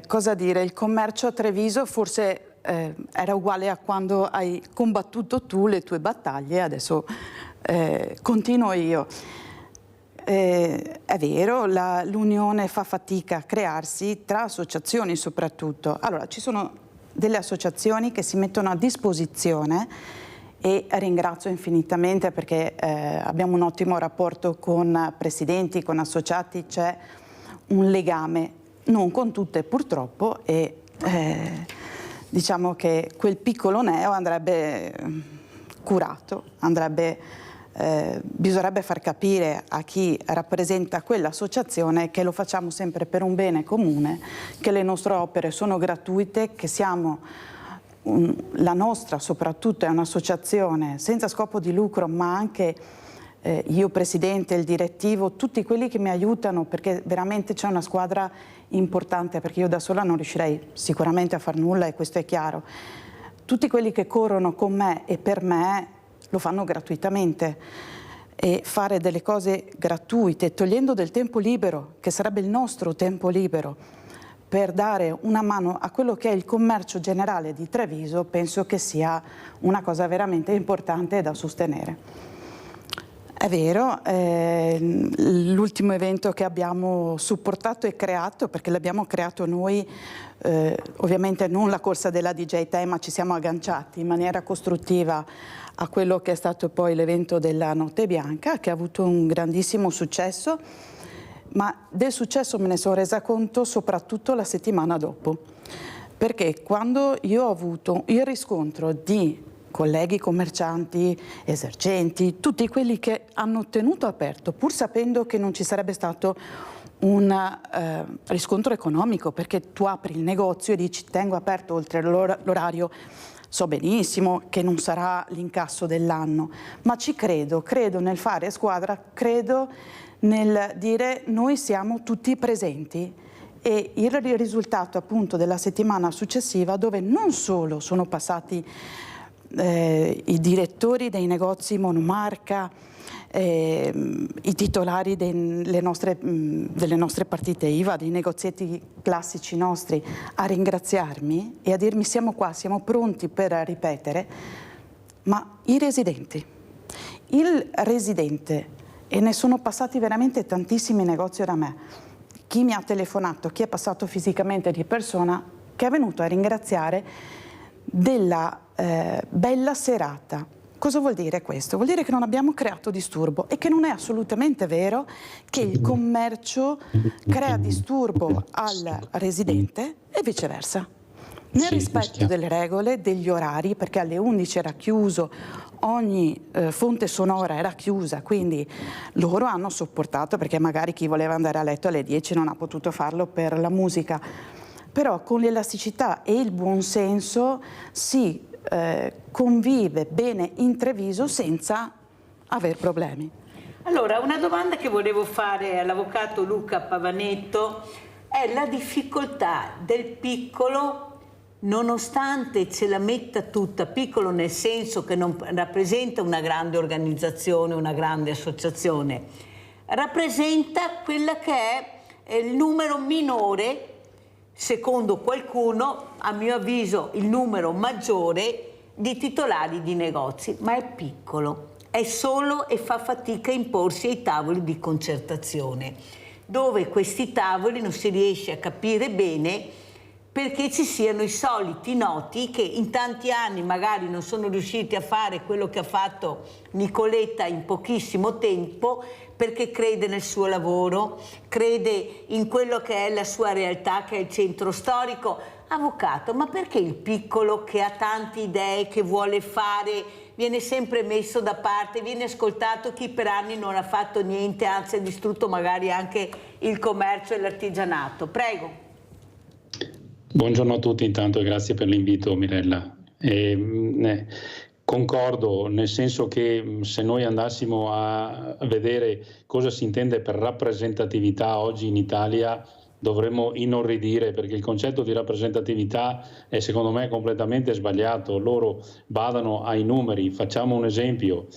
Cosa dire? Il commercio a Treviso forse era uguale a quando hai combattuto tu le tue battaglie, adesso continuo io. È vero, l'unione fa fatica a crearsi, tra associazioni soprattutto. Allora, ci sono delle associazioni che si mettono a disposizione, e ringrazio infinitamente perché abbiamo un ottimo rapporto con presidenti, con associati, c'è un legame, non con tutte purtroppo, e diciamo che quel piccolo neo andrebbe curato, bisognerebbe far capire a chi rappresenta quell'associazione che lo facciamo sempre per un bene comune, che le nostre opere sono gratuite, che siamo la nostra soprattutto è un'associazione senza scopo di lucro, ma anche io presidente, il direttivo, tutti quelli che mi aiutano, perché veramente c'è una squadra importante, perché io da sola non riuscirei sicuramente a far nulla, e questo è chiaro. Tutti quelli che corrono con me e per me lo fanno gratuitamente, e fare delle cose gratuite, togliendo del tempo libero, che sarebbe il nostro tempo libero, per dare una mano a quello che è il commercio generale di Treviso, penso che sia una cosa veramente importante da sostenere. È vero, l'ultimo evento che abbiamo supportato e creato, perché l'abbiamo creato noi, ovviamente non la corsa della DJ Time, ma ci siamo agganciati in maniera costruttiva a quello che è stato poi l'evento della Notte Bianca, che ha avuto un grandissimo successo, ma del successo me ne sono resa conto soprattutto la settimana dopo, perché quando io ho avuto il riscontro di colleghi commercianti, esercenti, tutti quelli che hanno tenuto aperto, pur sapendo che non ci sarebbe stato un riscontro economico, perché tu apri il negozio e dici tengo aperto oltre l'orario, so benissimo che non sarà l'incasso dell'anno, ma ci credo nel fare squadra, credo nel dire noi siamo tutti presenti. E il risultato appunto della settimana successiva, dove non solo sono passati i direttori dei negozi monomarca, i titolari delle nostre partite IVA, dei negozietti classici nostri, a ringraziarmi e a dirmi siamo qua, siamo pronti per ripetere, ma i residenti, il residente, e ne sono passati veramente tantissimi negozi da me, chi mi ha telefonato, chi è passato fisicamente di persona, che è venuto a ringraziare della bella serata. Cosa vuol dire questo? Vuol dire che non abbiamo creato disturbo e che non è assolutamente vero che il commercio crea disturbo al residente e viceversa. Nel rispetto delle regole, degli orari, perché alle 11 era chiuso, ogni fonte sonora era chiusa, quindi loro hanno sopportato, perché magari chi voleva andare a letto alle 10 non ha potuto farlo per la musica, però con l'elasticità e il buonsenso si convive bene in Treviso senza aver problemi. Allora, una domanda che volevo fare all'avvocato Luca Pavanetto è la difficoltà del piccolo, nonostante ce la metta tutta, piccolo nel senso che non rappresenta una grande organizzazione, una grande associazione, rappresenta quella che è il numero minore, secondo qualcuno, a mio avviso il numero maggiore di titolari di negozi, ma è piccolo, è solo e fa fatica a imporsi ai tavoli di concertazione, dove questi tavoli non si riesce a capire bene perché ci siano i soliti noti che in tanti anni magari non sono riusciti a fare quello che ha fatto Nicoletta in pochissimo tempo, perché crede nel suo lavoro, crede in quello che è la sua realtà, che è il centro storico. Avvocato, ma perché il piccolo che ha tante idee, che vuole fare, viene sempre messo da parte, viene ascoltato chi per anni non ha fatto niente, anzi ha distrutto magari anche il commercio e l'artigianato? Prego. Buongiorno a tutti intanto e grazie per l'invito, Mirella. Concordo, nel senso che se noi andassimo a vedere cosa si intende per rappresentatività oggi in Italia, dovremmo inorridire, perché il concetto di rappresentatività è secondo me completamente sbagliato. Loro badano ai numeri. Facciamo un esempio: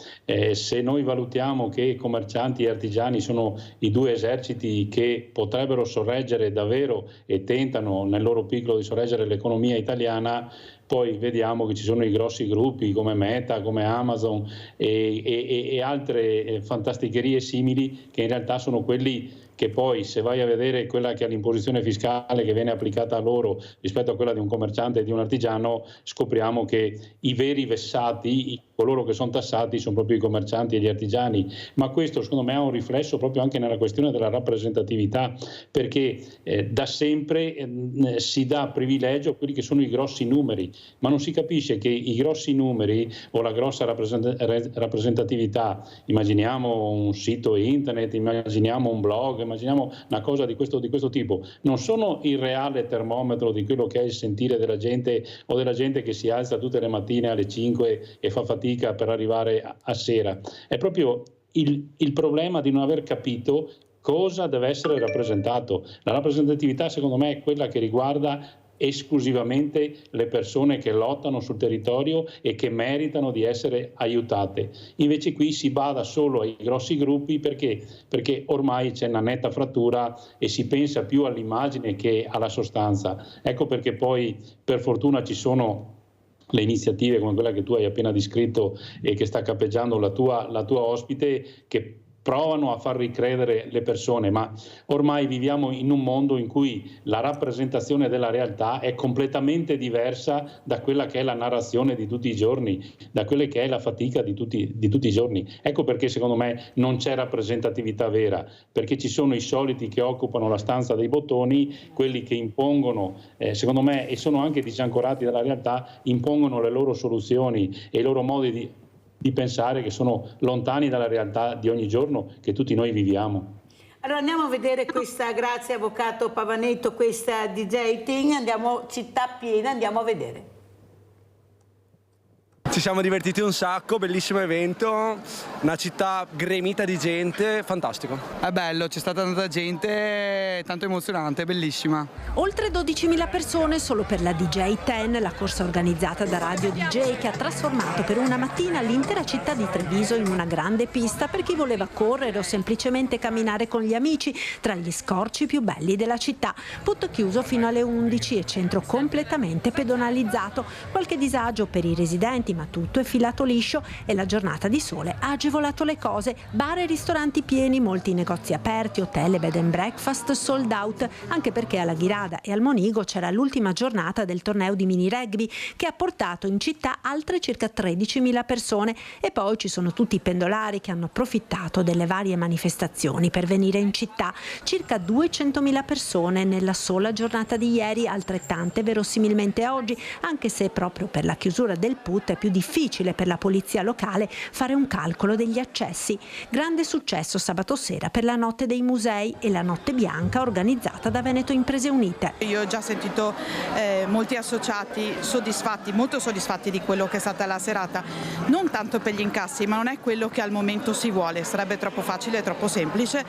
se noi valutiamo che commercianti e artigiani sono i due eserciti che potrebbero sorreggere davvero e tentano nel loro piccolo di sorreggere l'economia italiana, poi vediamo che ci sono i grossi gruppi come Meta, come Amazon e altre fantasticherie simili, che in realtà sono quelli che poi, se vai a vedere quella che è l'imposizione fiscale che viene applicata a loro rispetto a quella di un commerciante e di un artigiano, scopriamo che i veri vessati, coloro che sono tassati, sono proprio i commercianti e gli artigiani. Ma questo secondo me ha un riflesso proprio anche nella questione della rappresentatività, perché da sempre si dà privilegio a quelli che sono i grossi numeri, ma non si capisce che i grossi numeri o la grossa rappresentatività, immaginiamo un sito internet, immaginiamo un blog, immaginiamo una cosa di questo tipo, non sono il reale termometro di quello che è il sentire della gente o della gente che si alza tutte le mattine alle 5 e fa fatica per arrivare a sera. È proprio il problema di non aver capito cosa deve essere rappresentato. La rappresentatività secondo me è quella che riguarda esclusivamente le persone che lottano sul territorio e che meritano di essere aiutate. Invece qui si bada solo ai grossi gruppi perché ormai c'è una netta frattura e si pensa più all'immagine che alla sostanza. Ecco perché poi per fortuna ci sono le iniziative come quella che tu hai appena descritto e che sta cappeggiando la tua ospite, che provano a far ricredere le persone, ma ormai viviamo in un mondo in cui la rappresentazione della realtà è completamente diversa da quella che è la narrazione di tutti i giorni, da quella che è la fatica di tutti i giorni. Ecco perché secondo me non c'è rappresentatività vera, perché ci sono i soliti che occupano la stanza dei bottoni, quelli che impongono, secondo me, e sono anche disancorati dalla realtà, impongono le loro soluzioni e i loro modi di pensare che sono lontani dalla realtà di ogni giorno che tutti noi viviamo. Allora andiamo a vedere questa, grazie Avvocato Pavanetto, questa DJ Thing, andiamo, città piena, andiamo a vedere. Ci siamo divertiti un sacco, bellissimo evento, una città gremita di gente, fantastico. È bello, c'è stata tanta gente, tanto emozionante, bellissima. Oltre 12.000 persone solo per la DJ 10, la corsa organizzata da Radio DJ che ha trasformato per una mattina l'intera città di Treviso in una grande pista per chi voleva correre o semplicemente camminare con gli amici tra gli scorci più belli della città. Punto chiuso fino alle 11 e centro completamente pedonalizzato. Qualche disagio per i residenti, ma tutto è filato liscio e la giornata di sole ha agevolato le cose. Bar e ristoranti pieni, molti negozi aperti, hotel e bed and breakfast sold out, anche perché alla Ghirada e al Monigo c'era l'ultima giornata del torneo di mini rugby che ha portato in città altre circa 13.000 persone, e poi ci sono tutti i pendolari che hanno approfittato delle varie manifestazioni per venire in città, circa 200.000 persone nella sola giornata di ieri, altrettante verosimilmente oggi, anche se proprio per la chiusura del PUT è più difficile per la polizia locale fare un calcolo degli accessi. Grande successo sabato sera per la Notte dei Musei e la Notte Bianca organizzata da Veneto Imprese Unite. Io ho già sentito molti associati soddisfatti, molto soddisfatti di quello che è stata la serata, non tanto per gli incassi, ma non è quello che al momento si vuole, sarebbe troppo facile, troppo semplice,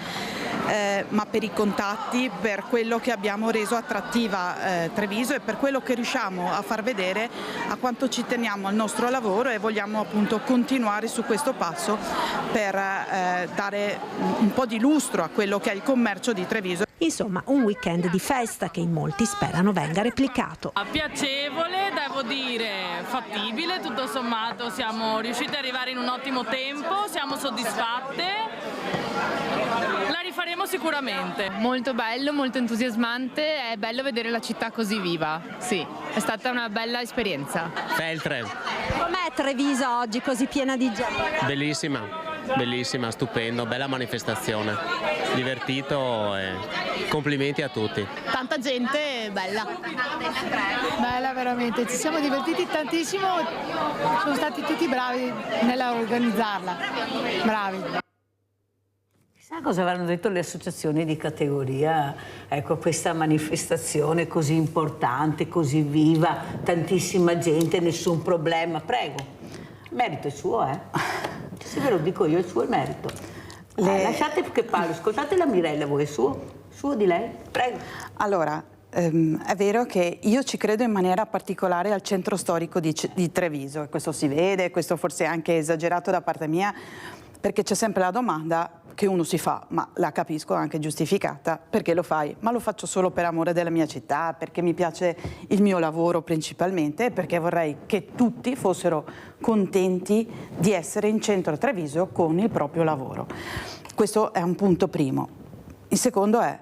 ma per i contatti, per quello che abbiamo reso attrattiva Treviso e per quello che riusciamo a far vedere a quanto ci teniamo al nostro lavoro e vogliamo appunto continuare su questo passo per dare un po' di lustro a quello che è il commercio di Treviso. Insomma, un weekend di festa che in molti sperano venga replicato. Piacevole, devo dire, fattibile, tutto sommato siamo riusciti ad arrivare in un ottimo tempo, siamo soddisfatte. La rifaremo sicuramente. Molto bello, molto entusiasmante, è bello vedere la città così viva, sì, è stata una bella esperienza. Feltre. Com'è Treviso oggi così piena di gente? Bellissima, bellissima, stupendo, bella manifestazione, divertito e complimenti a tutti. Tanta gente, bella. Bella veramente, ci siamo divertiti tantissimo, sono stati tutti bravi nell'organizzarla, bravi. Chissà cosa avranno detto le associazioni di categoria, ecco, questa manifestazione così importante, così viva, tantissima gente, nessun problema. Prego, il merito è suo, Se ve lo dico io, il suo è merito. Lasciate che parlo, ascoltate la Mirella, voi è suo di lei, prego. Allora, è vero che io ci credo in maniera particolare al centro storico di Treviso, e questo si vede, questo forse è anche esagerato da parte mia, perché c'è sempre la domanda che uno si fa, ma la capisco anche giustificata, perché lo fai? Ma lo faccio solo per amore della mia città, perché mi piace il mio lavoro principalmente, perché vorrei che tutti fossero contenti di essere in centro a Treviso con il proprio lavoro. Questo è un punto primo. Il secondo è,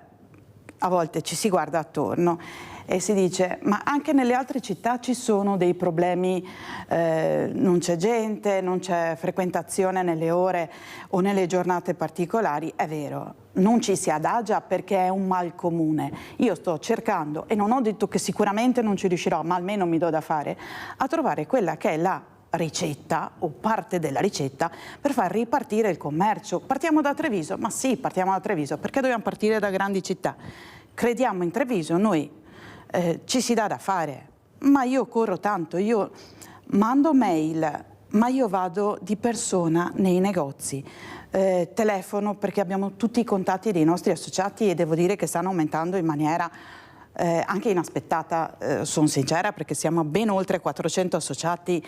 a volte ci si guarda attorno e si dice, ma anche nelle altre città ci sono dei problemi, non c'è gente, non c'è frequentazione nelle ore o nelle giornate particolari. È vero, non ci si adagia perché è un mal comune. Io sto cercando, e non ho detto che sicuramente non ci riuscirò, ma almeno mi do da fare, a trovare quella che è la ricetta o parte della ricetta per far ripartire il commercio. Partiamo da Treviso? Ma sì, partiamo da Treviso, perché dobbiamo partire da grandi città. Crediamo in Treviso, noi ci si dà da fare, ma io corro tanto, io mando mail, ma io vado di persona nei negozi, telefono perché abbiamo tutti i contatti dei nostri associati e devo dire che stanno aumentando in maniera anche inaspettata, sono sincera, perché siamo ben oltre 400 associati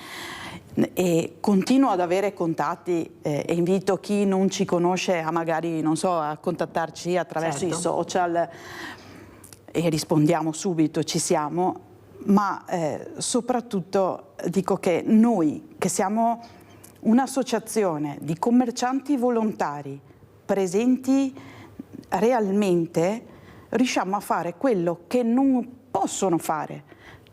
e continuo ad avere contatti e invito chi non ci conosce a magari, non so, a contattarci attraverso i social e rispondiamo subito, ci siamo, ma soprattutto dico che noi, che siamo un'associazione di commercianti volontari presenti realmente, riusciamo a fare quello che non possono fare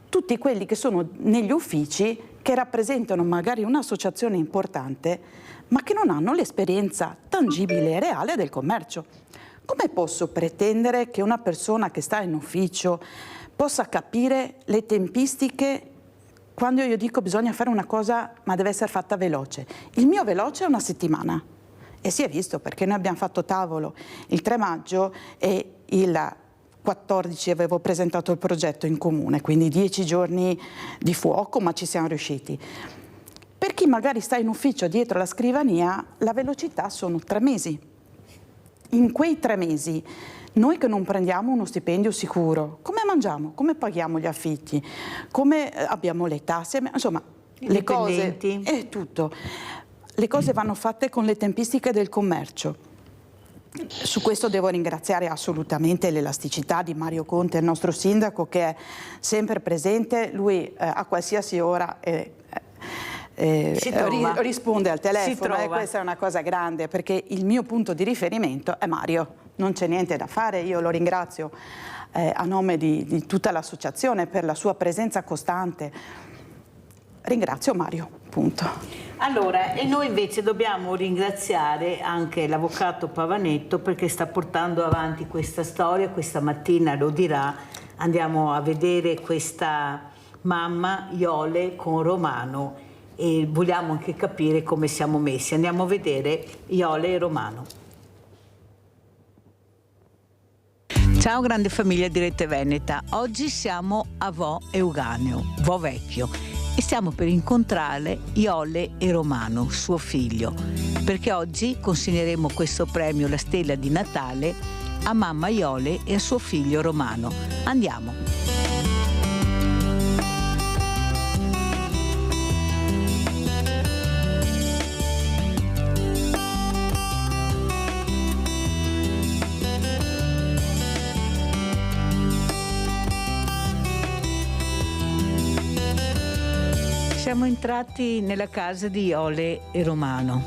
tutti quelli che sono negli uffici, che rappresentano magari un'associazione importante, ma che non hanno l'esperienza tangibile e reale del commercio. Come posso pretendere che una persona che sta in ufficio possa capire le tempistiche quando io dico bisogna fare una cosa ma deve essere fatta veloce? Il mio veloce è una settimana E si è visto, perché noi abbiamo fatto tavolo il 3 maggio e il 14 avevo presentato il progetto in comune, quindi 10 giorni di fuoco, ma ci siamo riusciti. Per chi magari sta in ufficio dietro la scrivania, la velocità sono 3 mesi. In quei 3 mesi, noi che non prendiamo uno stipendio sicuro, come mangiamo? Come paghiamo gli affitti? Come abbiamo le tasse? Insomma, le cose è tutto. Le cose vanno fatte con le tempistiche del commercio. Su questo devo ringraziare assolutamente l'elasticità di Mario Conte, il nostro sindaco, che è sempre presente. Lui a qualsiasi ora risponde al telefono, e questa è una cosa grande, perché il mio punto di riferimento è Mario, non c'è niente da fare. Io lo ringrazio a nome di tutta l'associazione per la sua presenza costante. Ringrazio Mario, punto. Allora, e noi invece dobbiamo ringraziare anche l'avvocato Pavanetto, perché sta portando avanti questa storia. Questa mattina lo dirà, andiamo a vedere questa mamma Iole con Romano e vogliamo anche capire come siamo messi. Andiamo a vedere Iole e Romano. Ciao grande famiglia di Rete Veneta, oggi siamo a Vo Euganeo, Vo Vecchio, e stiamo per incontrare Iole e Romano, suo figlio, perché oggi consegneremo questo premio, la Stella di Natale, a mamma Iole e a suo figlio Romano. Andiamo! Siamo entrati nella casa di Iole e Romano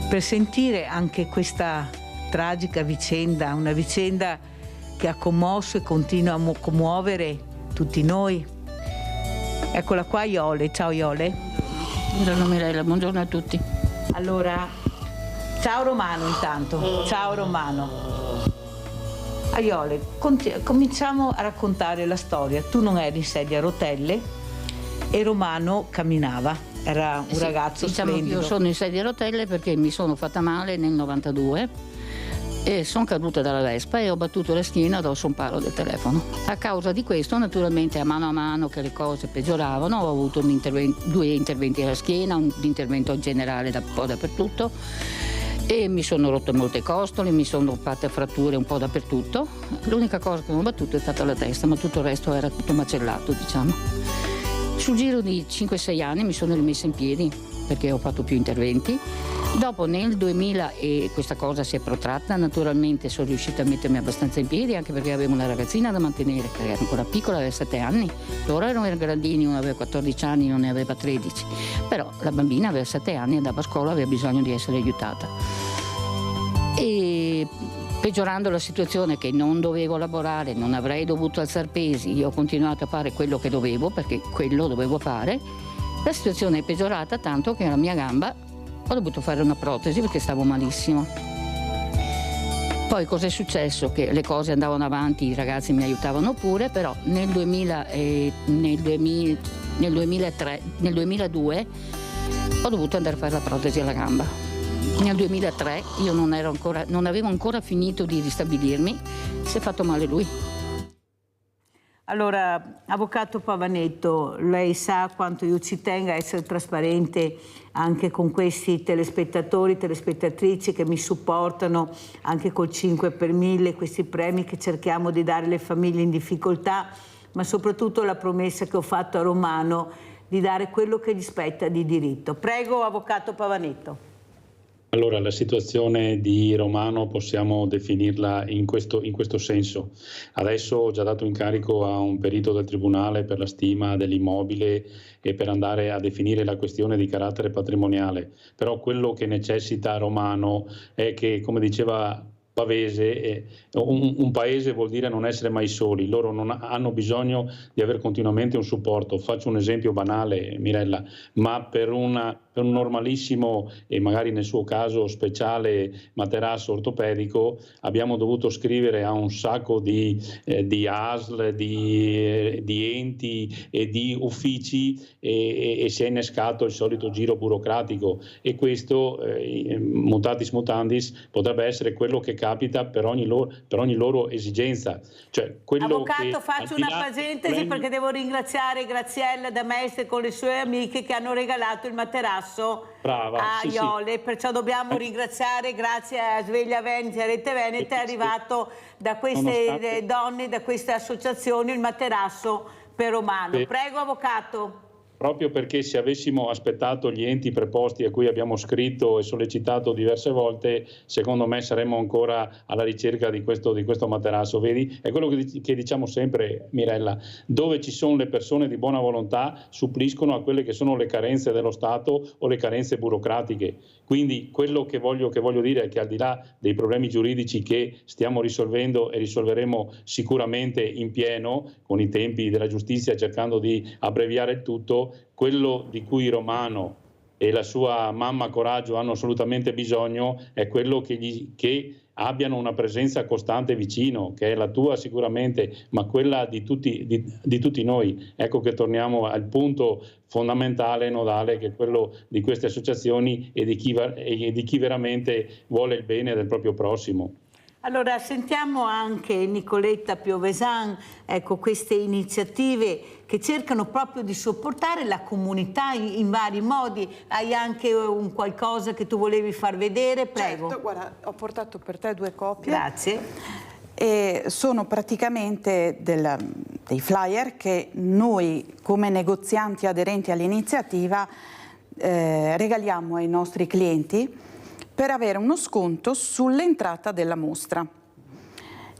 per sentire anche questa tragica vicenda, una vicenda che ha commosso e continua a commuovere tutti noi. Eccola qua Iole, ciao Iole. Buongiorno Mirella, buongiorno a tutti. Allora, ciao Romano intanto, ciao Romano. Iole, cominciamo a raccontare la storia. Tu non eri in sedia a rotelle e Romano camminava, era un ragazzo diciamo splendido. Che io sono in sedia a rotelle perché mi sono fatta male nel 92 e sono caduta dalla Vespa e ho battuto la schiena addosso un palo del telefono. A causa di questo, naturalmente, a mano che le cose peggioravano, ho avuto 2 interventi alla schiena, un intervento generale un po' dappertutto, e mi sono rotte molte costole, mi sono fatte fratture un po' dappertutto. L'unica cosa che non ho battuto è stata la testa, ma tutto il resto era tutto macellato, diciamo. Sul giro di 5-6 anni mi sono rimessa in piedi perché ho fatto più interventi. Dopo nel 2000, e questa cosa si è protratta, naturalmente sono riuscita a mettermi abbastanza in piedi, anche perché avevo una ragazzina da mantenere, che era ancora piccola, aveva 7 anni. Loro erano grandini, uno aveva 14 anni, uno ne aveva 13. Però la bambina aveva 7 anni, andava a scuola, aveva bisogno di essere aiutata. E peggiorando la situazione, che non dovevo lavorare, non avrei dovuto alzare pesi, io ho continuato a fare quello che dovevo, perché quello dovevo fare. La situazione è peggiorata tanto che alla mia gamba ho dovuto fare una protesi perché stavo malissimo. Poi cos'è successo? Che le cose andavano avanti, i ragazzi mi aiutavano pure, però nel 2002 ho dovuto andare a fare la protesi alla gamba. Nel 2003 io non avevo ancora finito di ristabilirmi, si è fatto male lui. Allora, avvocato Pavanetto, lei sa quanto io ci tenga a essere trasparente anche con questi telespettatori, telespettatrici che mi supportano anche col 5 per 1000, questi premi che cerchiamo di dare alle famiglie in difficoltà, ma soprattutto la promessa che ho fatto a Romano di dare quello che gli spetta di diritto. Prego, avvocato Pavanetto. Allora, la situazione di Romano possiamo definirla in questo senso. Adesso ho già dato incarico a un perito del Tribunale per la stima dell'immobile e per andare a definire la questione di carattere patrimoniale. Però quello che necessita Romano è che, come diceva Pavese, un paese vuol dire non essere mai soli, loro non hanno bisogno di avere continuamente un supporto. Faccio un esempio banale, Mirella, ma per per un normalissimo e magari nel suo caso speciale materasso ortopedico, abbiamo dovuto scrivere a un sacco di ASL, di enti e di uffici e si è innescato il solito giro burocratico, e questo mutatis mutandis potrebbe essere quello che capita per ogni loro esigenza. Cioè, Avvocato, faccio una parentesi perché devo ringraziare Graziella da Mestre con le sue amiche che hanno regalato il materasso a Iole, perciò dobbiamo ringraziare, grazie a Sveglia Veneta e Rete Veneta è arrivato da queste donne, da queste associazioni, il materasso per Romano. Prego, avvocato. Proprio perché se avessimo aspettato gli enti preposti a cui abbiamo scritto e sollecitato diverse volte, secondo me saremmo ancora alla ricerca di questo materasso. Vedi? È quello che diciamo sempre, Mirella, dove ci sono le persone di buona volontà suppliscono a quelle che sono le carenze dello Stato o le carenze burocratiche. Quindi quello che voglio dire è che al di là dei problemi giuridici che stiamo risolvendo e risolveremo sicuramente in pieno con i tempi della giustizia, cercando di abbreviare il tutto, quello di cui Romano e la sua mamma Coraggio hanno assolutamente bisogno è quello che abbiano una presenza costante vicino, che è la tua sicuramente, ma quella di tutti noi. Ecco che torniamo al punto fondamentale, nodale, che è quello di queste associazioni e di chi veramente vuole il bene del proprio prossimo. Allora sentiamo anche Nicoletta Piovesan, ecco, queste iniziative che cercano proprio di supportare la comunità in vari modi. Hai anche un qualcosa che tu volevi far vedere? Prego. Certo, guarda, ho portato per te 2 copie. Grazie. E sono praticamente dei flyer che noi come negozianti aderenti all'iniziativa regaliamo ai nostri clienti per avere uno sconto sull'entrata della mostra.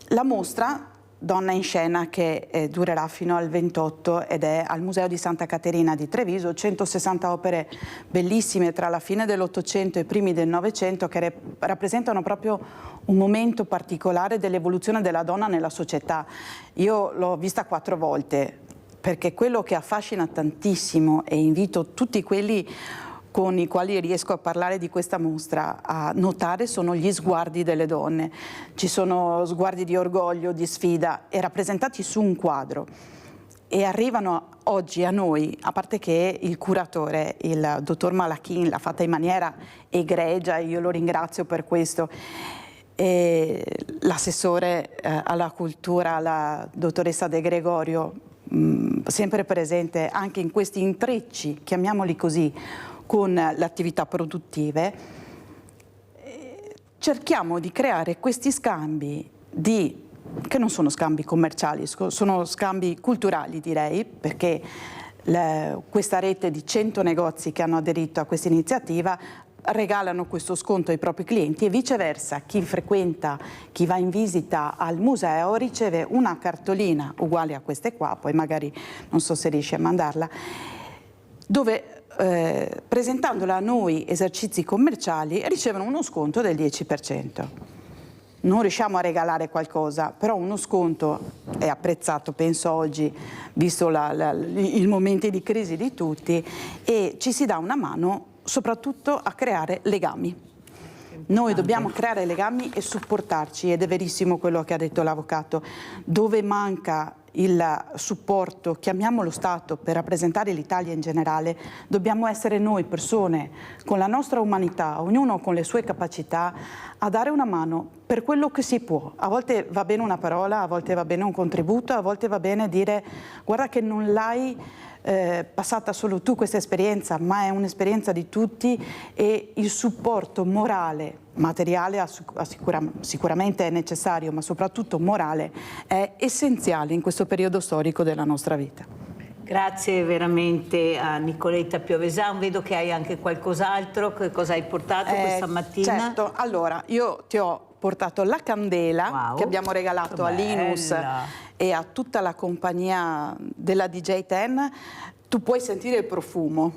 La mostra Donna in Scena, che durerà fino al 28 ed è al Museo di Santa Caterina di Treviso, 160 opere bellissime tra la fine dell'Ottocento e i primi del Novecento che rappresentano proprio un momento particolare dell'evoluzione della donna nella società. Io l'ho vista 4 volte perché quello che affascina tantissimo, e invito tutti quelli con i quali riesco a parlare di questa mostra a notare, sono gli sguardi delle donne. Ci sono sguardi di orgoglio, di sfida, e rappresentati su un quadro. E arrivano oggi a noi, a parte che il curatore, il dottor Malachin, l'ha fatta in maniera egregia, io lo ringrazio per questo, e l'assessore alla cultura, la dottoressa De Gregorio, sempre presente anche in questi intrecci, chiamiamoli così, con le attività produttive, cerchiamo di creare questi scambi che non sono scambi commerciali, sono scambi culturali, direi, perché questa rete di 100 negozi che hanno aderito a questa iniziativa regalano questo sconto ai propri clienti, e viceversa chi frequenta, chi va in visita al museo riceve una cartolina uguale a queste qua, poi magari non so se riesci a mandarla, dove presentandola a noi esercizi commerciali ricevono uno sconto del 10%. Non riusciamo a regalare qualcosa, però uno sconto è apprezzato, penso oggi, visto i momenti di crisi di tutti, e ci si dà una mano soprattutto a creare legami. Noi dobbiamo creare legami e supportarci, ed è verissimo quello che ha detto l'avvocato. Dove manca il supporto, chiamiamolo Stato, per rappresentare l'Italia in generale, dobbiamo essere noi persone con la nostra umanità, ognuno con le sue capacità, a dare una mano per quello che si può. A volte va bene una parola, a volte va bene un contributo, a volte va bene dire guarda che non l'hai passata solo tu questa esperienza, ma è un'esperienza di tutti, e il supporto morale, materiale sicuramente è necessario, ma soprattutto morale è essenziale in questo periodo storico della nostra vita. Grazie veramente a Nicoletta Piovesan. Vedo che hai anche qualcos'altro. Che cosa hai portato questa mattina? Certo, allora io ti ho portato la candela che abbiamo regalato a Linus e a tutta la compagnia della DJ10. Tu puoi sentire il profumo.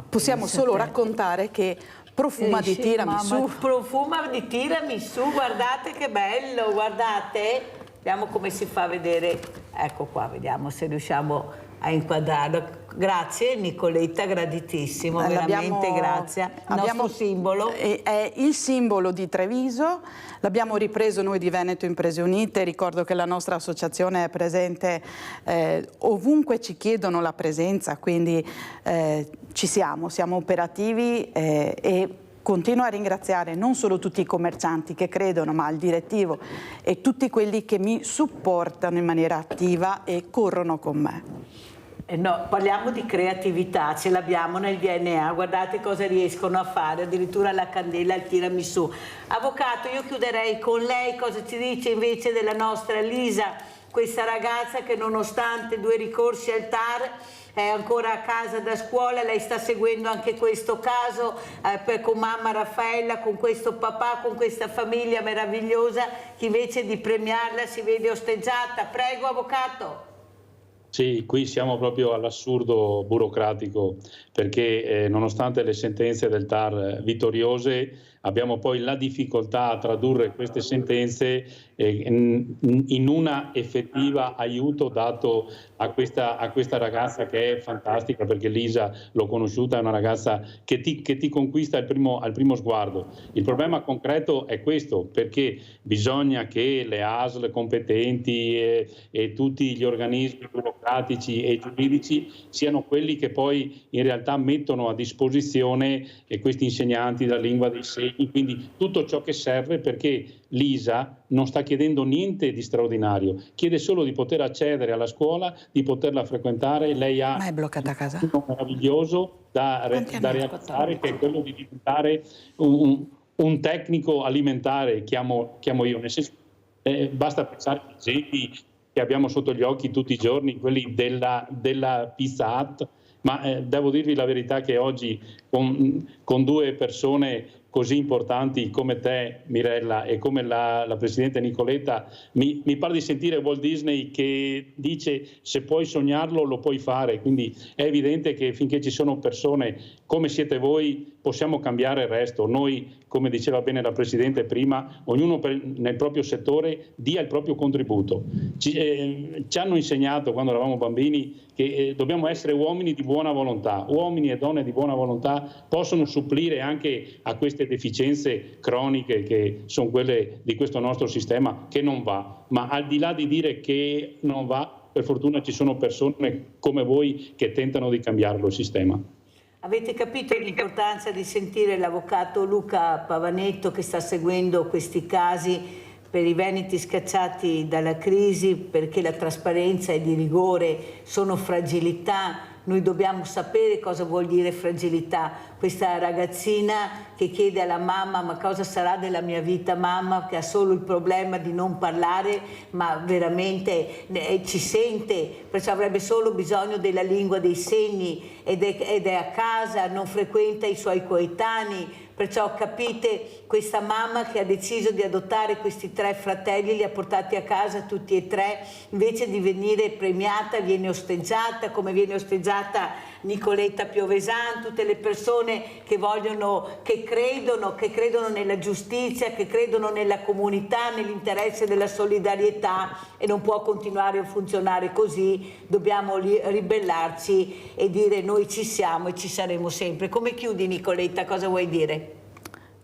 Possiamo solo raccontare che profuma di tiramisù. Profuma di tiramisù, guardate che bello, guardate. Vediamo come si fa a vedere. Ecco qua, vediamo se riusciamo a inquadrarlo. grazie Nicoletta, graditissimo, veramente grazie. Il nostro simbolo è il simbolo di Treviso, l'abbiamo ripreso noi di Veneto Imprese Unite. Ricordo che la nostra associazione è presente ovunque ci chiedono la presenza, quindi ci siamo operativi e continuo a ringraziare non solo tutti i commercianti che credono, ma il direttivo e tutti quelli che mi supportano in maniera attiva e corrono con me. No, parliamo di creatività, ce l'abbiamo nel DNA, guardate cosa riescono a fare, addirittura la candela al tiramisù. Avvocato, io chiuderei con lei, cosa ci dice invece della nostra Lisa, questa ragazza che nonostante 2 ricorsi al TAR è ancora a casa da scuola. Lei sta seguendo anche questo caso con mamma Raffaella, con questo papà, con questa famiglia meravigliosa che invece di premiarla si vede osteggiata. Prego, avvocato. Sì, qui siamo proprio all'assurdo burocratico, perché nonostante le sentenze del TAR vittoriose abbiamo poi la difficoltà a tradurre queste sentenze in una effettiva aiuto dato a questa ragazza che è fantastica, perché Lisa l'ho conosciuta, è una ragazza che ti conquista al primo sguardo. Il problema concreto è questo, perché bisogna che le ASL competenti e tutti gli organismi burocratici e giuridici siano quelli che poi in realtà mettono a disposizione questi insegnanti della lingua dei segni, quindi tutto ciò che serve, perché Lisa non sta chiedendo niente di straordinario, chiede solo di poter accedere alla scuola, di poterla frequentare. Lei ha bloccata a casa. Un meraviglioso da realizzare, che è quello di diventare un tecnico alimentare, chiamo io, nel senso, basta pensare agli esempi che abbiamo sotto gli occhi tutti i giorni, quelli della Pizza Hut, ma devo dirvi la verità che oggi con 2 persone così importanti come te, Mirella, e come la Presidente Nicoletta, mi pare di sentire Walt Disney che dice: se puoi sognarlo lo puoi fare. Quindi è evidente che finché ci sono persone come siete voi possiamo cambiare il resto. Noi, come diceva bene la Presidente prima, ognuno nel proprio settore dia il proprio contributo. Ci hanno insegnato quando eravamo bambini che dobbiamo essere uomini di buona volontà. Uomini e donne di buona volontà possono supplire anche a queste deficienze croniche che sono quelle di questo nostro sistema che non va. Ma al di là di dire che non va, per fortuna ci sono persone come voi che tentano di cambiarlo il sistema. Avete capito l'importanza di sentire l'avvocato Luca Pavanetto che sta seguendo questi casi per i veneti scacciati dalla crisi, perché la trasparenza e di rigore sono fragilità. Noi dobbiamo sapere cosa vuol dire fragilità. Questa ragazzina che chiede alla mamma: ma cosa sarà della mia vita, mamma, che ha solo il problema di non parlare, ma veramente ci sente, perciò avrebbe solo bisogno della lingua dei segni ed è a casa, non frequenta i suoi coetanei. Perciò capite, questa mamma che ha deciso di adottare questi 3 fratelli, li ha portati a casa tutti e 3, invece di venire premiata viene osteggiata, come viene osteggiata Nicoletta Piovesan, tutte le persone che credono nella giustizia, che credono nella comunità, nell'interesse della solidarietà, e non può continuare a funzionare così. Dobbiamo ribellarci e dire: noi ci siamo e ci saremo sempre. Come chiudi, Nicoletta? Cosa vuoi dire?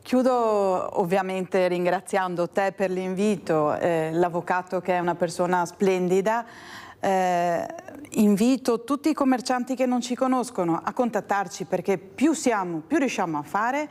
Chiudo ovviamente ringraziando te per l'invito, l'avvocato che è una persona splendida. Invito tutti i commercianti che non ci conoscono a contattarci, perché più riusciamo a fare.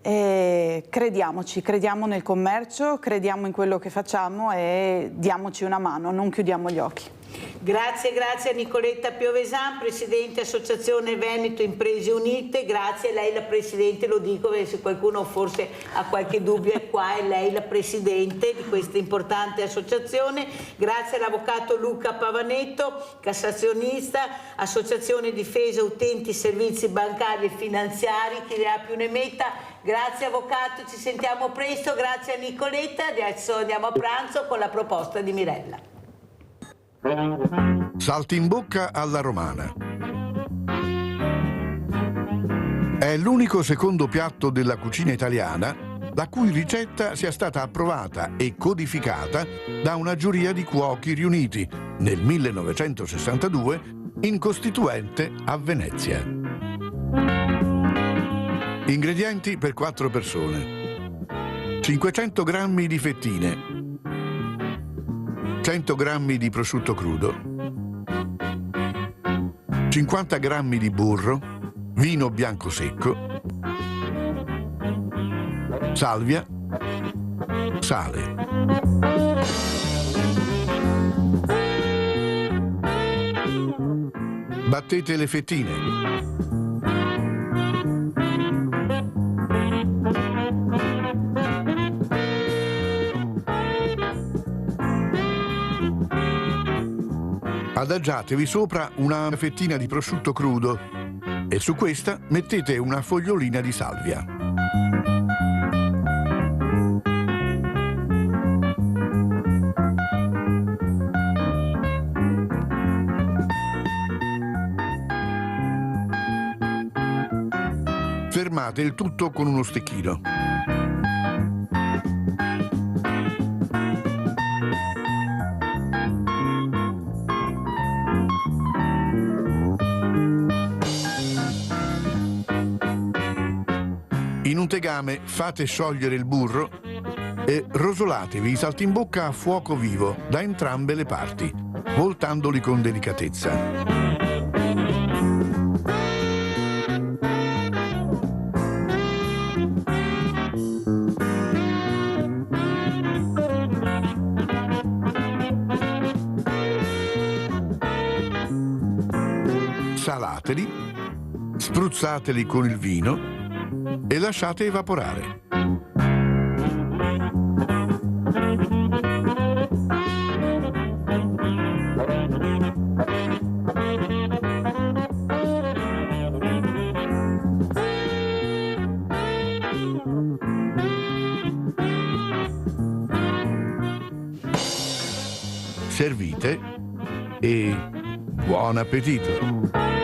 Crediamoci, crediamo nel commercio, crediamo in quello che facciamo e diamoci una mano, non chiudiamo gli occhi. Grazie a Nicoletta Piovesan, Presidente Associazione Veneto Imprese Unite. Grazie, lei la Presidente, lo dico se qualcuno forse ha qualche dubbio, è qua, è lei la Presidente di questa importante associazione. Grazie all'Avvocato Luca Pavanetto, cassazionista, Associazione Difesa Utenti Servizi Bancari e Finanziari, chi ne ha più ne metta. Grazie Avvocato, ci sentiamo presto, grazie a Nicoletta. Adesso andiamo a pranzo con la proposta di Mirella. Salti in bocca alla romana. È l'unico secondo piatto della cucina italiana la cui ricetta sia stata approvata e codificata da una giuria di cuochi riuniti nel 1962 in Costituente a Venezia. Ingredienti per 4 persone: 500 g di fettine, 100 g di prosciutto crudo, 50 g di burro, vino bianco secco, salvia, sale. Battete le fettine. Adagiatevi sopra una fettina di prosciutto crudo e su questa mettete una fogliolina di salvia. Fermate il tutto con uno stecchino. In un tegame fate sciogliere il burro e rosolatevi i saltimbocca a fuoco vivo da entrambe le parti, voltandoli con delicatezza. Salateli, spruzzateli con il vino e lasciate evaporare. Servite e buon appetito!